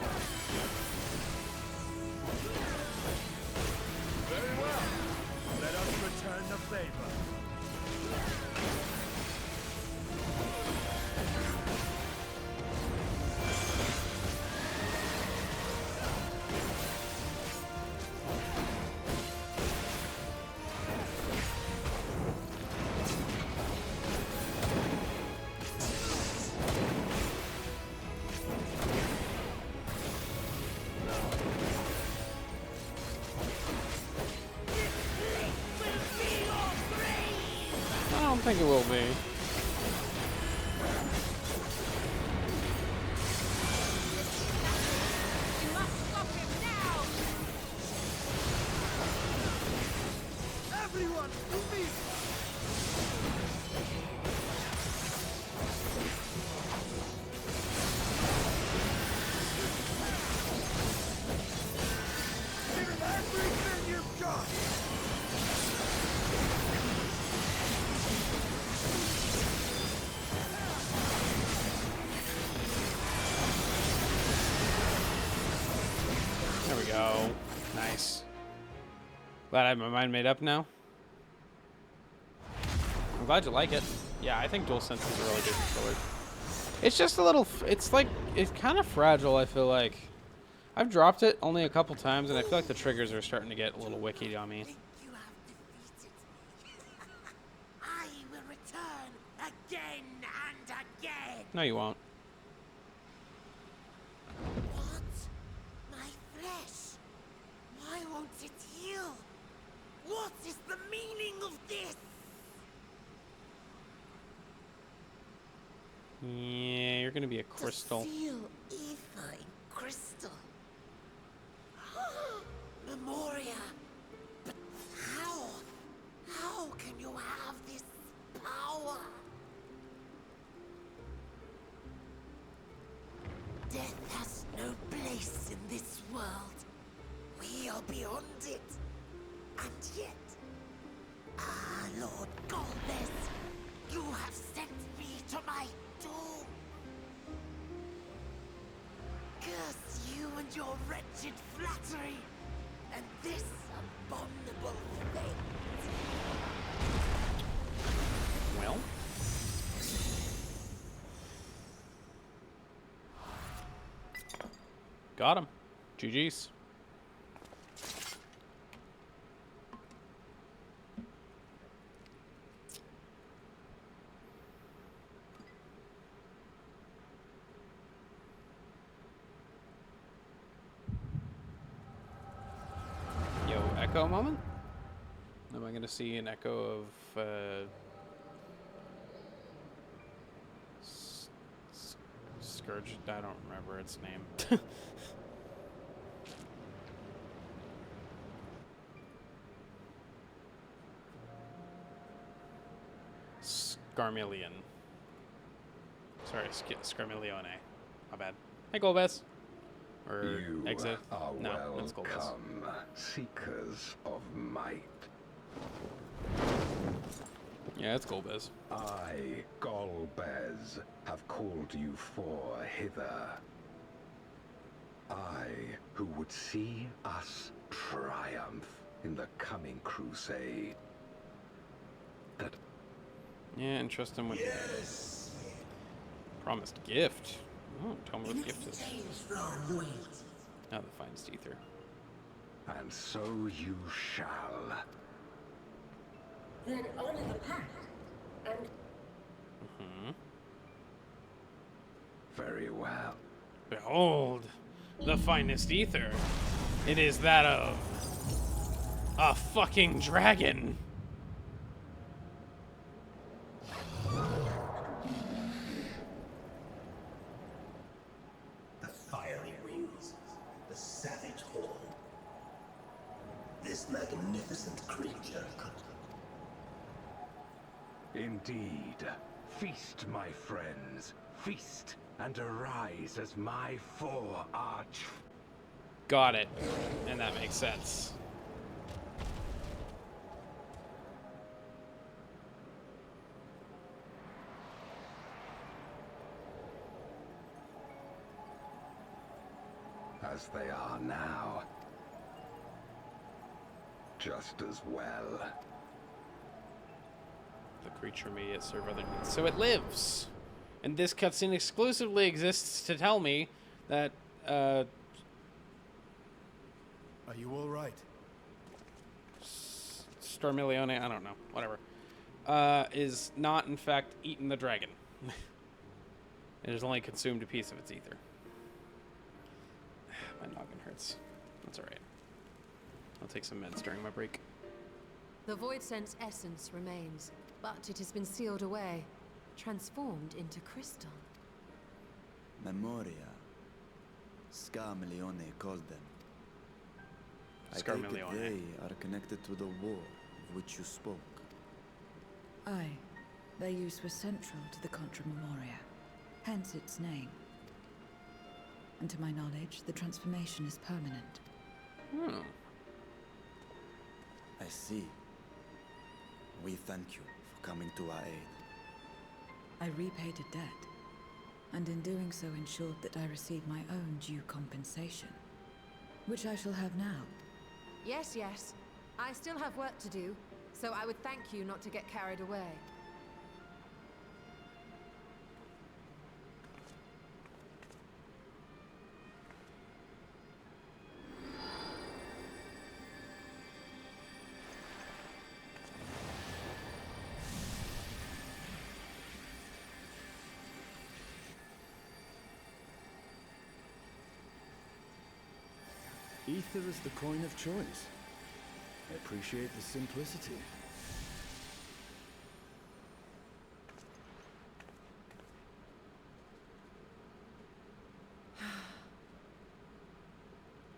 Very well. Let us return the favor. I don't think it will be. You must stop him now! Everyone, to me! Give him everything you've got! Glad I have my mind made up now. I'm glad you like it. Yeah, I think DualSense is a really good controller. It's just a little, it's like, it's kind of fragile, I feel like. I've dropped it only a couple times, and I feel like the triggers are starting to get a little wicky on me. Think you have defeated me. I will return again and again. No, you won't. What? My flesh? Why won't it heal? What is the meaning of this? Yeah, you're gonna be a crystal. The seal ether in crystal. Memoria. But how? How can you have this power? Death has no place in this world. We are beyond it. And yet, Lord Golbez, you have sent me to my doom. Curse you and your wretched flattery, and this abominable fate. Well. Got him. GG's. Yo, echo moment? Am I gonna see an echo of Scourge? I don't remember its name. Scarmillion. Sorry, Scarmillione. My bad. Hey, Golbez. Or You exit. are No, that's Golbez. welcome, seekers of might. Yeah, it's Golbez. I, Golbez, have called you for hither. I, who would see us triumph in the coming crusade. That Yeah, entrust him with promised gift. Oh, tell me what the gift is. Now the finest ether. and so you shall. Then honor the pact, and Very well. Behold, the finest ether. It is that of a fucking dragon. The fiery wings, the savage horn. This magnificent creature could... Indeed. Feast, my friends. Feast and arise as my four-arch. Got it. And that makes sense. As they are now. Just as well. The creature may yet serve other needs. So it lives. And this cutscene exclusively exists to tell me that, Are you all right? Starmillione, I don't know, whatever, is not, in fact, eaten the dragon. It has only consumed a piece of its ether. My noggin hurts. That's alright. I'll take some meds during my break. The Void Sense essence remains, but it has been sealed away, transformed into crystal. Memoria. Scarmillione called them. I take it Scarmillione. they are connected to the war of which you spoke. Aye. Their use was central to the Contra Memoria, hence its name. And to my knowledge, the transformation is permanent. Hmm. I see. We thank you for coming to our aid. I repaid a debt, and in doing so ensured that I received my own due compensation, which I shall have now. Yes, yes. I still have work to do, so I would thank you not to get carried away. Ether is the coin of choice. I appreciate the simplicity.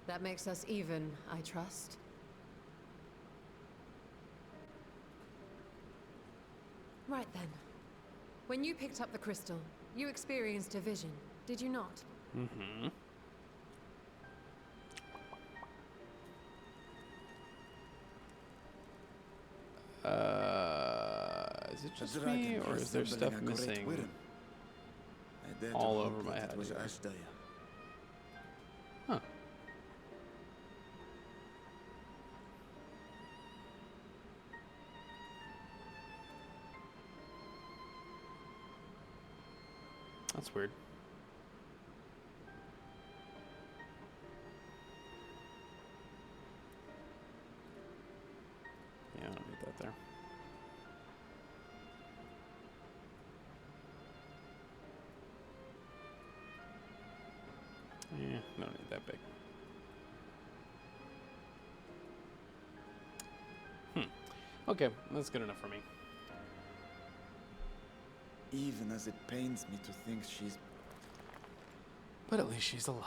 That makes us even, I trust. Right then. When you picked up the crystal, you experienced a vision, did you not? Mm-hmm. Is it just me, or is there stuff missing all over my head here? Huh. That's weird. Yeah, I don't need that there. Yeah, don't need that big. Okay, that's good enough for me. Even as it pains me to think she's... But at least she's alive.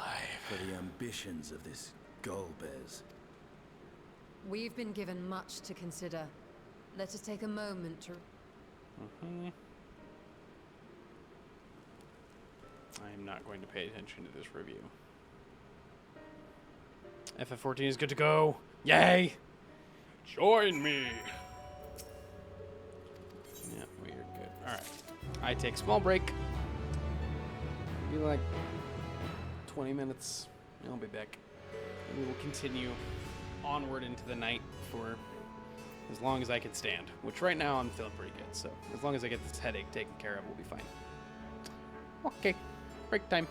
For the ambitions of this Golbez. We've been given much to consider. Let us take a moment to... I am not going to pay attention to this review. FF14 is good to go. Yay! Join me! Yeah, we are good. Alright. I take small break. Be like 20 minutes. I'll be back. And we will continue onward into the night for as long as I can stand. Which right now I'm feeling pretty good. So as long as I get this headache taken care of, we'll be fine. Okay. Break time.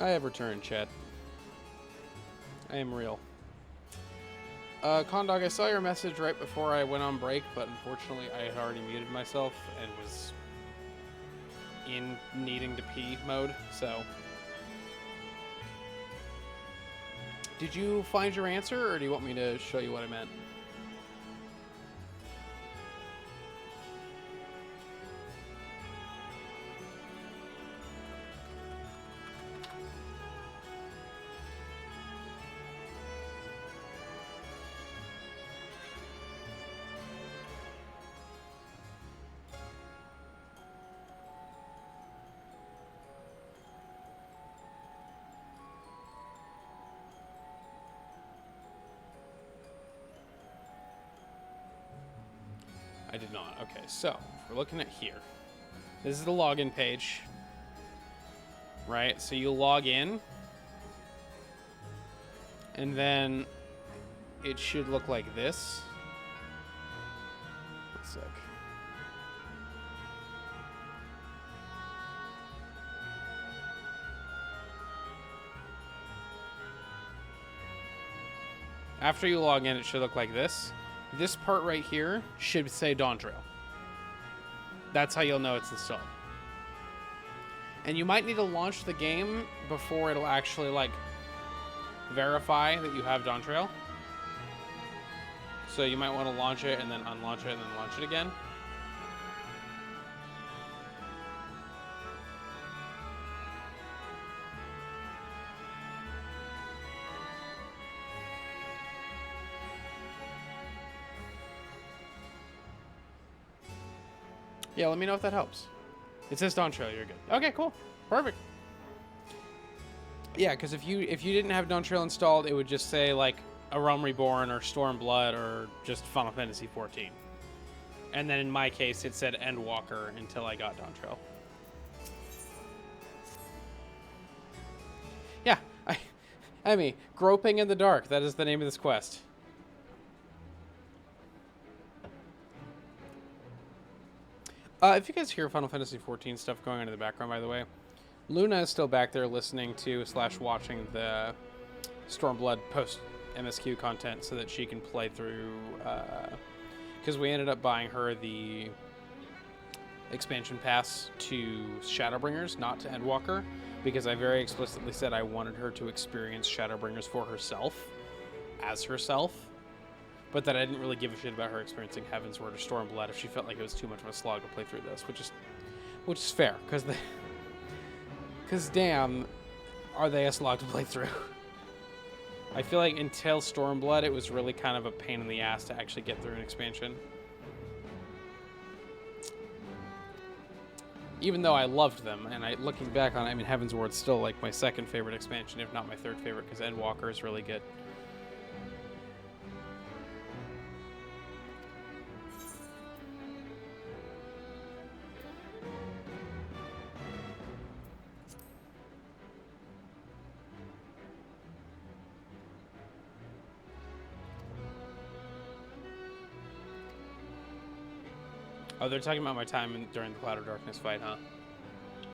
I have returned, chat. I am real. Condog, I saw your message right before I went on break, but unfortunately I had already muted myself and was in needing to pee mode, so. Did you find your answer, or do you want me to show you what I meant? I did not. Okay, so if we're looking at here. This is the login page. Right? So you log in. And then it should look like this. One sec. After you log in, it should look like this. This part right here should say Dawntrail. That's how you'll know it's installed. And you might need to launch the game before it'll actually, like, verify that you have Dawntrail. So you might want to launch it and then unlaunch it and then launch it again. Yeah, let me know if that helps. It says Dawntrail, you're good. Okay, cool. Perfect. Yeah, because if you didn't have Dawntrail installed, it would just say, like, A Realm Reborn or Stormblood or just Final Fantasy XIV. And then in my case, it said Endwalker until I got Dawntrail. Yeah, Emmy, Groping in the Dark. That is the name of this quest. If you guys hear Final Fantasy XIV stuff going on in the background, by the way, Luna is still back there listening to / watching the Stormblood post MSQ content so that she can play through, because we ended up buying her the expansion pass to Shadowbringers, not to Endwalker, because I very explicitly said I wanted her to experience Shadowbringers for herself, as herself. But that I didn't really give a shit about her experiencing Heavensward or Stormblood if she felt like it was too much of a slog to play through this, which is fair, because damn, are they a slog to play through? I feel like until Stormblood, it was really kind of a pain in the ass to actually get through an expansion. Even though I loved them, and looking back on it, I mean, Heavensward's still like my second favorite expansion, if not my third favorite, because Endwalker is really good. Oh, they're talking about my time during the Cloud of Darkness fight, huh?